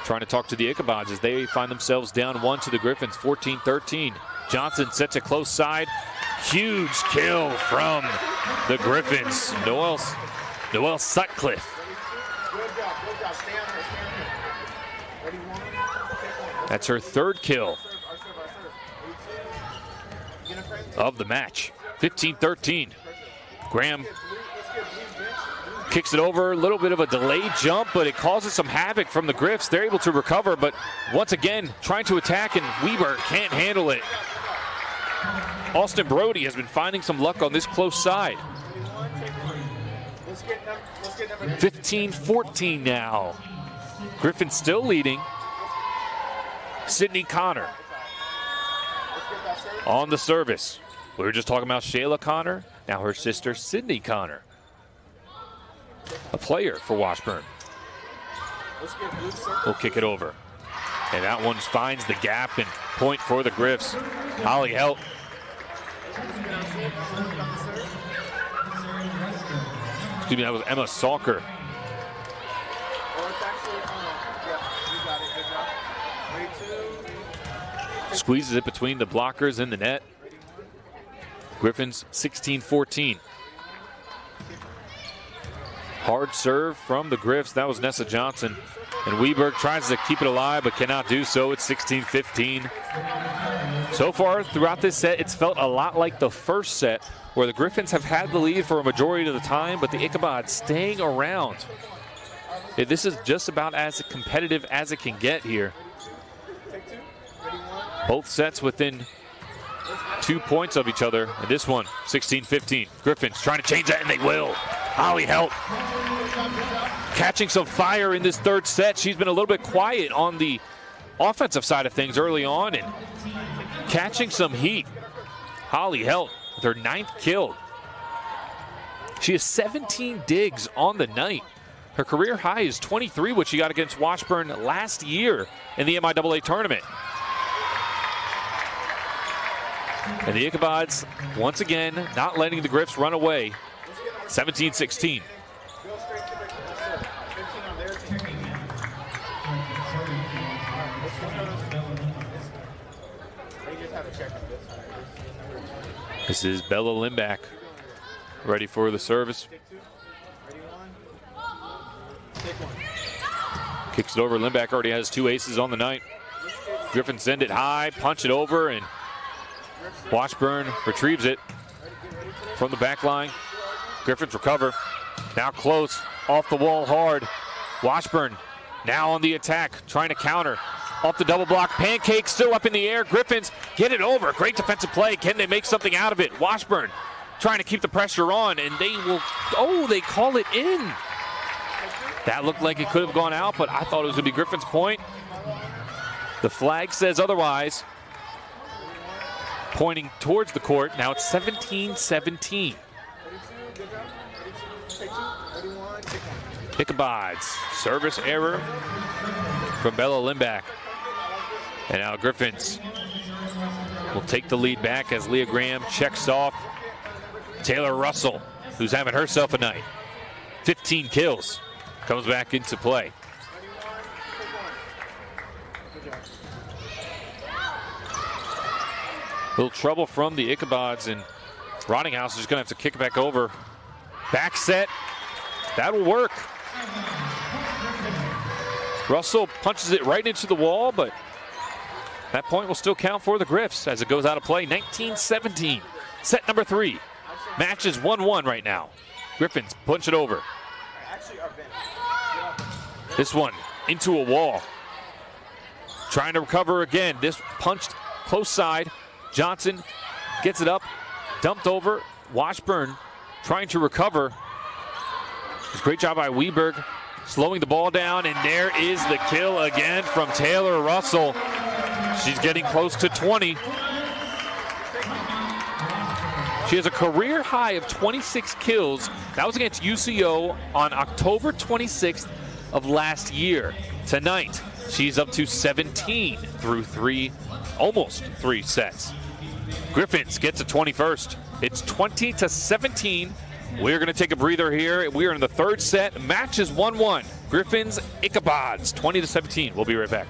trying to talk to the Ichabods as they find themselves down 1 to the Griffons, 14-13. Johnson sets a close side. Huge kill from the Griffons. Noelle Sutcliffe. That's her third kill of the match. 15-13. Graham kicks it over, a little bit of a delayed jump, but it causes some havoc from the Griffs. They're able to recover, but once again, trying to attack, and Weber can't handle it. Austin Brody has been finding some luck on this close side. 15-14 now. Griffin still leading. Sydney Connor on the service. We were just talking about Shayla Connor. Now her sister, Sydney Connor, a player for Washburn. We'll kick it over. And that one finds the gap, and point for the Griffs. Holly Helt. Excuse me, that was Emma Salker. Squeezes it between the blockers and the net. Griffons 16-14. Hard serve from the Griffs. That was Nessa Johnson. And Weberg tries to keep it alive but cannot do so. It's 16-15. So far throughout this set, it's felt a lot like the first set, where the Griffons have had the lead for a majority of the time, but the Ichabods staying around. This is just about as competitive as it can get here. Both sets within 2 points of each other. And this one, 16-15. Griffons trying to change that, and they will. Holly Helt catching some fire in this third set. She's been a little bit quiet on the offensive side of things early on, and catching some heat. Holly Helt with her 9th kill. She has 17 digs on the night. Her career high is 23, which she got against Washburn last year in the MIAA tournament. And the Ichabods, once again, not letting the Griffs run away. 17-16. This is Bella Limback, ready for the service. Kicks it over. Limback already has 2 aces on the night. Griffins send it high, punch it over, and Washburn retrieves it from the back line. Griffins recover. Now close, off the wall hard. Washburn now on the attack, trying to counter. Off the double block, pancake still up in the air. Griffins get it over. Great defensive play. Can they make something out of it? Washburn trying to keep the pressure on, and they will, they call it in. That looked like it could have gone out, but I thought it was going to be Griffin's point. The flag says otherwise. Pointing towards the court. Now it's 17-17. Ichabods, service error from Bella Limback. And now Griffins will take the lead back as Leah Graham checks off Taylor Russell, who's having herself a night. 15 kills, comes back into play. Little trouble from the Ichabods, and Rottinghouse is going to have to kick it back over. Back set, that'll work. Russell punches it right into the wall, but that point will still count for the Griffs as it goes out of play. 19-17, set number 3. Match is 1-1 right now. Griffins punch it over. This one into a wall. Trying to recover again. This punched close side. Johnson gets it up, dumped over. Washburn trying to recover. Great job by Weberg, slowing the ball down, and there is the kill again from Taylor Russell. She's getting close to 20. She has a career high of 26 kills. That was against UCO on October 26th of last year. Tonight, she's up to 17 through almost 3 sets. Griffins gets a 21st. It's 20-17. We're going to take a breather here. We are in the 3rd set. Match is 1-1. Griffins, Ichabods, 20-17. We'll be right back.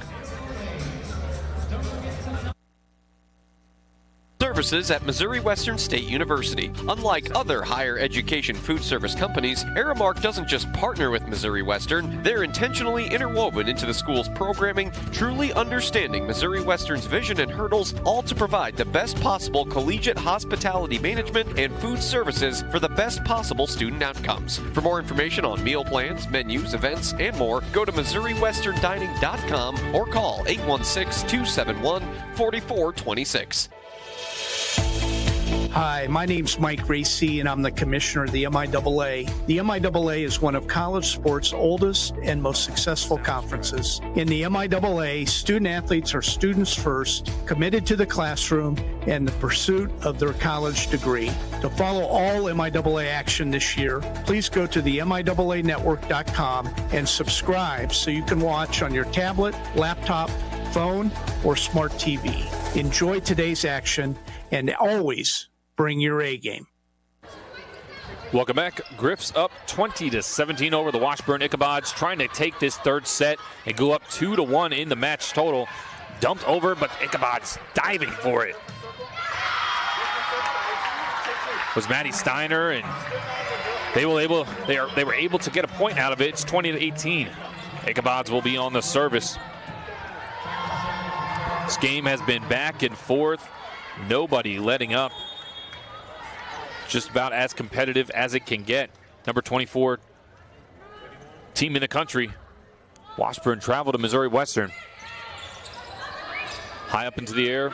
Services at Missouri Western State University. Unlike other higher education food service companies, Aramark doesn't just partner with Missouri Western, they're intentionally interwoven into the school's programming, truly understanding Missouri Western's vision and hurdles, all to provide the best possible collegiate hospitality management and food services for the best possible student outcomes. For more information on meal plans, menus, events, and more, go to MissouriWesternDining.com or call 816-271-4426. Hi, my name's Mike Racy, and I'm the commissioner of the MIAA. The MIAA is one of college sports' oldest and most successful conferences. In the MIAA, student athletes are students first, committed to the classroom and the pursuit of their college degree. To follow all MIAA action this year, please go to the MIAAnetwork.com and subscribe so you can watch on your tablet, laptop, phone, or smart TV. Enjoy today's action and always bring your A game. Welcome back. Griffs up 20-17 over the Washburn Ichabods, trying to take this 3rd set and go up 2-1 in the match total. Dumped over, but Ichabods diving for it. Was Maddie Steiner, and they were able to get a point out of it. It's 20-18. Ichabods will be on the service. This game has been back and forth. Nobody letting up. Just about as competitive as it can get. Number 24 team in the country. Washburn traveled to Missouri Western. High up into the air.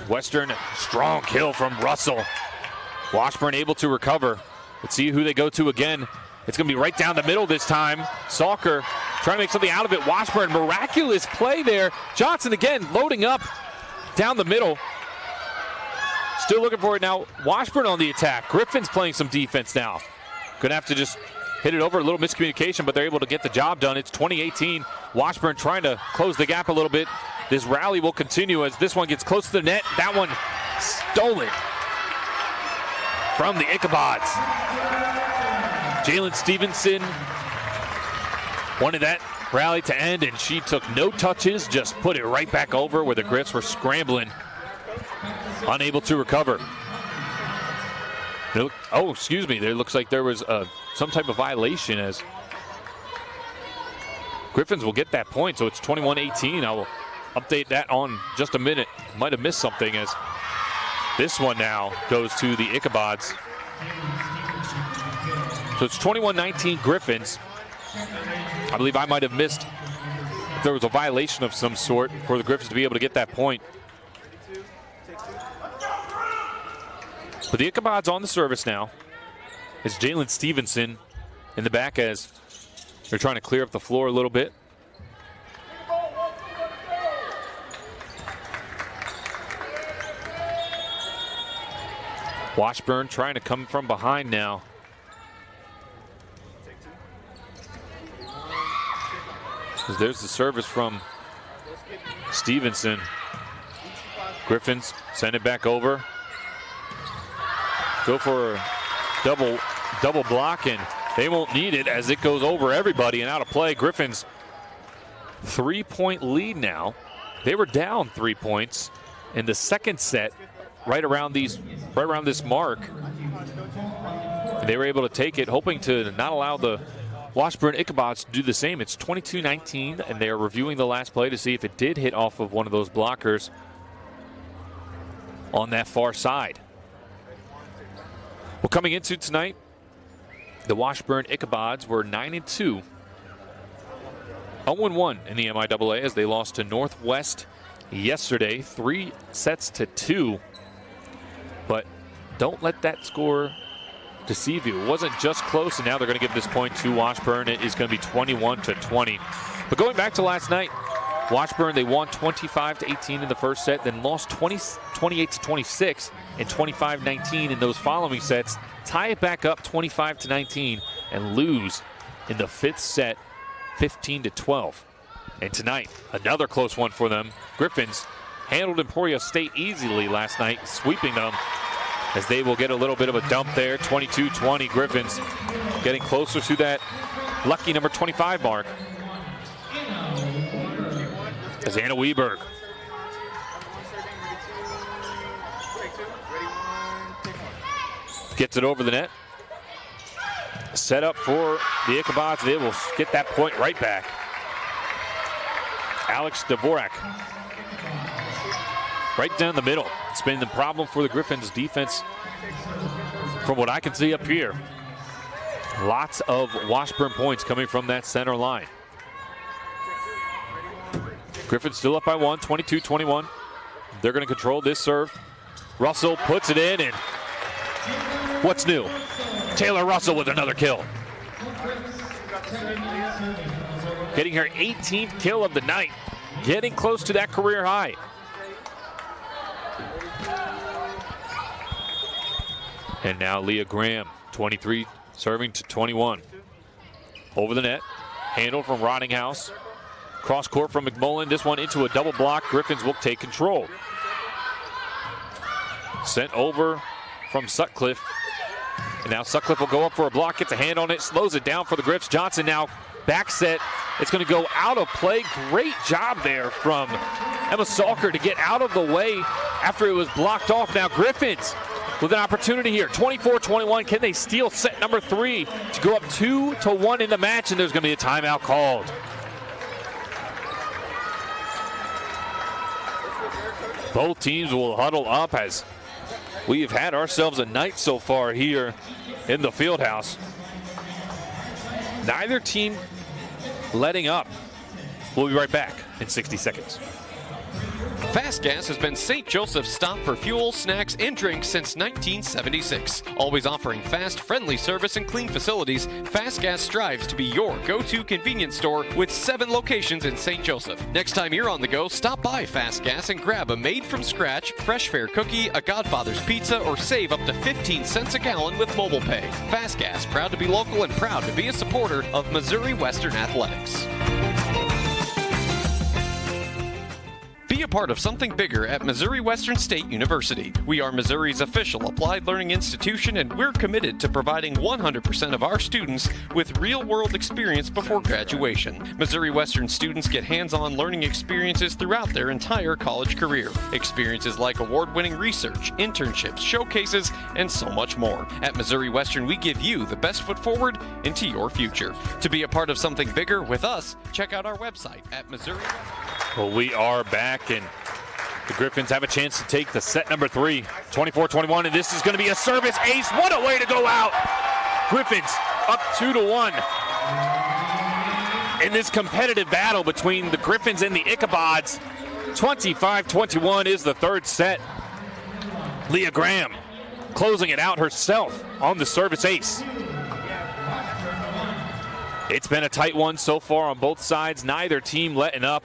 Western, strong kill from Russell. Washburn able to recover. Let's see who they go to again. It's going to be right down the middle this time. Salker trying to make something out of it. Washburn, miraculous play there. Johnson again loading up down the middle. Still looking for it now. Washburn on the attack. Griffin's playing some defense now. going to have to just hit it over. A little miscommunication, but they're able to get the job done. It's 20-18. Washburn trying to close the gap a little bit. This rally will continue as this one gets close to the net. That one stolen from the Ichabods. Jalen Stevenson wanted that rally to end, and she took no touches, just put it right back over where the Griffs were scrambling, unable to recover. Oh, excuse me. There looks like there was some type of violation as Griffons will get that point, so it's 21-18. I will update that on just a minute. Might have missed something as this one now goes to the Ichabods. So it's 21-19 Griffons. I believe I might have missed if there was a violation of some sort for the Griffons to be able to get that point. But the Ichabods on the service now. It's Jalen Stevenson in the back as they're trying to clear up the floor a little bit. Washburn trying to come from behind now. There's the service from Stevenson. Griffons send it back over. Go for a double block, and they won't need it as it goes over everybody and out of play. Griffons 3-point lead now. They were down 3 points in the second set, right around this mark. And they were able to take it, hoping to not allow the Washburn Ichabods to do the same. It's 22-19, and they are reviewing the last play to see if it did hit off of one of those blockers on that far side. Well, coming into tonight, the Washburn Ichabods were 9-2. 0-1 in the MIAA as they lost to Northwest yesterday, 3-2. But don't let that score deceive you. It wasn't just close, and now they're going to give this point to Washburn. It is going to be 21-20. But going back to last night, Washburn, they won 25-18 in the first set, then lost 28-26 and 25-19 in those following sets, tie it back up 25-19, and lose in the fifth set 15-12. And tonight, another close one for them. Griffons handled Emporia State easily last night, sweeping them as they will get a little bit of a dump there. 22-20 Griffons getting closer to that lucky number 25 mark. As Anna Weberg gets it over the net. Set up for the Ichabods. They will get that point right back. Alex Dvorak right down the middle. It's been the problem for the Griffons defense from what I can see up here. Lots of Washburn points coming from that center line. Griffons still up by one, 22-21. They're going to control this serve. Russell puts it in, and what's new? Taylor Russell with another kill. Getting her 18th kill of the night. Getting close to that career high. And now Leah Graham, 23, serving to 21. Over the net. Handle from Rottinghouse. Cross court from McMullen. This one into a double block. Griffons will take control. Sent over from Sutcliffe. And now Sutcliffe will go up for a block, gets a hand on it, slows it down for the Griffs. Johnson now back set. It's going to go out of play. Great job there from Emma Salker to get out of the way after it was blocked off. Now Griffons with an opportunity here. 24-21. Can they steal set number 3 to go up 2-1 in the match? And there's going to be a timeout called. Both teams will huddle up as we've had ourselves a night so far here in the Fieldhouse. Neither team letting up. We'll be right back in 60 seconds. Fast Gas has been St. Joseph's stop for fuel, snacks, and drinks since 1976. Always offering fast, friendly service and clean facilities, Fast Gas strives to be your go-to convenience store with 7 locations in St. Joseph. Next time you're on the go, stop by Fast Gas and grab a made-from-scratch, fresh fare cookie, a Godfather's pizza, or save up to 15 cents a gallon with mobile pay. Fast Gas, proud to be local and proud to be a supporter of Missouri Western Athletics. Be a part of something bigger at Missouri Western State University. We are Missouri's official applied learning institution, and we're committed to providing 100% of our students with real-world experience before graduation. Missouri Western students get hands-on learning experiences throughout their entire college career. Experiences like award-winning research, internships, showcases, and so much more. At Missouri Western, we give you the best foot forward into your future. To be a part of something bigger with us, check out our website at Missouri. Well, we are back, and the Griffons have a chance to take the set number 3, 24-21, and this is going to be a service ace. What a way to go out. Griffons up 2-1. In this competitive battle between the Griffons and the Ichabods, 25-21 is the third set. Leah Graham closing it out herself on the service ace. It's been a tight one so far on both sides, neither team letting up.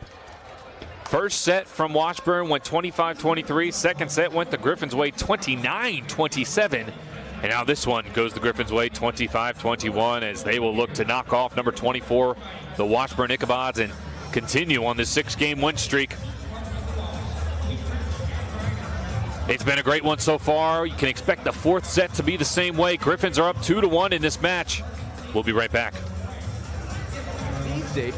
First set from Washburn went 25-23. Second set went the Griffons' way 29-27. And now this one goes the Griffons' way 25-21 as they will look to knock off number 24, the Washburn Ichabods, and continue on this 6-game win streak. It's been a great one so far. You can expect the fourth set to be the same way. Griffons are up 2-1 in this match. We'll be right back. These days,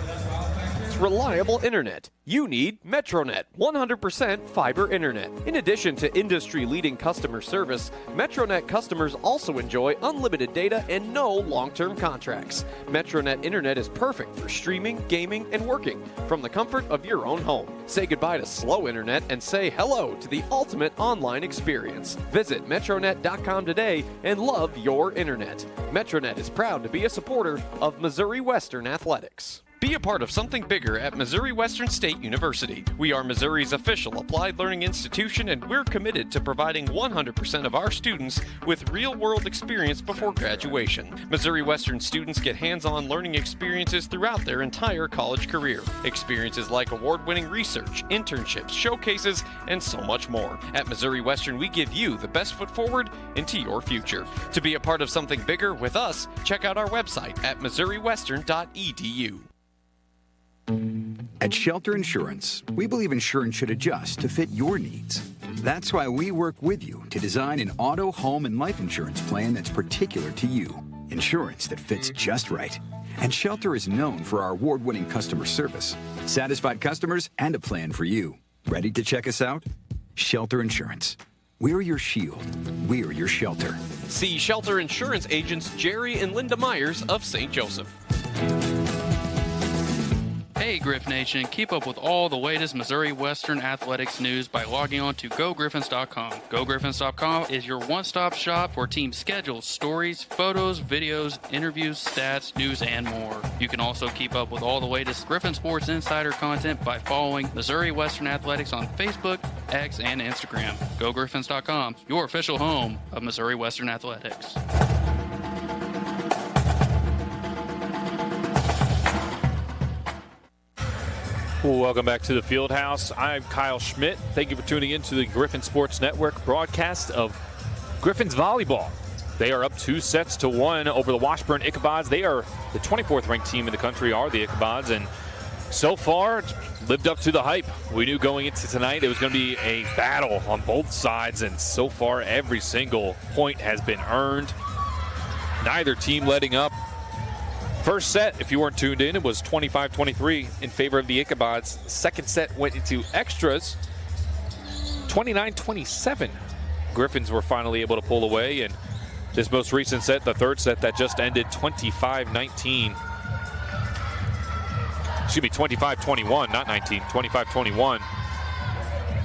reliable internet. You need Metronet 100% fiber internet. In addition to industry-leading customer service, Metronet customers also enjoy unlimited data and no long-term contracts. Metronet internet is perfect for streaming, gaming, and working from the comfort of your own home. Say goodbye to slow internet and say hello to the ultimate online experience. Visit Metronet.com today and love your internet. Metronet is proud to be a supporter of Missouri Western Athletics. Be a part of something bigger at Missouri Western State University. We are Missouri's official applied learning institution, and we're committed to providing 100% of our students with real-world experience before graduation. Missouri Western students get hands-on learning experiences throughout their entire college career. Experiences like award-winning research, internships, showcases, and so much more. At Missouri Western, we give you the best foot forward into your future. To be a part of something bigger with us, check out our website at missouriwestern.edu. At Shelter Insurance, we believe insurance should adjust to fit your needs. That's why we work with you to design an auto, home, and life insurance plan that's particular to you. Insurance that fits just right. And Shelter is known for our award-winning customer service, satisfied customers, and a plan for you. Ready to check us out? Shelter Insurance. We're your shield. We're your shelter. See Shelter Insurance agents Jerry and Linda Myers of St. Joseph. Hey Griff Nation, keep up with all the latest Missouri Western athletics news by logging on to GoGriffons.com. GoGriffons.com is your one-stop shop for team schedules, stories, photos, videos, interviews, stats, news, and more. You can also keep up with all the latest Griffon Sports Insider content by following Missouri Western Athletics on Facebook, X, and Instagram. GoGriffons.com, your official home of Missouri Western Athletics. Welcome back to the Field House. I'm Kyle Schmidt. Thank you for tuning in to the Griffon Sports Network broadcast of Griffons Volleyball. They are up 2-1 over the Washburn Ichabods. They are the 24th ranked team in the country, are the Ichabods, and so far lived up to the hype. We knew going into tonight it was going to be a battle on both sides, and so far every single point has been earned. Neither team letting up. First set, if you weren't tuned in, it was 25-23 in favor of the Ichabods. Second set went into extras, 29-27. Griffons were finally able to pull away, and this most recent set, the third set that just ended, 25-19. Excuse me, 25-21, not 19, 25-21.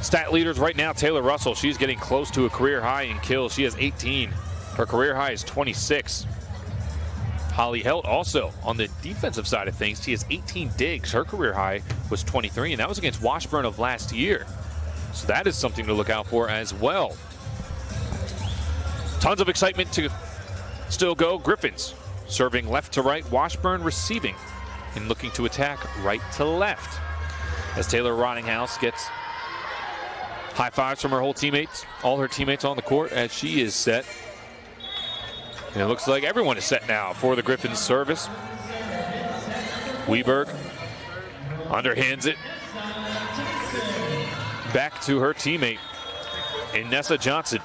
Stat leaders right now, Taylor Russell, she's getting close to a career high in kills. She has 18. Her career high is 26. Holly Helt also on the defensive side of things. She has 18 digs. Her career high was 23, and that was against Washburn of last year. So that is something to look out for as well. Tons of excitement to still go. Griffons serving left to right. Washburn receiving and looking to attack right to left. As Taylor Rottinghouse gets high fives from her whole teammates, all her teammates on the court as she is set. And it looks like everyone is set now for the Griffons service. Weberg underhands it back to her teammate, Inessa Johnson.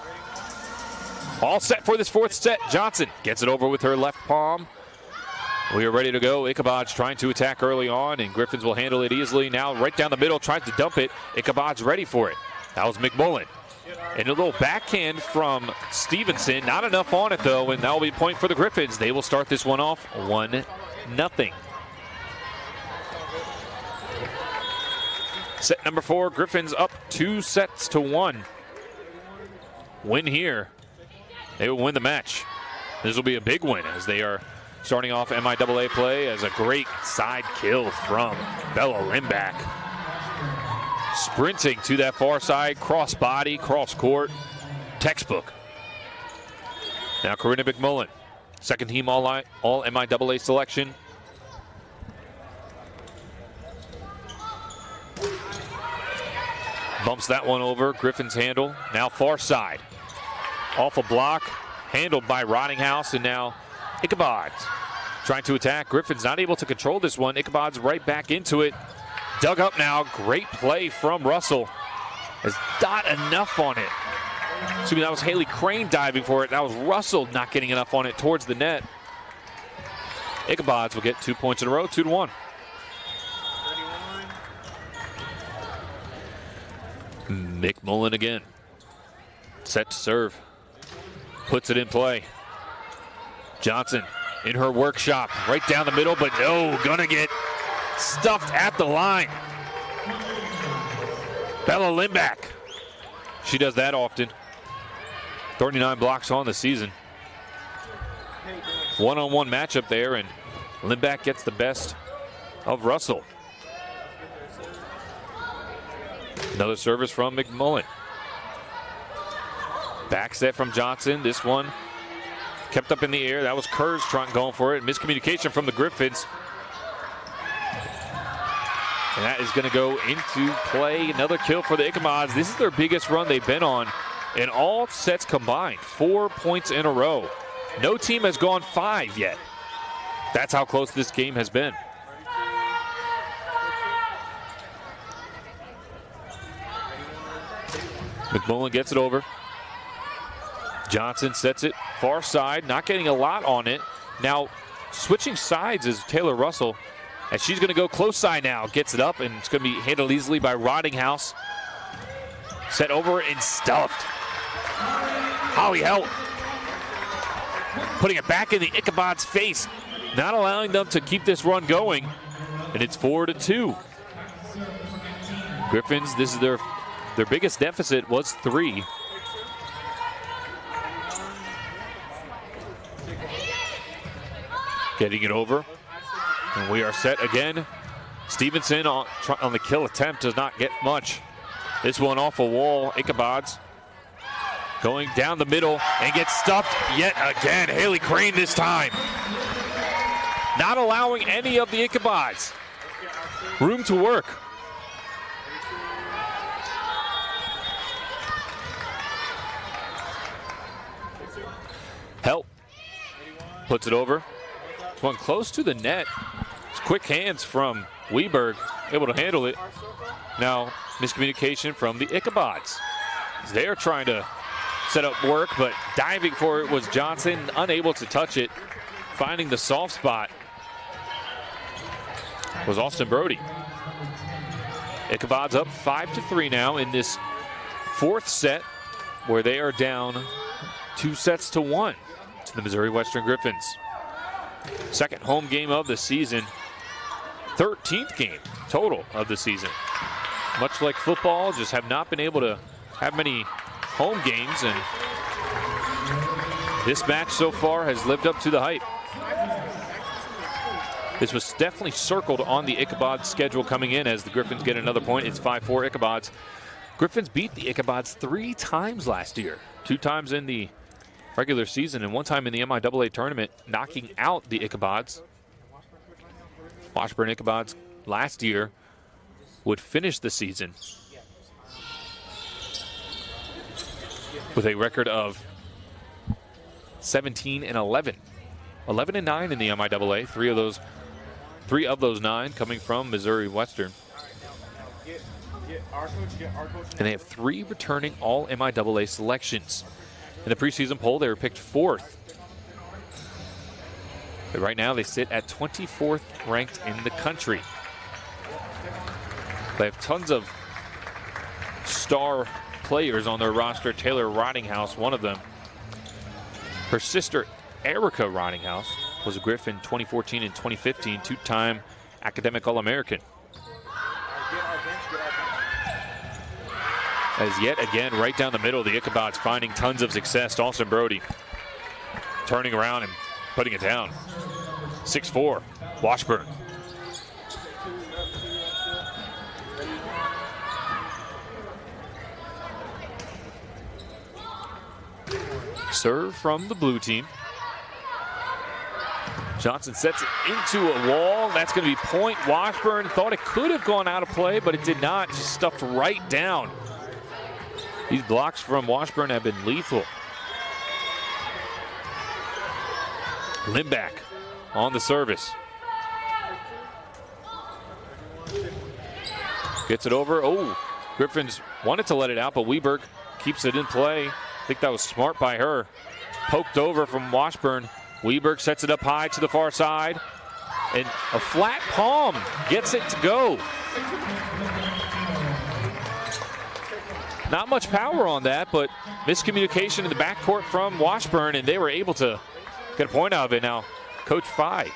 All set for this fourth set. Johnson gets it over with her left palm. We are ready to go. Ichabods trying to attack early on, and Griffons will handle it easily. Now right down the middle, tries to dump it. Ichabods ready for it. That was McMullen. And a little backhand from Stevenson. Not enough on it, though, and that will be a point for the Griffons. They will start this one off 1-0. Set number 4, Griffons up 2-1. Win here. They will win the match. This will be a big win as they are starting off MIAA play as a great side kill from Bella Limback. Sprinting to that far side, cross body, cross court, textbook. Now Corinna McMullen, second team all MIAA selection. Bumps that one over, Griffin's handle. Now far side. Off a block, handled by Rottinghouse, and now Ichabods trying to attack. Griffin's not able to control this one. Ichabods right back into it. Dug up now. Great play from Russell. Has not enough on it. Excuse me, that was Haley Crane diving for it. That was Russell not getting enough on it towards the net. Ichabods will get 2 points in a row, 2-1. McMullen again. Set to serve. Puts it in play. Johnson in her workshop, right down the middle, but no, gonna get stuffed at the line. Bella Limback. She does that often. 39 blocks on the season. One-on-one matchup there, and Limback gets the best of Russell. Another service from McMullen. Back set from Johnson. This one kept up in the air. That was Kurz going for it. Miscommunication from the Griffons. And that is going to go into play. Another kill for the Ichabods. This is their biggest run they've been on in all sets combined. 4 points in a row. No team has gone 5 yet. That's how close this game has been. McMullen gets it over. Johnson sets it far side, not getting a lot on it. Now switching sides is Taylor Russell, and she's going to go close side now. Gets it up, and it's going to be handled easily by Rottinghouse. Set over and stuffed. Holly Helt putting it back in the Ichabod's face, not allowing them to keep this run going, and it's 4-2. Griffons, this is their biggest deficit was 3. Getting it over, and we are set again. Stevenson on the kill attempt does not get much. This one off a wall. Ichabods going down the middle and gets stuffed yet again. Haley Crane this time. Not allowing any of the Ichabods room to work. Help puts it over. This one close to the net. It's quick hands from Weberg, able to handle it. Now miscommunication from the Ichabods. They're trying to set up work, but diving for it was Johnson, unable to touch it. Finding the soft spot was Austin Brody. Ichabods up 5-3 now in this fourth set, where they are down 2-1 to the Missouri Western Griffons. Second home game of the season, 13th game total of the season. Much like football, just have not been able to have many home games, and this match so far has lived up to the hype. This was definitely circled on the Ichabod schedule coming in as the Griffons get another point. It's 5-4 Ichabods. Griffons beat the Ichabods 3 times last year. 2 times in the regular season and 1 time in the MIAA tournament, knocking out the Ichabods. Washburn Ichabods last year would finish the season with a record of 17-11. 11-9 in the MIAA. 3 of those 9 coming from Missouri Western. And they have 3 returning all MIAA selections. In the preseason poll, they were picked 4th. But right now, they sit at 24th ranked in the country. They have tons of star players on their roster. Taylor Ridinghouse, one of them. Her sister, Erica Ridinghouse, was a Griffin 2014 and 2015, 2-time academic All-American. As yet again, right down the middle, the Ichabods finding tons of success. Dawson Brody turning around and putting it down. 6-4, Washburn. Serve from the blue team. Johnson sets it into a wall. That's going to be point. Washburn thought it could have gone out of play, but it did not. Just stuffed right down. These blocks from Washburn have been lethal. Lindback on the service. Gets it over. Oh, Griffins wanted to let it out, but Weberg keeps it in play. I think that was smart by her. Poked over from Washburn. Weberg sets it up high to the far side. And a flat palm gets it to go. Not much power on that, but miscommunication in the backcourt from Washburn, and they were able to get a point out of it. Now, Coach Fye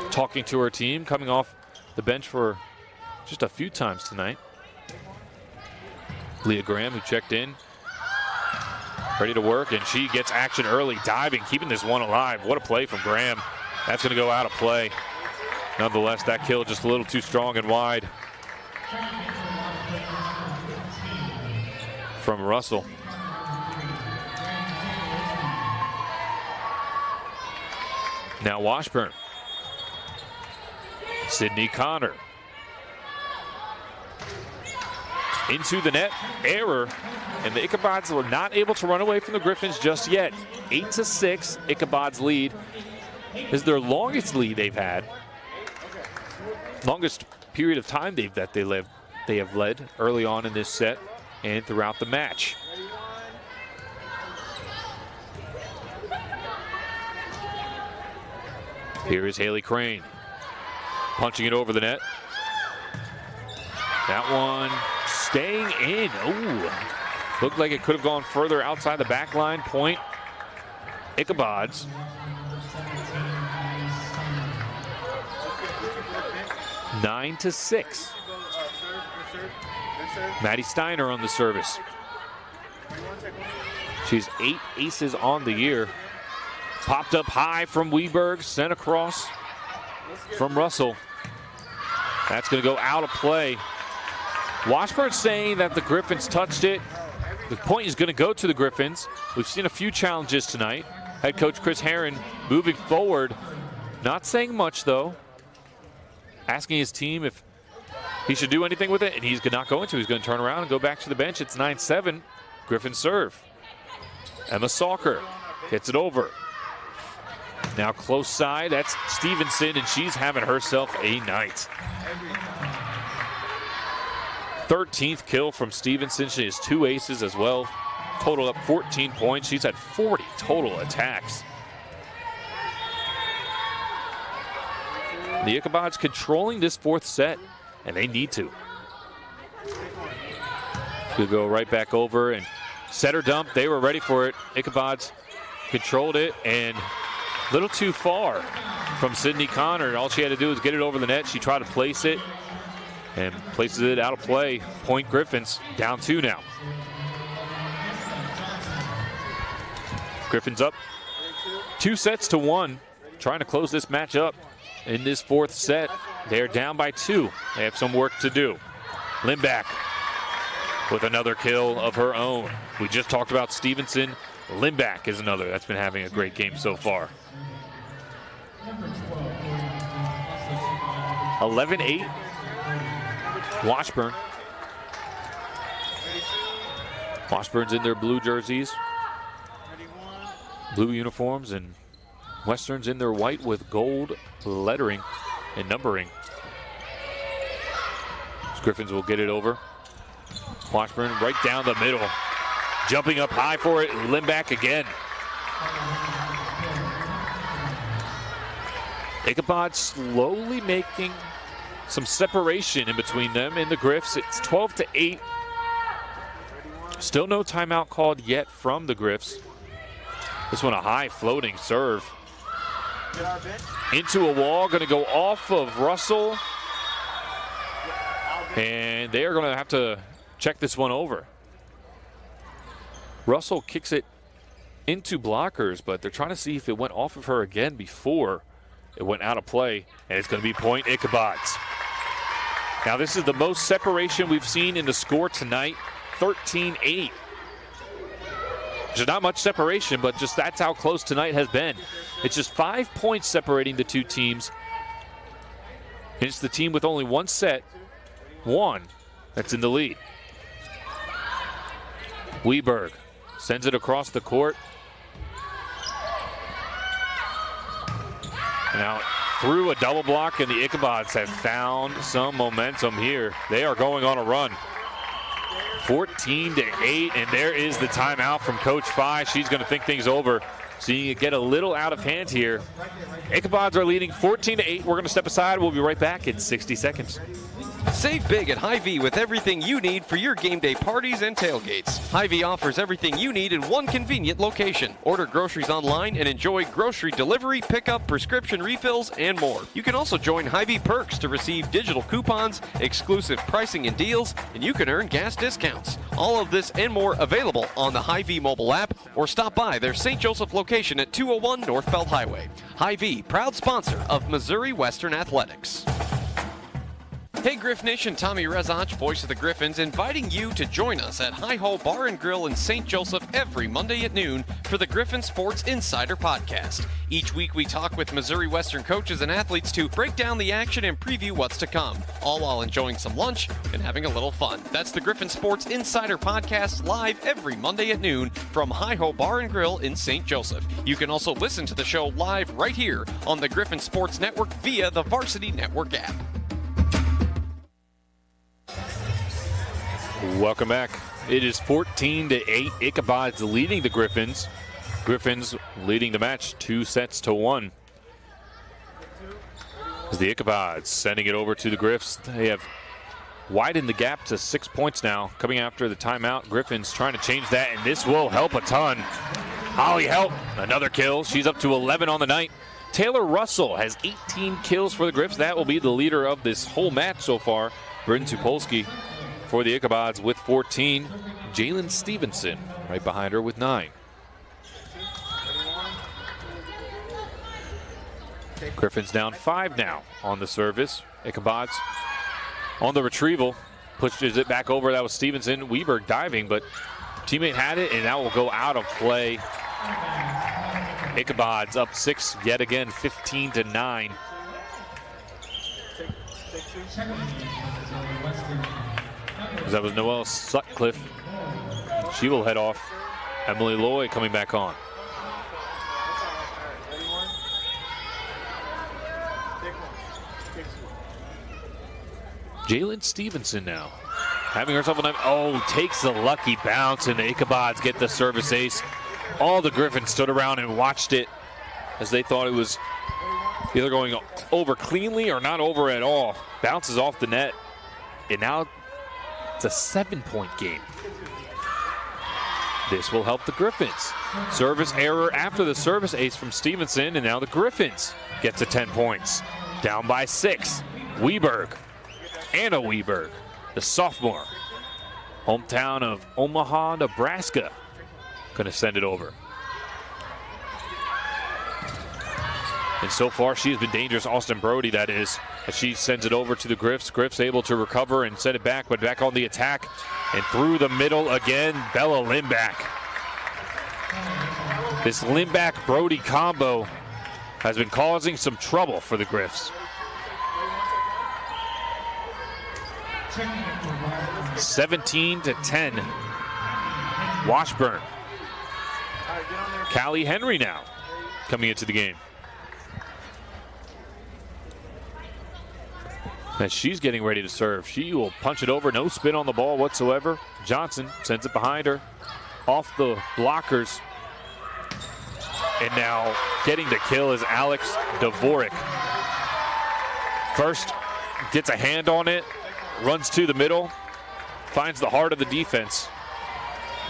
talking to her team, coming off the bench for just a few times tonight. Leah Graham, who checked in, ready to work, and she gets action early, diving, keeping this one alive. What a play from Graham. That's going to go out of play. Nonetheless, that kill just a little too strong and wide from Russell. Now Washburn. Sydney Connor. Into the net, error, and the Ichabods were not able to run away from the Griffins just yet. 8-6, Ichabods lead. This is their longest lead they've had. Longest period of time they have led early on in this set and throughout the match. Here is Haley Crane punching it over the net. That one staying in. Ooh, looked like it could have gone further outside the back line. Point, Ichabods. Nine to 6. Maddie Steiner on the service. She's 8 aces on the year. Popped up high from Weberg, sent across from Russell. That's going to go out of play. Washburn saying that the Griffins touched it. The point is going to go to the Griffins. We've seen a few challenges tonight. Head coach Chris Herron moving forward. Not saying much, though. Asking his team if he should do anything with it, and he's not going to. He's going to turn around and go back to the bench. It's 9-7. Griffin serve. Emma Salker gets it over. Now close side. That's Stevenson, and she's having herself a night. 13th kill from Stevenson. She has 2 aces as well. Total up 14 points. She's had 40 total attacks. The Ichabods controlling this 4th set, and they need to. She'll go right back over and set her dump. They were ready for it. Ichabods controlled it, and a little too far from Sydney Connor. All she had to do was get it over the net. She tried to place it and places it out of play. Point Griffins, down 2 now. Griffins up 2-1, trying to close this match up. In this 4th set, they're down by 2. They have some work to do. Lindback with another kill of her own. We just talked about Stevenson. Lindback is another that's been having a great game so far. 11-8. Washburn. Washburn's in their blue jerseys, blue uniforms, and Western's in their white with gold lettering and numbering. Griffons will get it over. Washburn right down the middle. Jumping up high for it, Lindback again. Ichabods slowly making some separation in between them and the Griffs. It's 12-8. Still no timeout called yet from the Griffs. This one a high floating serve. Into a wall, gonna go off of Russell. And they are gonna have to check this one over. Russell kicks it into blockers, but they're trying to see if it went off of her again before it went out of play. And it's gonna be point Ichabods. Now this is the most separation we've seen in the score tonight. 13-8. There's not much separation, but just that's how close tonight has been. It's just 5 points separating the two teams. And it's the team with only one set, one, that's in the lead. Weberg sends it across the court. Now through a double block, and the Ichabods have found some momentum here. They are going on a run. 14-8, and there is the timeout from Coach Phi. She's going to think things over. Seeing it get a little out of hand here. Ichabods are leading 14-8. We're going to step aside. We'll be right back in 60 seconds. Save big at Hy-Vee with everything you need for your game day parties and tailgates. Hy-Vee offers everything you need in one convenient location. Order groceries online and enjoy grocery delivery, pickup, prescription refills, and more. You can also join Hy-Vee Perks to receive digital coupons, exclusive pricing and deals, and you can earn gas discounts. All of this and more available on the Hy-Vee mobile app, or stop by their St. Joseph location at 201 Northbelt Highway. Hy-Vee, proud sponsor of Missouri Western Athletics. Hey Griff Nation, Tommy Rezach, voice of the Griffons, inviting you to join us at Hi-Ho Bar and Grill in St. Joseph every Monday at noon for the Griffon Sports Insider Podcast. Each week we talk with Missouri Western coaches and athletes to break down the action and preview what's to come, all while enjoying some lunch and having a little fun. That's the Griffon Sports Insider Podcast, live every Monday at noon from Hi-Ho Bar and Grill in St. Joseph. You can also listen to the show live right here on the Griffon Sports Network via the Varsity Network app. Welcome back. It is 14-8. Ichabods leading the Griffons. Griffons leading the match 2-1. As the Ichabods sending it over to the Griffs. They have widened the gap to 6 points now. Coming after the timeout, Griffons trying to change that, and this will help a ton. Holly Help, another kill. She's up to 11 on the night. Taylor Russell has 18 kills for the Griffs. That will be the leader of this whole match so far. Britton Tupolsky for the Ichabods with 14. Jalen Stevenson right behind her with 9. Griffins down 5 now on the service. Ichabods on the retrieval. Pushes it back over. That was Stevenson. Weberg diving, but teammate had it, and that will go out of play. Ichabods up 6 yet again, 15-9. That was Noelle Sutcliffe. She will head off. Emily Loy coming back on. Jalen Stevenson now. Having herself a night. Oh, takes the lucky bounce, and the Ichabods get the service ace. All the Griffins stood around and watched it as they thought it was either going over cleanly or not over at all. Bounces off the net, and now it's a 7-point game. This will help the Griffins. Service error after the service ace from Stevenson, and now the Griffins get to 10 points. Down by 6. Weberg, Anna Weberg, the sophomore, hometown of Omaha, Nebraska, going to send it over. And so far, she has been dangerous. Austin Brody, that is, as she sends it over to the Griffs. Griffs able to recover and send it back, but back on the attack. And through the middle again, Bella Lindback. This Lindback-Brody combo has been causing some trouble for the Griffs. 17-10. Washburn. Callie Henry now coming into the game. As she's getting ready to serve, she will punch it over, no spin on the ball whatsoever. Johnson sends it behind her, off the blockers. And now getting the kill is Alex Dvorak. First gets a hand on it, runs to the middle, finds the heart of the defense,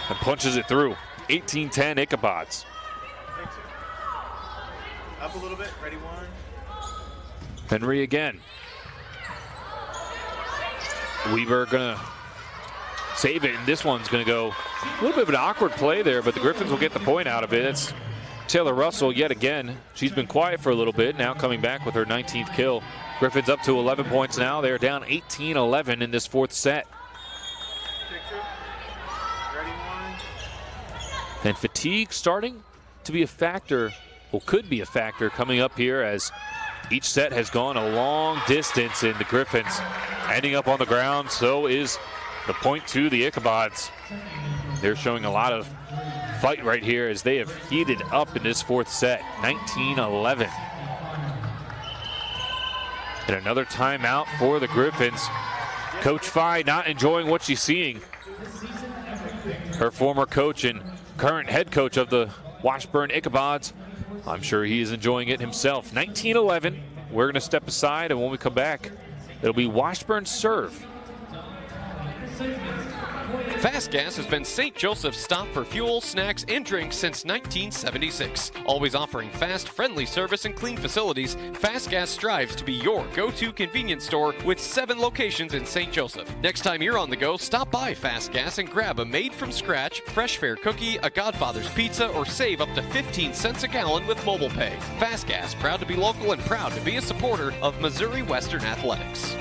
and punches it through. 18-10 Ichabods. Up a little bit, ready, one. Henry again. Weaver gonna save it, and this one's gonna go a little bit of an awkward play there, but the Griffins will get the point out of it. It's Taylor Russell yet again. She's been quiet for a little bit, now coming back with her 19th kill. Griffins up to 11 points now. They're down 18-11 in this fourth set. Ready, one. And fatigue starting to be a factor, well, could be a factor coming up here as each set has gone a long distance, and the Griffins ending up on the ground. So is the point to the Ichabods. They're showing a lot of fight right here as they have heated up in this fourth set. 19-11. And another timeout for the Griffins. Coach Fye not enjoying what she's seeing. Her former coach and current head coach of the Washburn Ichabods, I'm sure he is enjoying it himself. 19-11. We're going to step aside, and when we come back, it'll be Washburn's serve. Fast Gas has been St. Joseph's stop for fuel, snacks, and drinks since 1976. Always offering fast, friendly service and clean facilities, Fast Gas strives to be your go-to convenience store with 7 locations in St. Joseph. Next time you're on the go, stop by Fast Gas and grab a made-from-scratch, fresh fare cookie, a Godfather's pizza, or save up to 15 cents a gallon with mobile pay. Fast Gas, proud to be local and proud to be a supporter of Missouri Western Athletics.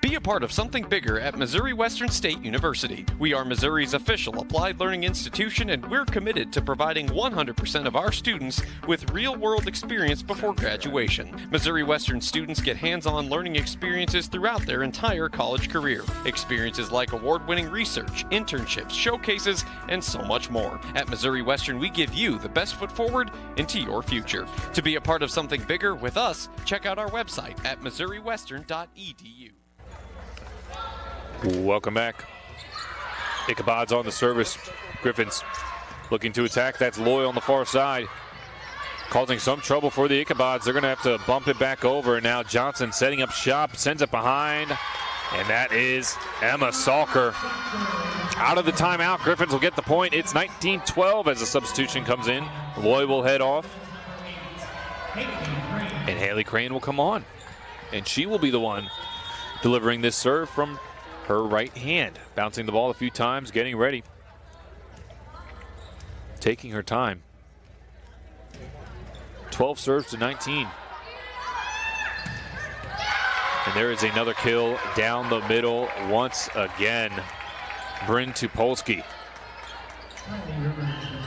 Be a part of something bigger at Missouri Western State University. We are Missouri's official applied learning institution, and we're committed to providing 100% of our students with real-world experience before graduation. Missouri Western students get hands-on learning experiences throughout their entire college career. Experiences like award-winning research, internships, showcases, and so much more. At Missouri Western, we give you the best foot forward into your future. To be a part of something bigger with us, check out our website at missouriwestern.edu. Welcome back. Ichabods on the service. Griffins looking to attack. That's Loy on the far side, causing some trouble for the Ichabods. They're going to have to bump it back over. And now Johnson setting up shop, sends it behind. And that is Emma Salker. Out of the timeout, Griffins will get the point. It's 19-12 as a substitution comes in. Loy will head off. And Haley Crane will come on. And she will be the one delivering this serve from her right hand. Bouncing the ball a few times, getting ready. Taking her time. 12 serves to 19. And there is another kill down the middle once again. Bryn Tupolsky,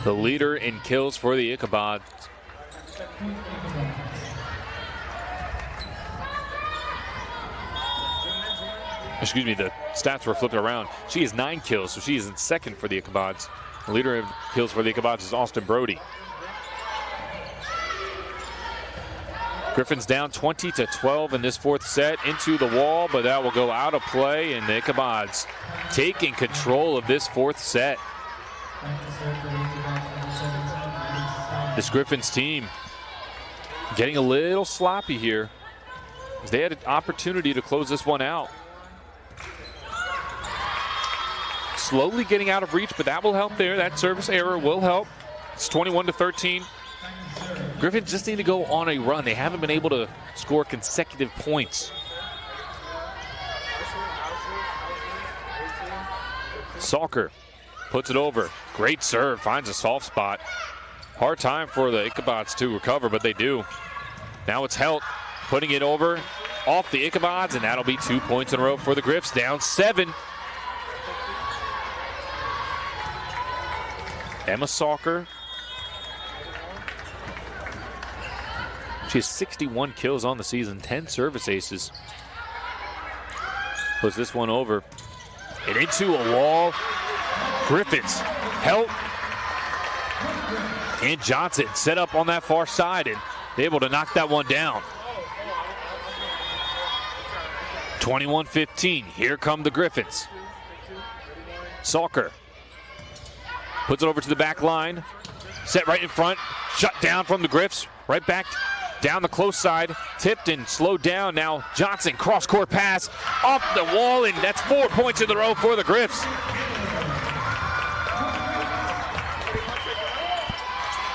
the leader in kills for the Ichabods. Excuse me, the stats were flipped around. She has 9 kills, so she is in second for the Ichabods. The leader of kills for the Ichabods is Austin Brody. Griffins down 20-12 in this fourth set, into the wall, but that will go out of play, and the Ichabods taking control of this fourth set. This Griffins team getting a little sloppy here. They had an opportunity to close this one out. Slowly getting out of reach, but that will help there. That service error will help. It's 21-13. Griffins just need to go on a run. They haven't been able to score consecutive points. Salker puts it over. Great serve, finds a soft spot. Hard time for the Ichabods to recover, but they do. Now it's Helt putting it over off the Ichabods, and that'll be 2 points in a row for the Griffs, down 7. Emma Salker. She has 61 kills on the season, 10 service aces. Puts this one over and into a wall. Griffons, Helt, and Johnson set up on that far side and able to knock that one down. 21-15. Here come the Griffons. Salker puts it over to the back line. Set right in front. Shut down from the Griffs. Right back down the close side. Tipped and slowed down. Now Johnson, cross-court pass off the wall, and that's 4 points in the row for the Griffs.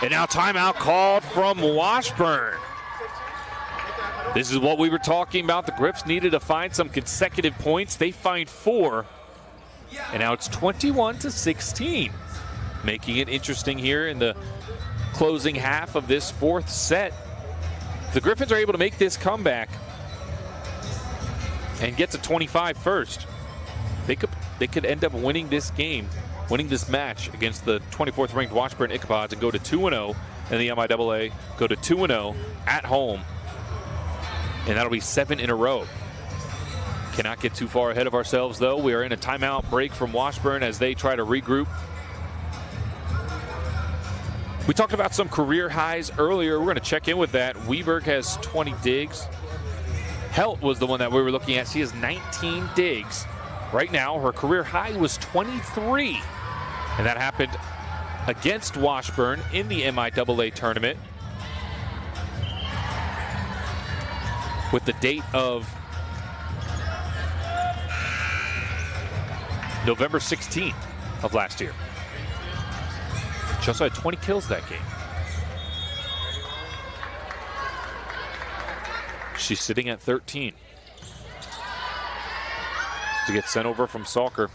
And now timeout called from Washburn. This is what we were talking about. The Griffs needed to find some consecutive points. They find 4. And now it's 21-16. Making it interesting here in the closing half of this 4th set. The Griffons are able to make this comeback and get to 25 first. They could end up winning this game, winning this match against the 24th ranked Washburn Ichabods and go to 2-0 in the MIAA, go to 2-0 at home. And that'll be 7 in a row. Cannot get too far ahead of ourselves, though. We are in a timeout break from Washburn as they try to regroup. We talked about some career highs earlier. We're going to check in with that. Weberg has 20 digs. Helt was the one that we were looking at. She has 19 digs. Right now, her career high was 23. And that happened against Washburn in the MIAA tournament, with the date of November 16th of last year. She also had 20 kills that game. She's sitting at 13. To get sent over from Salker.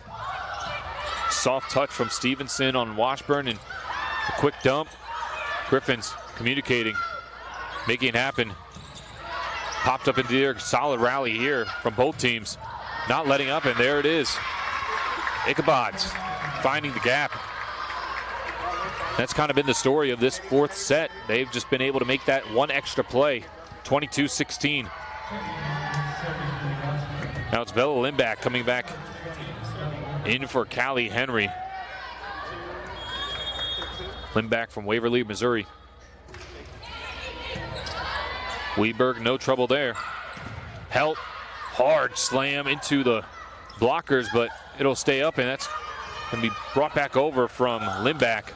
Soft touch from Stevenson on Washburn and a quick dump. Griffons communicating, making it happen. Popped up into the air. Solid rally here from both teams. Not letting up, and there it is. Ichabods finding the gap. That's kind of been the story of this 4th set. They've just been able to make that one extra play. 22-16. Now it's Bella Lindback coming back in for Callie Henry. Lindback from Waverly, Missouri. Weberg, no trouble there. Helt, hard slam into the blockers, but it'll stay up, and that's going to be brought back over from Lindback.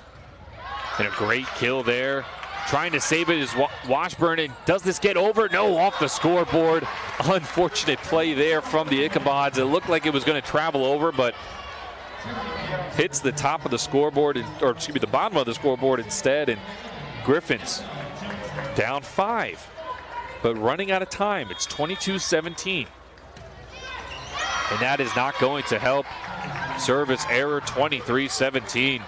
And a great kill there. Trying to save it is Washburn, and does this get over? No, off the scoreboard. Unfortunate play there from the Ichabods. It looked like it was going to travel over, but hits the top of the scoreboard, or excuse me, the bottom of the scoreboard instead, and Griffons down 5. But running out of time, it's 22-17. And that is not going to help. Service error, 23-17.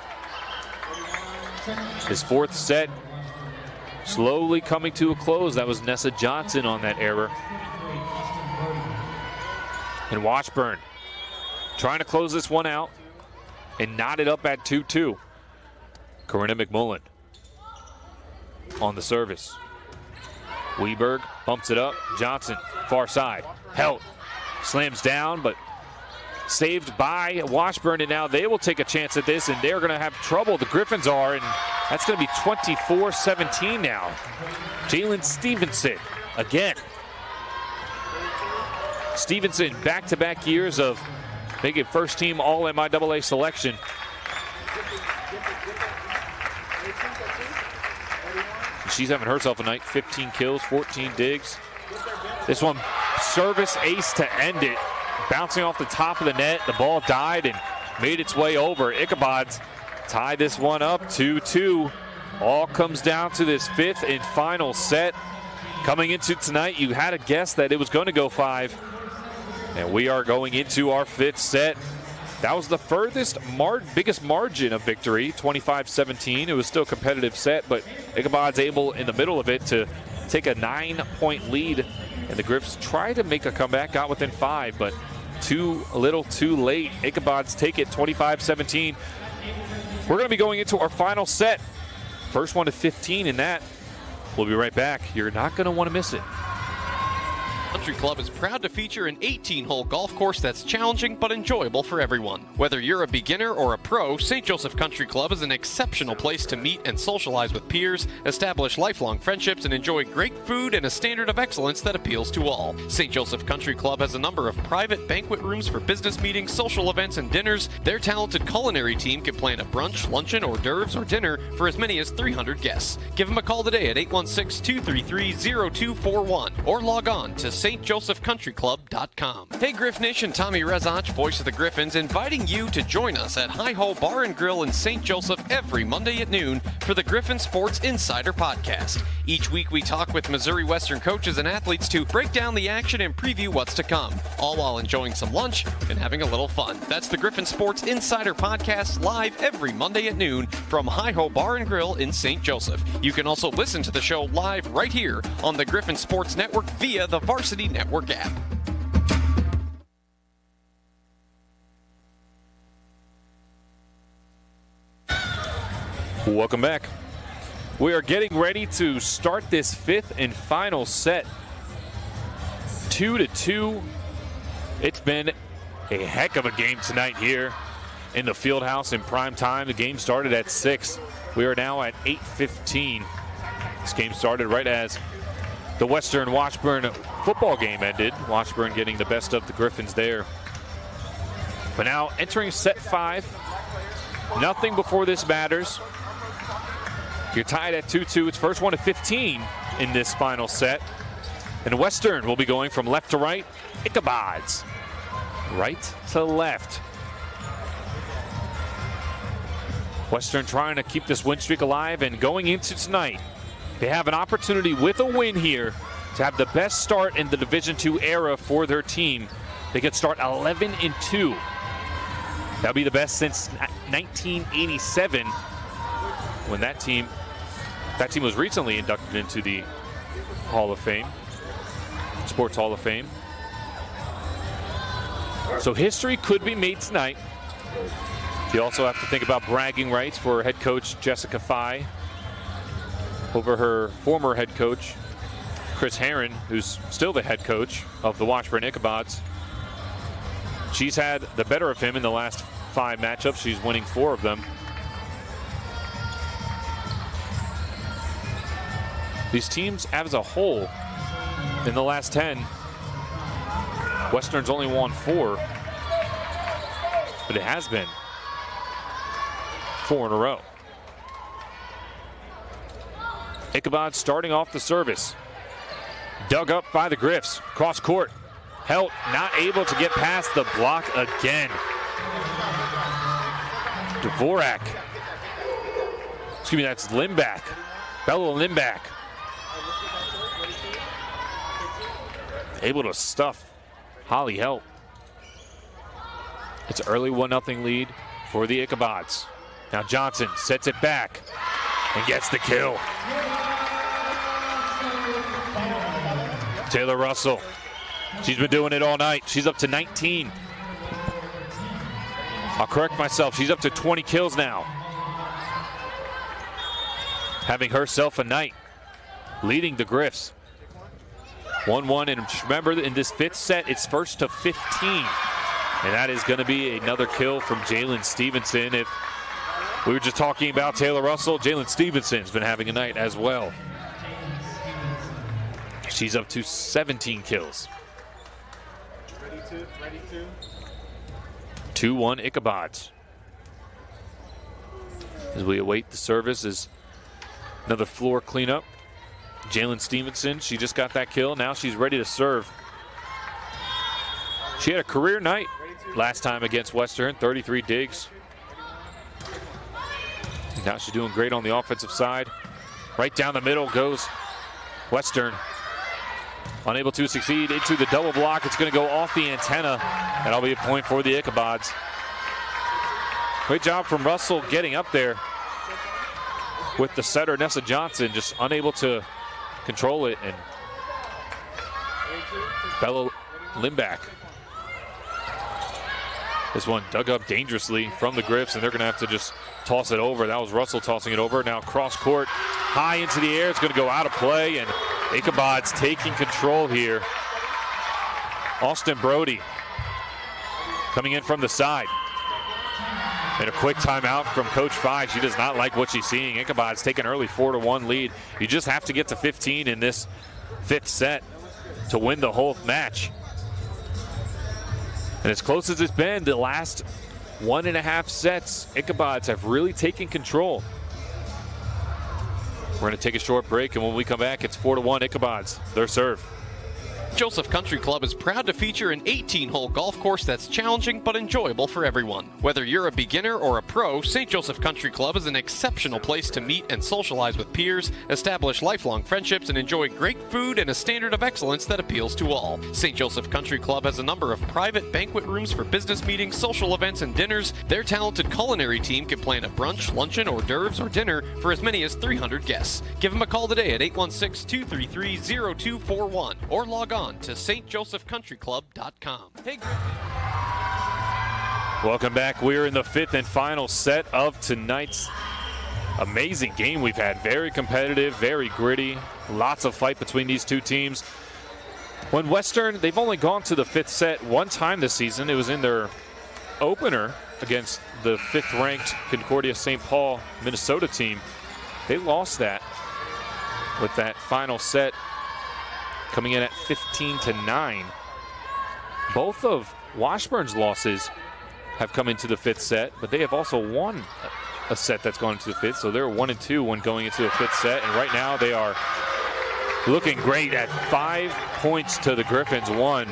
His 4th set slowly coming to a close. That was Nessa Johnson on that error. And Washburn trying to close this one out and knot it up at 2-2. Corinna McMullen on the service. Weberg bumps it up. Johnson, far side. Helt slams down, but saved by Washburn, and now they will take a chance at this, and they're going to have trouble. The Griffons are, and that's going to be 24-17 now. Jalen Stevenson again. Stevenson, back-to-back years of making first-team All-MIAA selection. She's having herself a night. 15 kills, 14 digs. This one, service ace to end it. Bouncing off the top of the net. The ball died and made its way over. Ichabods tie this one up 2-2. All comes down to this 5th and final set. Coming into tonight, you had a guess that it was going to go 5. And we are going into our 5th set. That was the furthest, biggest margin of victory, 25-17. It was still a competitive set, but Ichabods able in the middle of it to take a 9-point lead, and the Griffs tried to make a comeback, got within 5, but too little too late. Ichabods take it 25-17. We're going to be going into our final set. First one to 15 in that. We'll be right back. You're not going to want to miss it. Country Club is proud to feature an 18-hole golf course that's challenging but enjoyable for everyone. Whether you're a beginner or a pro, St. Joseph Country Club is an exceptional place to meet and socialize with peers, establish lifelong friendships, and enjoy great food and a standard of excellence that appeals to all. St. Joseph Country Club has a number of private banquet rooms for business meetings, social events, and dinners. Their talented culinary team can plan a brunch, luncheon, hors d'oeuvres, or dinner for as many as 300 guests. Give them a call today at 816-233-0241 or log on to stjosephcountryclub.com. Hey Griff Nation, Tommy Rezach, voice of the Griffons, inviting you to join us at Hi Ho Bar and Grill in St. Joseph every Monday at noon for the Griffon Sports Insider Podcast. Each week we talk with Missouri Western coaches and athletes to break down the action and preview what's to come, all while enjoying some lunch and having a little fun. That's the Griffon Sports Insider Podcast, live every Monday at noon from Hi Ho Bar and Grill in St. Joseph. You can also listen to the show live right here on the Griffon Sports Network via the Varsity Network app. Welcome back. We are getting ready to start this fifth and final set. 2-2. It's been a heck of a game tonight here in the field house in prime time. The game started at 6. We are now at 8:15. This game started right as the Western Washburn football game ended. Washburn getting the best of the Griffons there. But now entering set 5. Nothing before this matters. You're tied at 2-2. It's first one to 15 in this final set. And Western will be going from left to right. Ichabods right to left. Western trying to keep this win streak alive, and going into tonight, they have an opportunity with a win here to have the best start in the Division II era for their team. They could start 11-2. That'll be the best since 1987, when that team was recently inducted into the Hall of Fame, Sports Hall of Fame. So history could be made tonight. You also have to think about bragging rights for head coach Jessica Fye over her former head coach, Chris Herron, who's still the head coach of the Washburn Ichabods. She's had the better of him in the last 5 matchups. She's winning 4 of them. These teams as a whole, in the last 10, Western's only won 4, but it has been 4 in a row. Ichabod starting off the service. Dug up by the Griffs. Cross court. Helt not able to get past the block again. Dvorak. Excuse me, that's Limback. Bello Limback. Able to stuff Holly Helt. It's an early 1-0 lead for the Ichabods. Now Johnson sets it back and gets the kill. Taylor Russell. She's been doing it all night. She's up to 19. I'll correct myself. She's up to 20 kills now. Having herself a night. Leading the Griffs. 1-1, and remember, in this 5th set, it's first to 15. And that is going to be another kill from Jalen Stevenson. If we were just talking about Taylor Russell, Jalen Stevenson's been having a night as well. She's up to 17 kills. Ready to. 2-1 Ichabods. As we await the service, is another floor cleanup. Jalen Stevenson, she just got that kill. Now she's ready to serve. She had a career night last time against Western, 33 digs. Now she's doing great on the offensive side. Right down the middle goes Western. Unable to succeed into the double block. It's going to go off the antenna. That'll be a point for the Ichabods. Great job from Russell getting up there with the setter, Nessa Johnson, just unable to control it. And Bella Limback. This one dug up dangerously from the Griffs, and they're going to have to just toss it over. That was Russell tossing it over. Now cross court, high into the air. It's going to go out of play, and Ichabods taking control here. Austin Brody coming in from the side. And a quick timeout from Coach Fye. She does not like what she's seeing. Ichabods take an early 4-1 lead. You just have to get to 15 in this fifth set to win the whole match. And as close as it's been, the last 1.5 sets, Ichabods have really taken control. We're going to take a short break, and when we come back, it's 4-1 Ichabods. Their serve. Joseph Country Club is proud to feature an 18-hole golf course that's challenging but enjoyable for everyone. Whether you're a beginner or a pro, St. Joseph Country Club is an exceptional place to meet and socialize with peers, establish lifelong friendships, and enjoy great food and a standard of excellence that appeals to all. St. Joseph Country Club has a number of private banquet rooms for business meetings, social events, and dinners. Their talented culinary team can plan a brunch, luncheon, hors d'oeuvres, or dinner for as many as 300 guests. Give them a call today at 816-233-0241 or log on to stjosephcountryclub.com. Hey. Welcome back. We're in the fifth and final set of tonight's amazing game we've had. Very competitive, very gritty, lots of fight between these two teams. When Western, they've only gone to the fifth set one time this season. It was in their opener against the fifth-ranked Concordia St. Paul, Minnesota team. They lost that with that final set coming in at 15-9. Both of Washburn's losses have come into the fifth set, but they have also won a set that's gone into the fifth, so they're 1-2 when going into the fifth set, and right now they are looking great at 5 points to the Griffons 1.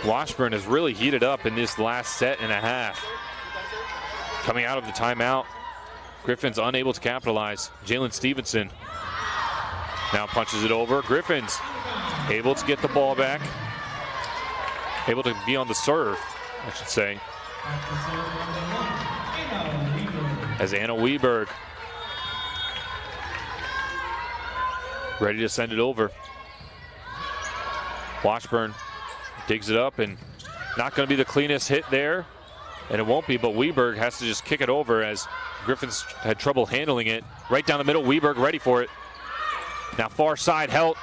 Washburn has really heated up in this last set and a half. Coming out of the timeout, Griffons unable to capitalize. Jalen Stevenson now punches it over. Griffons able to get the ball back. Able to be on the serve, I should say. As Anna Weberg ready to send it over. Washburn digs it up, and not going to be the cleanest hit there, and it won't be, but Weberg has to just kick it over as Griffons had trouble handling it. Right down the middle, Weberg ready for it. Now far side, Helt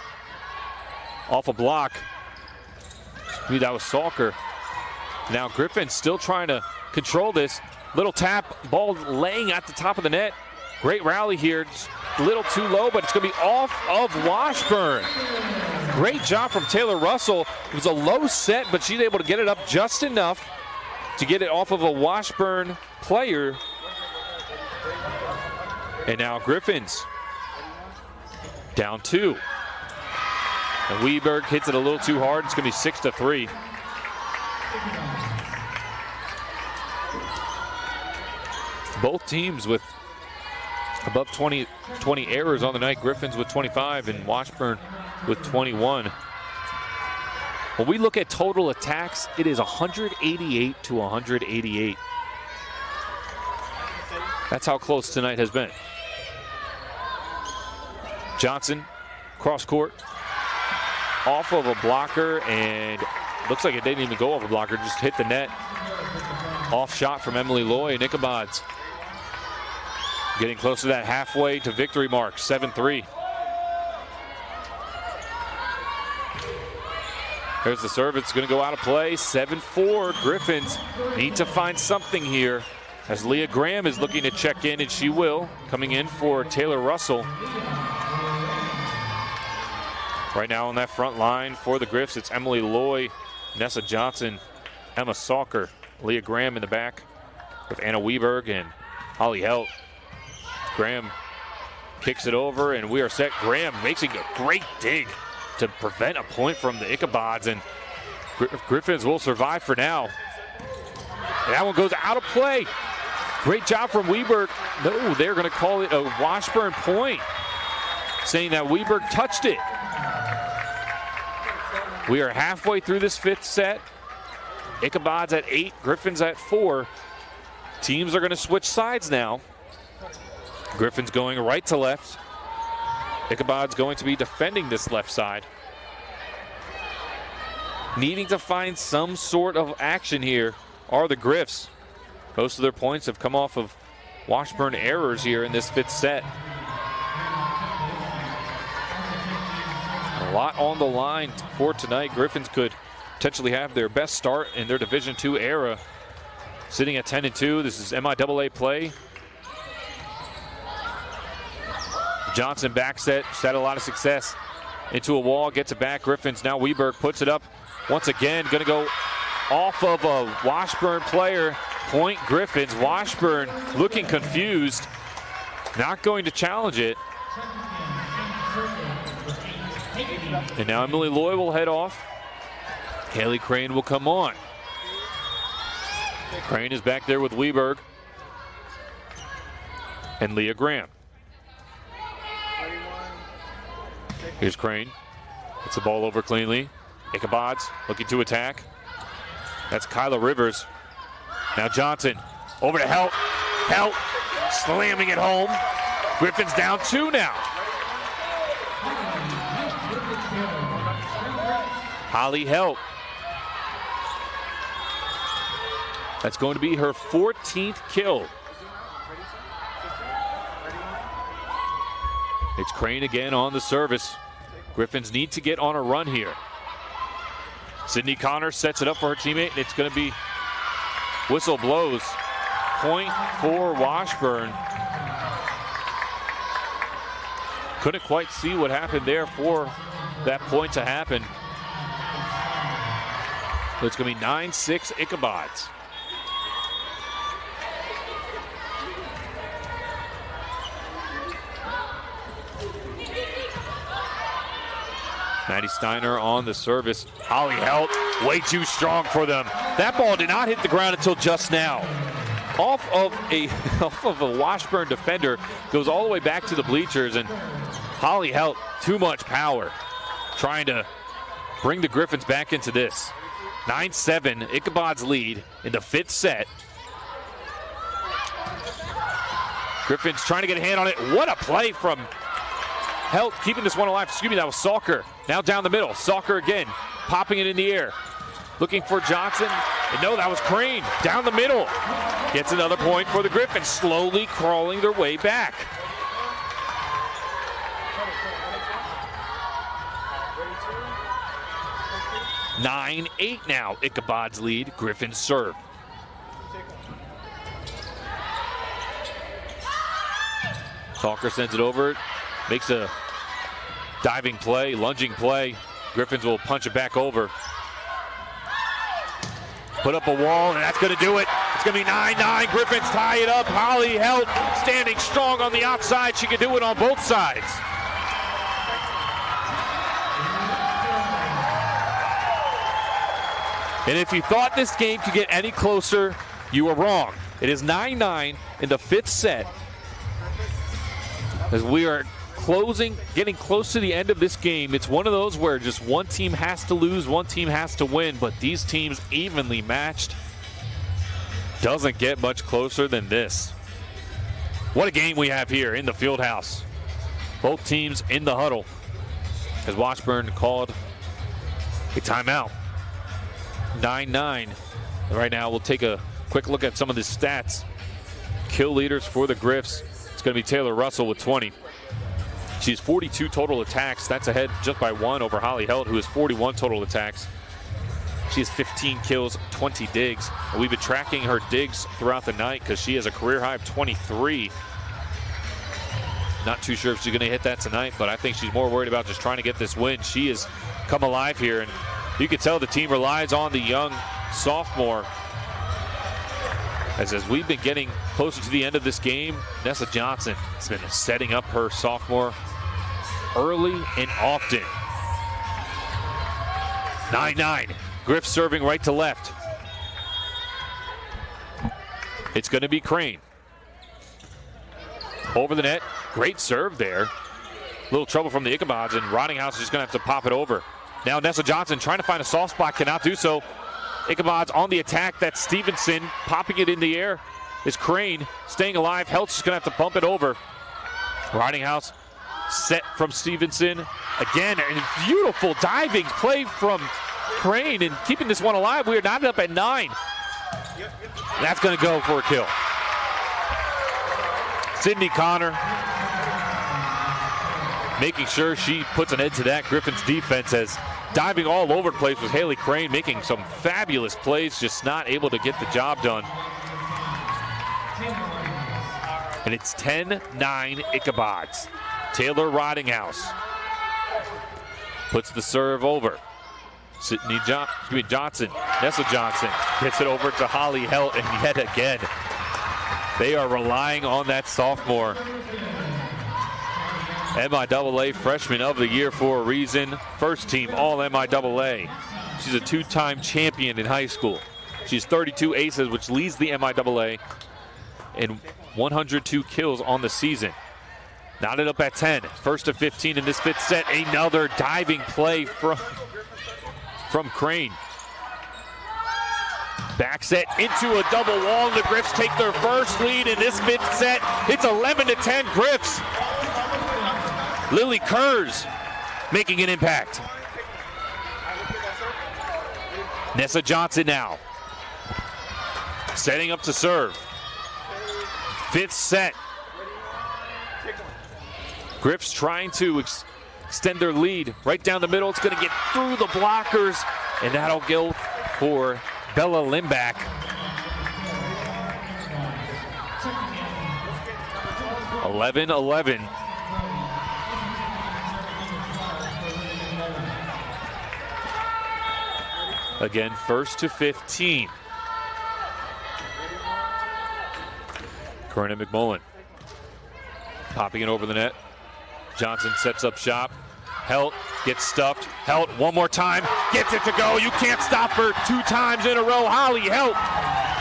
off a block. Maybe that was Salker. Now Griffin still trying to control this. Little tap, ball laying at the top of the net. Great rally here, just a little too low, but it's going to be off of Washburn. Great job from Taylor Russell. It was a low set, but she's able to get it up just enough to get it off of a Washburn player. And now Griffins down 2. And Weberg hits it a little too hard. It's going to be 6-3. Both teams with above 20 errors on the night. Griffins with 25 and Washburn with 21. When we look at total attacks, it is 188 to 188. That's how close tonight has been. Johnson, cross court, off of a blocker, and looks like it didn't even go off a blocker, just hit the net. Off shot from Emily Loy, and Ichabods getting close to that halfway to victory mark, 7-3. There's the serve, it's gonna go out of play, 7-4. Griffins need to find something here as Leah Graham is looking to check in, and she will, coming in for Taylor Russell. Right now on that front line for the Griffs, it's Emily Loy, Nessa Johnson, Emma Salker, Leah Graham in the back with Anna Weberg and Holly Helt. Graham kicks it over, and we are set. Graham makes a great dig to prevent a point from the Ichabods, and Griffins will survive for now. And that one goes out of play. Great job from Weberg. No, they're going to call it a Washburn point, saying that Weberg touched it. We are halfway through this fifth set. Ichabods at 8, Griffons at 4. Teams are going to switch sides now. Griffons going right to left. Ichabods going to be defending this left side. Needing to find some sort of action here are the Griffs. Most of their points have come off of Washburn errors here in this 5th set. A lot on the line for tonight. Griffons could potentially have their best start in their Division II era. Sitting at 10-2, this is MIAA play. Johnson back set, she's had a lot of success. Into a wall, gets it back. Griffons, now Weberg puts it up once again. Gonna go off of a Washburn player. Point Griffons. Washburn looking confused. Not going to challenge it. And now Emily Loy will head off. Haley Crane will come on. Crane is back there with Weberg and Leah Graham. Here's Crane. Gets the ball over cleanly. Ichabods looking to attack. That's Kyla Rivers. Now Johnson over to Help. Help slamming it home. Griffins down 2 now. Holly Help. That's going to be her 14th kill. It's Crane again on the service. Griffins need to get on a run here. Sydney Connor sets it up for her teammate, and it's going to be whistle blows. Point for Washburn. Couldn't quite see what happened there for that point to happen. So it's going to be 9-6 Ichabods. Maddie Steiner on the service. Holly Helt, way too strong for them. That ball did not hit the ground until just now. Off of a Washburn defender, goes all the way back to the bleachers, and Holly Helt, too much power. Trying to bring the Griffins back into this. 9-7, Ichabods lead in the 5th set. Griffins trying to get a hand on it. What a play from Helt, keeping this one alive. Excuse me, that was Salker. Now down the middle. Salker again, popping it in the air. Looking for Johnson. And no, that was Crane. Down the middle. Gets another point for the Griffins, slowly crawling their way back. Ready, 9-8 now. Ichabods lead. Griffins serve. Salker sends it over. Makes a diving play, lunging play. Griffins will punch it back over. Put up a wall, and that's going to do it. It's going to be 9-9. Griffins tie it up. Holly Helt standing strong on the outside. She can do it on both sides. And if you thought this game could get any closer, you were wrong. It is 9-9 in the 5th set. As we are getting close to the end of this game. It's one of those where just one team has to lose, one team has to win, but these teams evenly matched. Doesn't get much closer than this. What a game we have here in the field house. Both teams in the huddle as Washburn called a timeout. 9-9. Right now we'll take a quick look at some of the stats. Kill leaders for the Griffs. It's going to be Taylor Russell with 20. She has 42 total attacks. That's ahead just by 1 over Holly Helt, who has 41 total attacks. She has 15 kills, 20 digs. And we've been tracking her digs throughout the night because she has a career high of 23. Not too sure if she's going to hit that tonight, but I think she's more worried about just trying to get this win. She has come alive here, and you can tell the team relies on the young sophomore. As we've been getting closer to the end of this game, Nessa Johnson has been setting up her sophomore early and often. 9-9. Griff serving right to left. It's going to be Crane. Over the net. Great serve there. A little trouble from the Ichabods, and Rottinghouse is just going to have to pop it over. Now Nessa Johnson trying to find a soft spot, cannot do so. Ichabods on the attack. That's Stevenson popping it in the air. Is Crane staying alive? Helt's just going to have to bump it over. Riding House set from Stevenson. Again, a beautiful diving play from Crane and keeping this one alive. We are knotted up at 9. That's going to go for a kill. Sydney Connor making sure she puts an end to that Griffons defense, as diving all over the place was Haley Crane, making some fabulous plays, just not able to get the job done. And it's 10-9 Ichabods. Taylor Ridinghouse puts the serve over. Johnson, Nessa Johnson gets it over to Holly Helt, and yet again, they are relying on that sophomore. MIAA Freshman of the Year for a reason. First team All MIAA. She's a 2-time champion in high school. She's 32 aces, which leads the MIAA, and 102 kills on the season. Knotted up at 10. First of 15 in this 5th set. Another diving play from Crane. Back set into a double wall. The Griffs take their first lead in this 5th set. It's 11-10 Griffs. Lily Kurz making an impact. Nessa Johnson now setting up to serve. 5th set. Griffs trying to extend their lead right down the middle. It's going to get through the blockers, and that'll go for Bella Limbach. (11-11). Again, first to 15. Corinna McMullen popping it over the net. Johnson sets up shop. Helt gets stuffed. Helt one more time. Gets it to go. You can't stop her 2 times in a row. Holly Helt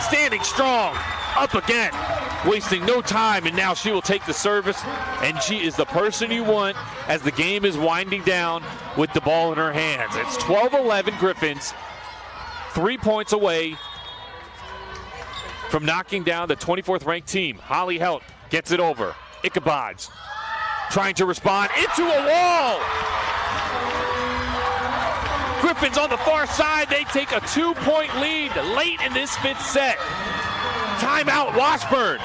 standing strong. Up again. Wasting no time. And now she will take the service. And she is the person you want as the game is winding down with the ball in her hands. It's 12-11 Griffons. 3 points away from knocking down the 24th ranked team. Holly Helt gets it over. Ichabods trying to respond into a wall. Griffons on the far side. They take a 2-point lead late in this 5th set. Timeout, Washburn.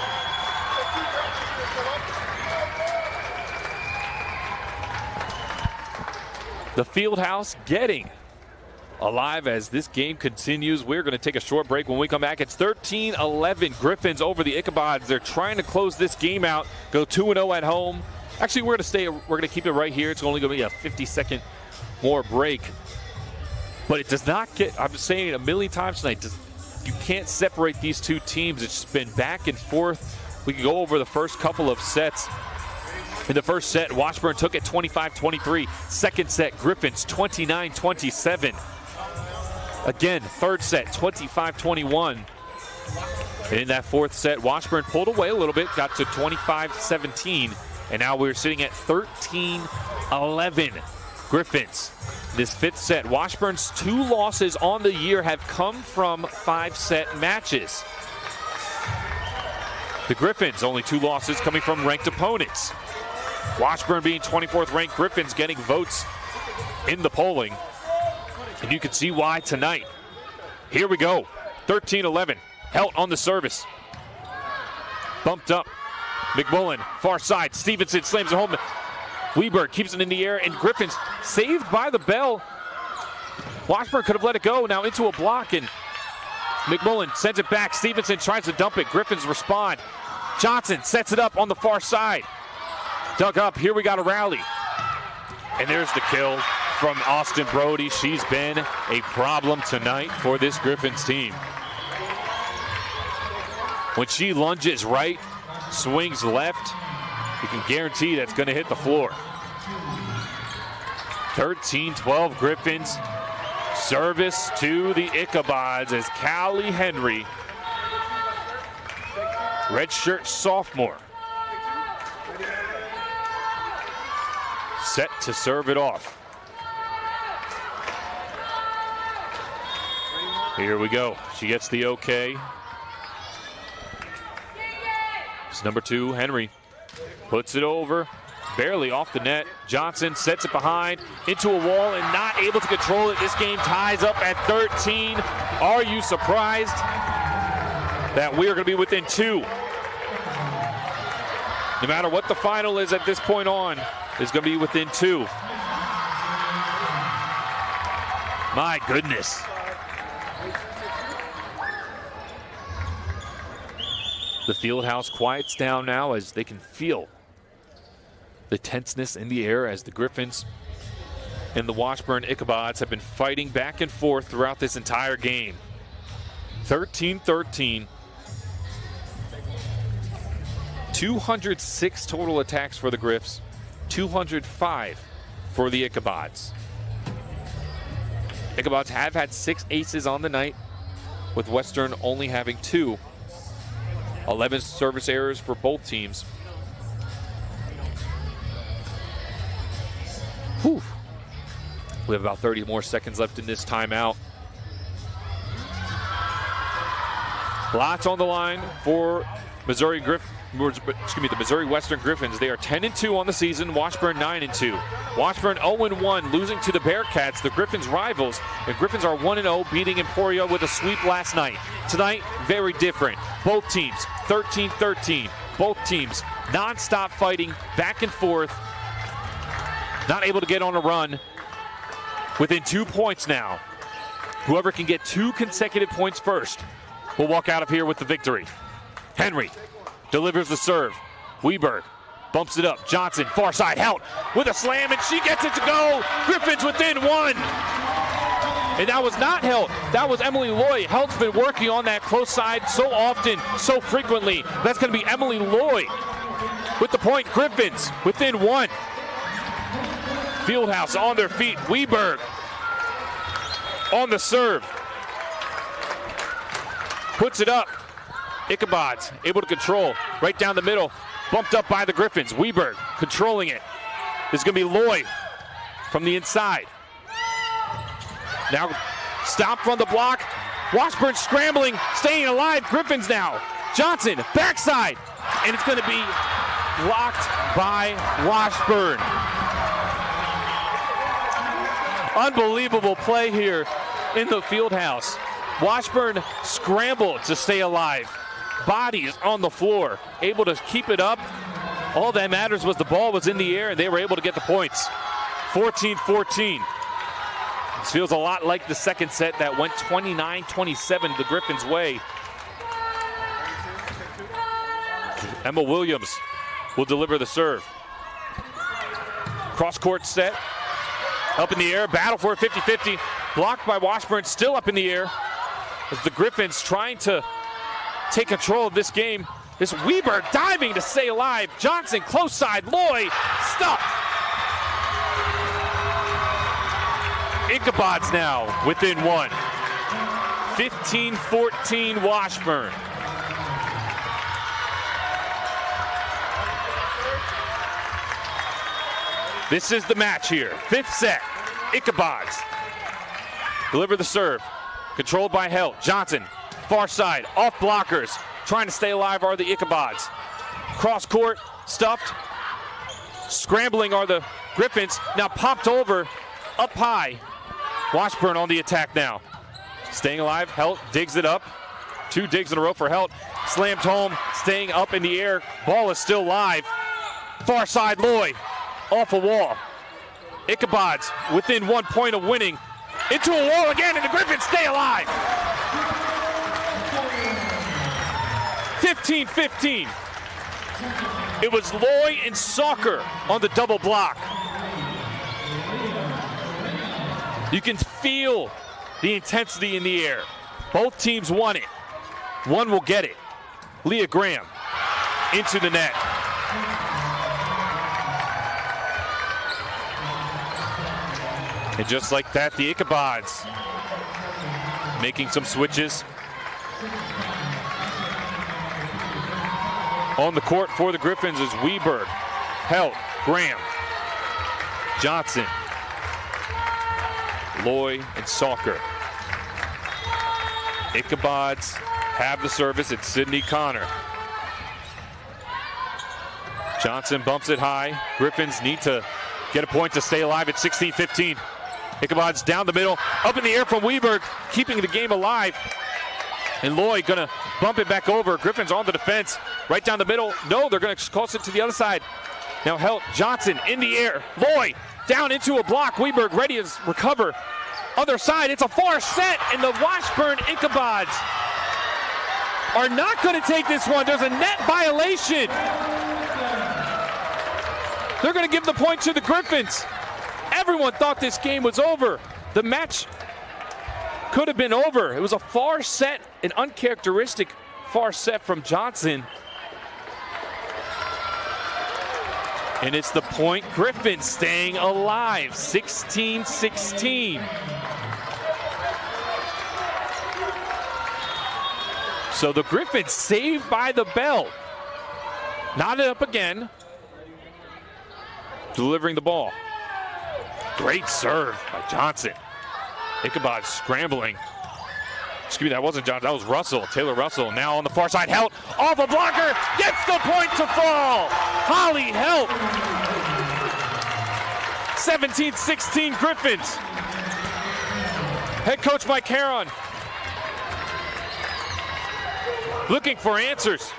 The field house getting alive as this game continues. We're going to take a short break. When we come back, it's 13-11 Griffons over the Ichabods. They're trying to close this game out, go 2-0 at home. Actually, we're going to keep it right here. It's only going to be a 50-second more break. But it does not get, I'm saying it a million times tonight, you can't separate these two teams. It's just been back and forth. We can go over the first couple of sets. In the first set, Washburn took it 25-23. Second set, Griffons 29-27. Again, third set, 25-21. And in that 4th set, Washburn pulled away a little bit, got to 25-17. And now we're sitting at 13-11 Griffons. This 5th set, Washburn's 2 losses on the year have come from 5-set matches. The Griffons, only 2 losses coming from ranked opponents. Washburn being 24th ranked, Griffons getting votes in the polling. And you can see why tonight. Here we go, 13-11. Helt on the service. Bumped up. McMullen, far side. Stevenson slams it home. Weber keeps it in the air, and Griffons saved by the bell. Washburn could have let it go. Now into a block, and McMullen sends it back. Stevenson tries to dump it. Griffons respond. Johnson sets it up on the far side. Dug up. Here we got a rally. And there's the kill from Austin Brody. She's been a problem tonight for this Griffons team. When she lunges right, swings left, you can guarantee that's going to hit the floor. 13-12 Griffons. Service to the Ichabods as Callie Henry, redshirt sophomore, set to serve it off. Here we go. She gets the okay. It's number 2, Henry. Puts it over. Barely off the net. Johnson sets it behind into a wall and not able to control it. This game ties up at 13. Are you surprised that we are going to be within 2? No matter what the final is at this point on, it's going to be within 2. My goodness. The field house quiets down now as they can feel the tenseness in the air as the Griffons and the Washburn Ichabods have been fighting back and forth throughout this entire game. 13-13. 206 total attacks for the Griffs, 205 for the Ichabods. Ichabods have had 6 aces on the night, with Western only having 2. 11 service errors for both teams. Whew. We have about 30 more seconds left in this timeout. Lots on the line for the Missouri Western Griffons. They are 10-2 on the season. Washburn 9-2. Washburn 0-1, losing to the Bearcats, the Griffons' rivals. The Griffons are 1-0, beating Emporia with a sweep last night. Tonight, very different. Both teams 13-13. Both teams non-stop fighting back and forth. Not able to get on a run. Within 2 points now. Whoever can get 2 consecutive points first will walk out of here with the victory. Henry delivers the serve. Weberg bumps it up. Johnson, far side, Helt with a slam, and she gets it to go. Griffins within 1. And that was not Helt. That was Emily Loy. Helt's been working on that close side so often, so frequently. That's going to be Emily Loy with the point. Griffins within 1. Fieldhouse on their feet. Weberg on the serve. Puts it up. Ichabods able to control right down the middle. Bumped up by the Griffins. Weberg controlling it. This is going to be Loy from the inside. Now stop from the block. Washburn scrambling, staying alive. Griffins now. Johnson, backside. And it's going to be blocked by Washburn. Unbelievable play here in the field house. Washburn scrambled to stay alive. Bodies on the floor, able to keep it up. All that matters was the ball was in the air and they were able to get the points. 14-14. This feels a lot like the second set that went 29-27 the Griffins' way. Emma Williams will deliver the serve. Cross-court set. Up in the air, battle for a 50-50. Blocked by Washburn, still up in the air. As the Griffins trying to take control of this game. This Weberg diving to stay alive. Johnson, close side, Loy, stopped. Ichabods now within 1. 15-14 Washburn. This is the match here. 5th set. Ichabods deliver the serve. Controlled by Helt. Johnson, far side, off blockers. Trying to stay alive are the Ichabods. Cross court, stuffed. Scrambling are the Griffins. Now popped over, up high. Washburn on the attack now. Staying alive, Helt digs it up. 2 digs in a row for Helt. Slammed home, staying up in the air. Ball is still live. Far side, Loy. Off a wall. Ichabods within 1 point of winning. Into a wall again, and the Griffins stay alive. 15-15. It was Loy and Soccer on the double block. You can feel the intensity in the air. Both teams want it. One will get it. Leah Graham into the net. And just like that, the Ichabods making some switches. On the court for the Griffins is Weberg, Helt, Graham, Johnson, Loy, and Soccer. Ichabods have the service. It's Sydney Connor. Johnson bumps it high. Griffons need to get a point to stay alive at 16-15. Ichabods down the middle, up in the air from Weberg, keeping the game alive. And Lloyd gonna bump it back over. Griffons on the defense, right down the middle. No, they're gonna cross it to the other side. Now Helt, Johnson in the air. Lloyd down into a block. Weberg ready to recover. Other side, it's a far set, and the Washburn Ichabods are not gonna take this one. There's a net violation. They're gonna give the point to the Griffons. Everyone thought this game was over. The match could have been over. It was a far set, an uncharacteristic far set from Johnson. And it's the point Griffins staying alive, 16-16. So the Griffins saved by the bell. Knotted up again. Delivering the ball. Great serve by Johnson. Ichabod scrambling. Excuse me, that wasn't Johnson, that was Russell, Taylor Russell. Now on the far side, Helt off a blocker, gets the point to fall. Holly Helt. 17-16 Griffins. Head coach Mike Heron looking for answers.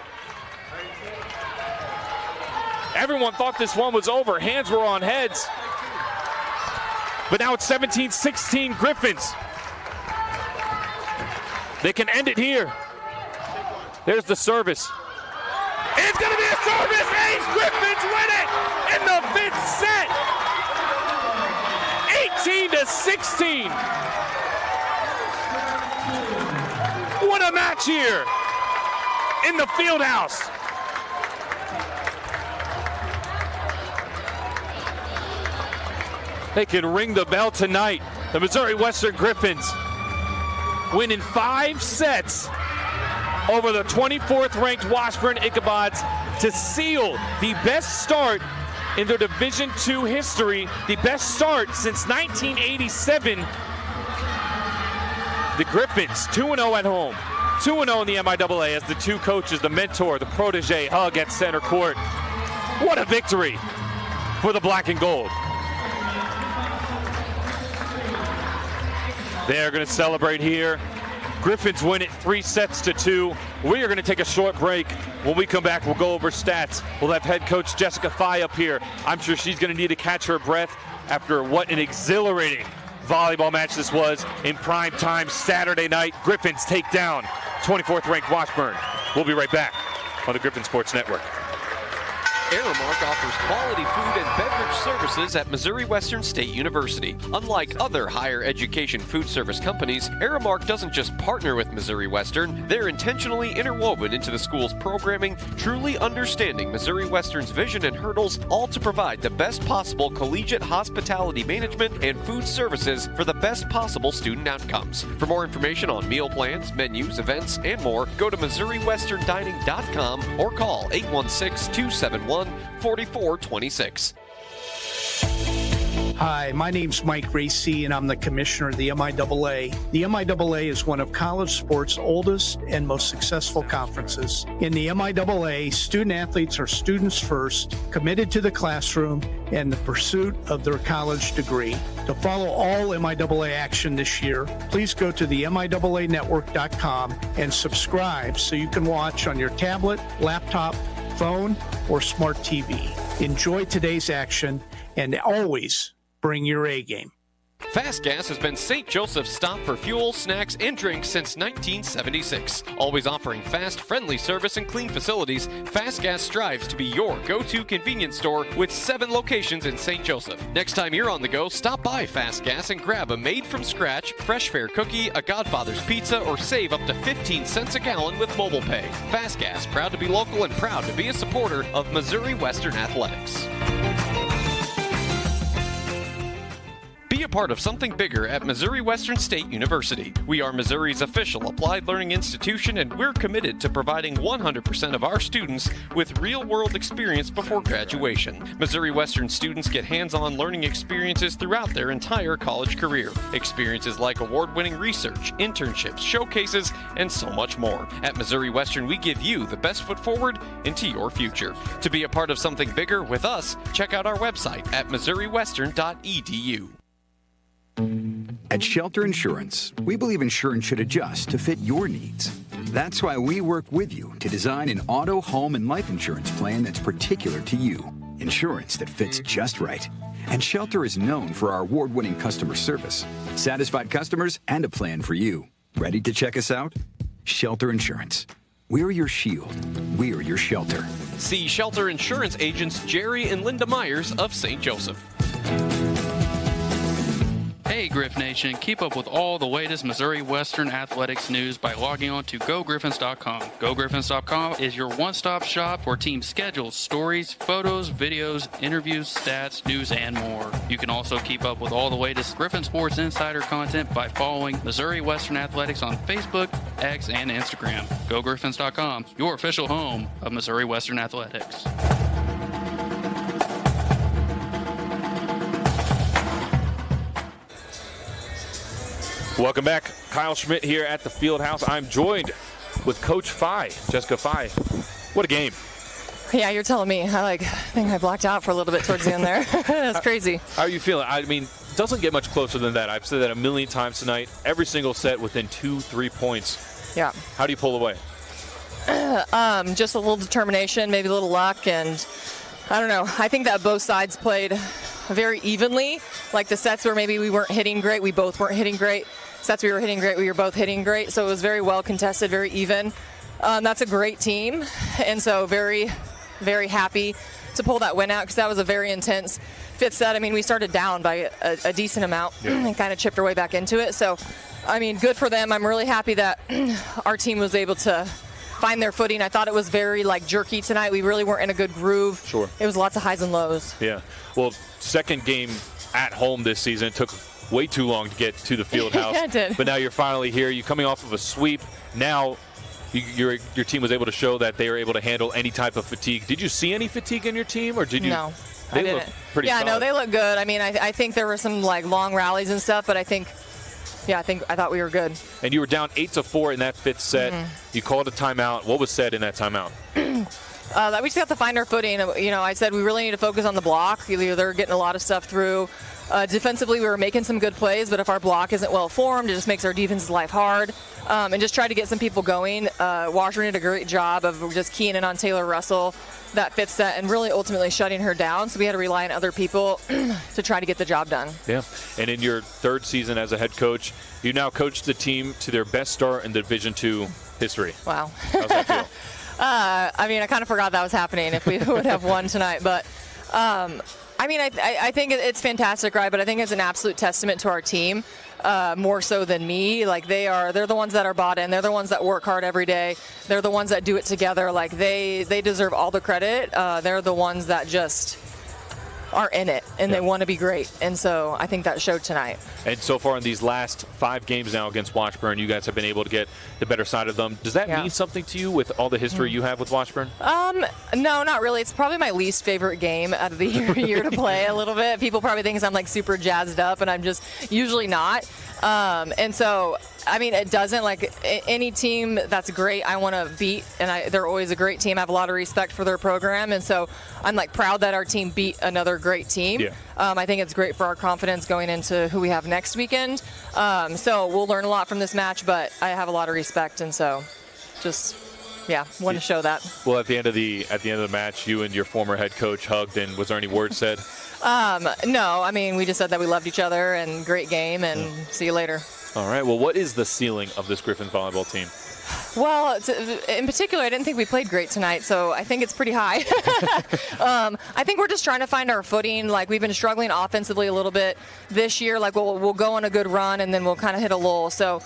Everyone thought this one was over. Hands were on heads. But now it's 17-16 Griffins. They can end it here. There's the service. It's going to be a service. Ace Griffins win it in the fifth set. 18-16. What a match here in the field house. They can ring the bell tonight. The Missouri Western Griffons win in 5 sets over the 24th ranked Washburn Ichabods to seal the best start in their Division II history, the best start since 1987. The Griffons 2-0 at home, 2-0 in the MIAA as the two coaches, the mentor, the protege, hug at center court. What a victory for the black and gold. They're going to celebrate here. Griffins win it 3-2. We are going to take a short break. When we come back, we'll go over stats. We'll have head coach Jessica Thigh up here. I'm sure she's going to need to catch her breath after what an exhilarating volleyball match this was in prime time Saturday night. Griffins take down 24th ranked Washburn. We'll be right back on the Griffin Sports Network. Aramark offers quality food and beverage services at Missouri Western State University. Unlike other higher education food service companies, Aramark doesn't just partner with Missouri Western, they're intentionally interwoven into the school's programming, truly understanding Missouri Western's vision and hurdles, all to provide the best possible collegiate hospitality management and food services for the best possible student outcomes. For more information on meal plans, menus, events, and more, go to MissouriWesternDining.com or call 816-271-4426. Hi, my name's Mike Racy, and I'm the commissioner of the MIAA. The MIAA is one of college sports' oldest and most successful conferences. In the MIAA, student athletes are students first, committed to the classroom and the pursuit of their college degree. To follow all MIAA action this year, please go to the MIAAnetwork.com and subscribe so you can watch on your tablet, laptop, phone, or smart TV. Enjoy today's action and always bring your A game. Fast Gas has been St. Joseph's stop for fuel, snacks, and drinks since 1976. Always offering fast, friendly service and clean facilities, Fast Gas strives to be your go-to convenience store with 7 locations in St. Joseph. Next time you're on the go, stop by Fast Gas and grab a made-from-scratch, fresh fare cookie, a Godfather's pizza, or save up to 15 cents a gallon with mobile pay. Fast Gas, proud to be local and proud to be a supporter of Missouri Western Athletics. Be a part of something bigger at Missouri Western State University. We are Missouri's official applied learning institution, and we're committed to providing 100% of our students with real-world experience before graduation. Missouri Western students get hands-on learning experiences throughout their entire college career. Experiences like award-winning research, internships, showcases, and so much more. At Missouri Western, we give you the best foot forward into your future. To be a part of something bigger with us, check out our website at missouriwestern.edu. At Shelter Insurance, we believe insurance should adjust to fit your needs. That's why we work with you to design an auto, home, and life insurance plan that's particular to you. Insurance that fits just right. And Shelter is known for our award-winning customer service, satisfied customers, and a plan for you. Ready to check us out? Shelter Insurance. We're your shield. We're your shelter. See Shelter Insurance agents Jerry and Linda Myers of St. Joseph. Hey Griff Nation, keep up with all the latest Missouri Western athletics news by logging on to GoGriffons.com. GoGriffons.com is your one-stop shop for team schedules, stories, photos, videos, interviews, stats, news, and more. You can also keep up with all the latest Griffin Sports Insider content by following Missouri Western Athletics on Facebook, X, and Instagram. GoGriffons.com, your official home of Missouri Western Athletics. Welcome back. Kyle Schmidt here at the Field House. I'm joined with Coach Fye, Jessica Fye. What a game. Yeah, you're telling me. I think I blacked out for a little bit towards the end there. That's crazy. How are you feeling? I mean, it doesn't get much closer than that. I've said that a million times tonight. Every single set within 2-3 points. Yeah. How do you pull away? Just a little determination, maybe a little luck, and I don't know. I think that both sides played very evenly. Like the sets where maybe we weren't hitting great, we both weren't hitting great. Sets we were hitting great, we were both hitting great. So it was very well contested, very even. That's a great team, and so very, very happy to pull that win out because that was a very intense fifth set. I mean, we started down by a decent amount and kind of chipped our way back into it. So, I mean, good for them. I'm really happy that our team was able to find their footing. I thought it was very jerky tonight. We really weren't in a good groove. Sure. It was lots of highs and lows. Yeah. Well, second game at home this season. It took way too long to get to the Field House. Yeah, it did. But now you're finally here. You're coming off of a sweep. Now your team was able to show that they were able to handle any type of fatigue. Did you see any fatigue in your team, or did you? No, they I didn't. look pretty solid. No, they look good. I mean, I think there were some long rallies and stuff, but I thought we were good. And you were down 8-4 in that fifth set. You called a timeout. What was said in that timeout? That we just have to find our footing. I said we really need to focus on the block. They're getting a lot of stuff through. Defensively, we were making some good plays, but if our block isn't well formed, it just makes our defense's life hard. And just try to get some people going. Washburn did a great job of just keying in on Taylor Russell that fifth set and really ultimately shutting her down. So we had to rely on other people to try to get the job done. Yeah. And in your third season as a head coach, you now coach the team to their best start in the Division II history. Wow. How's that feel? I kind of forgot that was happening if we would have won tonight. But, I think it's fantastic, right? But I think it's an absolute testament to our team, more so than me. They're the ones that are bought in. They're the ones that work hard every day. They're the ones that do it together. They deserve all the credit. They're the ones that just are in it, and they want to be great. And so I think that showed tonight. And so far in these last 5 games now against Washburn, you guys have been able to get the better side of them. Does that mean something to you with all the history you have with Washburn? No, not really. It's probably my least favorite game out of the year to play a little bit. People probably think I'm super jazzed up, and I'm just usually not. And so, it doesn't, any team that's great, I want to beat, and they're always a great team. I have a lot of respect for their program, and so I'm, proud that our team beat another great team. Yeah. I think it's great for our confidence going into who we have next weekend. So we'll learn a lot from this match, but I have a lot of respect, and so just, want to show that. Well, at the end of the match, you and your former head coach hugged, and was there any words said? No, we just said that we loved each other and great game, and see you later. All right. Well, what is the ceiling of this Griffons volleyball team? Well, in particular, I didn't think we played great tonight, so I think it's pretty high. I think we're just trying to find our footing. Like, we've been struggling offensively a little bit this year. Like, we'll go on a good run, and then we'll kind of hit a lull. So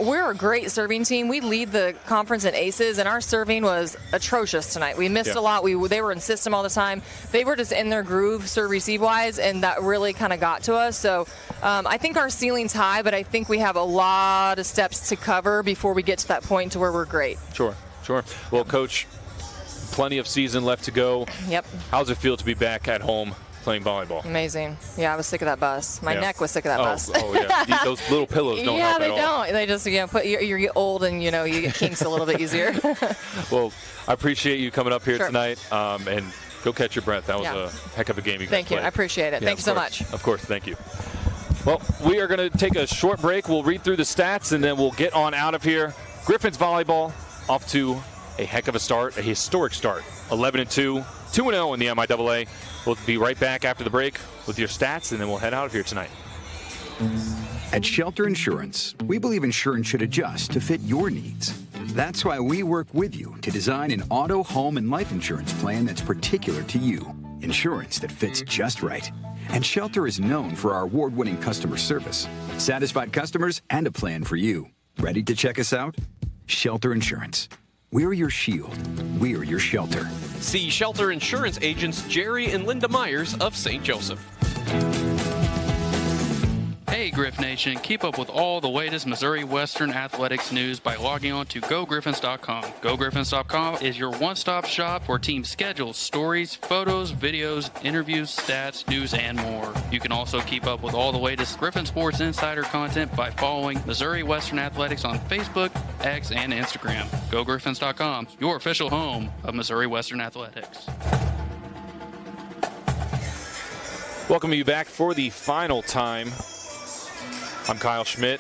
we're a great serving team. We lead the conference in aces, and our serving was atrocious tonight. We missed a lot. They were in system all the time. They were just in their groove, serve-receive-wise, and that really kind of got to us. So I think our ceiling's high, but I think we have a lot of steps to cover before we get to that point to where we're great. Sure. Well, Coach, plenty of season left to go. Yep. How's it feel to be back at home playing volleyball? Amazing. Yeah, I was sick of that bus. My neck was sick of that bus. Yeah. Those little pillows don't help at all. Yeah, they don't. They just, you get old and, you get kinks a little bit easier. Well, I appreciate you coming up here tonight, and go catch your breath. That was a heck of a game you guys Thank you. played. I appreciate it. Thank you so much. Of course. Thank you. Well, we are going to take a short break. We'll read through the stats, and then we'll get on out of here. Griffons volleyball off to a heck of a start, a historic start. 11-2, 2-0 in the MIAA. We'll be right back after the break with your stats, and then we'll head out of here tonight. At Shelter Insurance, we believe insurance should adjust to fit your needs. That's why we work with you to design an auto, home, and life insurance plan that's particular to you. Insurance that fits just right. And Shelter is known for our award-winning customer service, satisfied customers, and a plan for you. Ready to check us out? Shelter Insurance. We're your shield. We're your shelter. See Shelter Insurance agents Jerry and Linda Myers of St. Joseph. Hey Griff Nation, keep up with all the latest Missouri Western athletics news by logging on to GoGriffons.com. GoGriffons.com is your one-stop shop for team schedules, stories, photos, videos, interviews, stats, news, and more. You can also keep up with all the latest Griffon Sports Insider content by following Missouri Western Athletics on Facebook, X, and Instagram. GoGriffons.com, your official home of Missouri Western Athletics. Welcome you back for the final time. I'm Kyle Schmidt.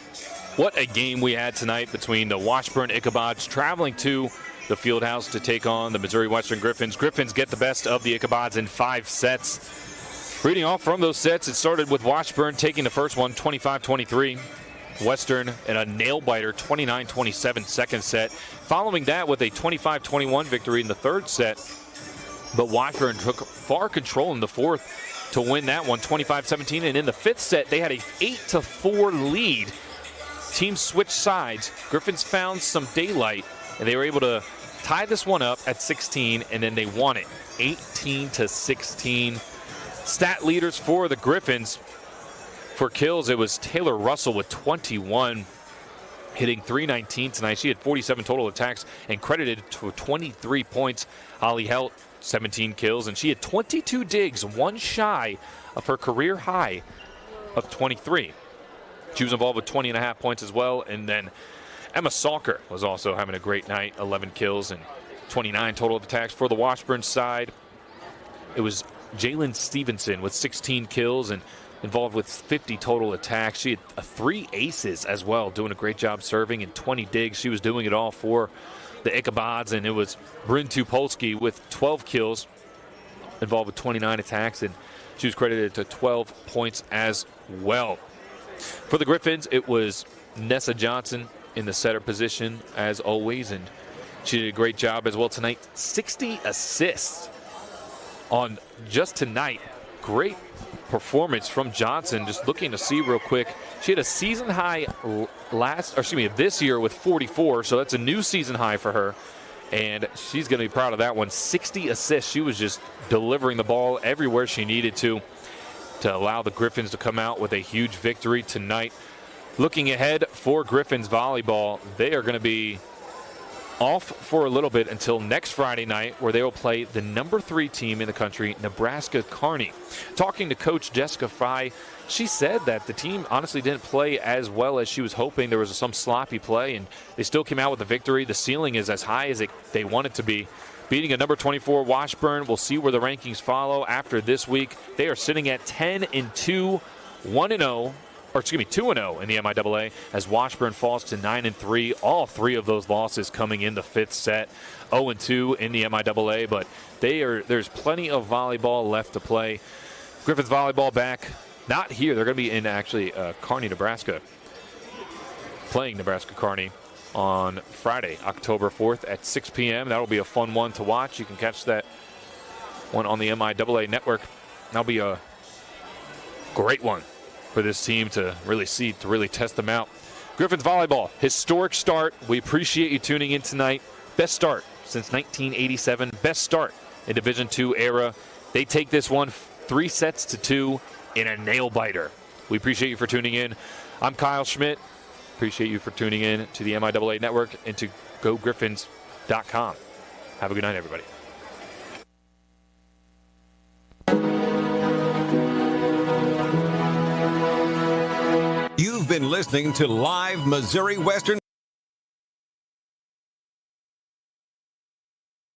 What a game we had tonight between the Washburn Ichabods traveling to the Fieldhouse to take on the Missouri Western Griffons. Griffons get the best of the Ichabods in 5 sets. Reading off from those sets, it started with Washburn taking the first one, 25-23. Western in a nail-biter, 29-27 second set. Following that with a 25-21 victory in the third set. But Washburn took far control in the fourth to win that one, 25-17. And in the fifth set, they had a 8-4 lead. Teams switched sides. Griffons found some daylight, and they were able to tie this one up at 16, and then they won it, 18-16. Stat leaders for the Griffons. For kills, it was Taylor Russell with 21, hitting .319 tonight. She had 47 total attacks and credited to 23 points. Holly Helt, 17 kills, and she had 22 digs, one shy of her career high of 23. She was involved with 20.5 points as well. And then Emma Salker was also having a great night, 11 kills and 29 total attacks. For the Washburn side, it was Jalen Stevenson with 16 kills and involved with 50 total attacks. She had 3 aces as well, doing a great job serving, and 20 digs. She was doing it all for the Ichabods, and it was Bryn Tupolsky with 12 kills, involved with 29 attacks, and she was credited to 12 points as well. For the Griffons, it was Nessa Johnson in the setter position as always, and she did a great job as well tonight. 60 assists on just tonight. Great performance from Johnson. Just looking to see real quick, she had a season high this year with 44, so that's a new season high for her, and she's going to be proud of that one. 60 assists. She was just delivering the ball everywhere she needed to allow the Griffons to come out with a huge victory tonight. Looking ahead for Griffons volleyball, they are going to be off for a little bit until next Friday night, where they will play the number 3 team in the country, Nebraska Kearney. Talking to Coach Jessica Fry, she said that the team honestly didn't play as well as she was hoping. There was some sloppy play, and they still came out with a victory. The ceiling is as high as they want it to be. Beating a number 24 Washburn. We'll see where the rankings follow after this week. They are sitting at 10-2, 2-0 in the MIAA, as Washburn falls to 9-3. All 3 of those losses coming in the 5th set. 0-2 in the MIAA, but there's plenty of volleyball left to play. Griffons volleyball back, not here. They're going to be in actually Kearney, Nebraska, playing Nebraska Kearney on Friday, October 4th at 6 p.m. That'll be a fun one to watch. You can catch that one on the MIAA network. That'll be a great one for this team to really see, to really test them out. Griffons volleyball, historic start. We appreciate you tuning in tonight. Best start since 1987. Best start in Division II era. They take this one 3-2 in a nail-biter. We appreciate you for tuning in. I'm Kyle Schmidt. Appreciate you for tuning in to the MIAA network and to GoGriffons.com. Have a good night, everybody. You've been listening to Live Missouri Western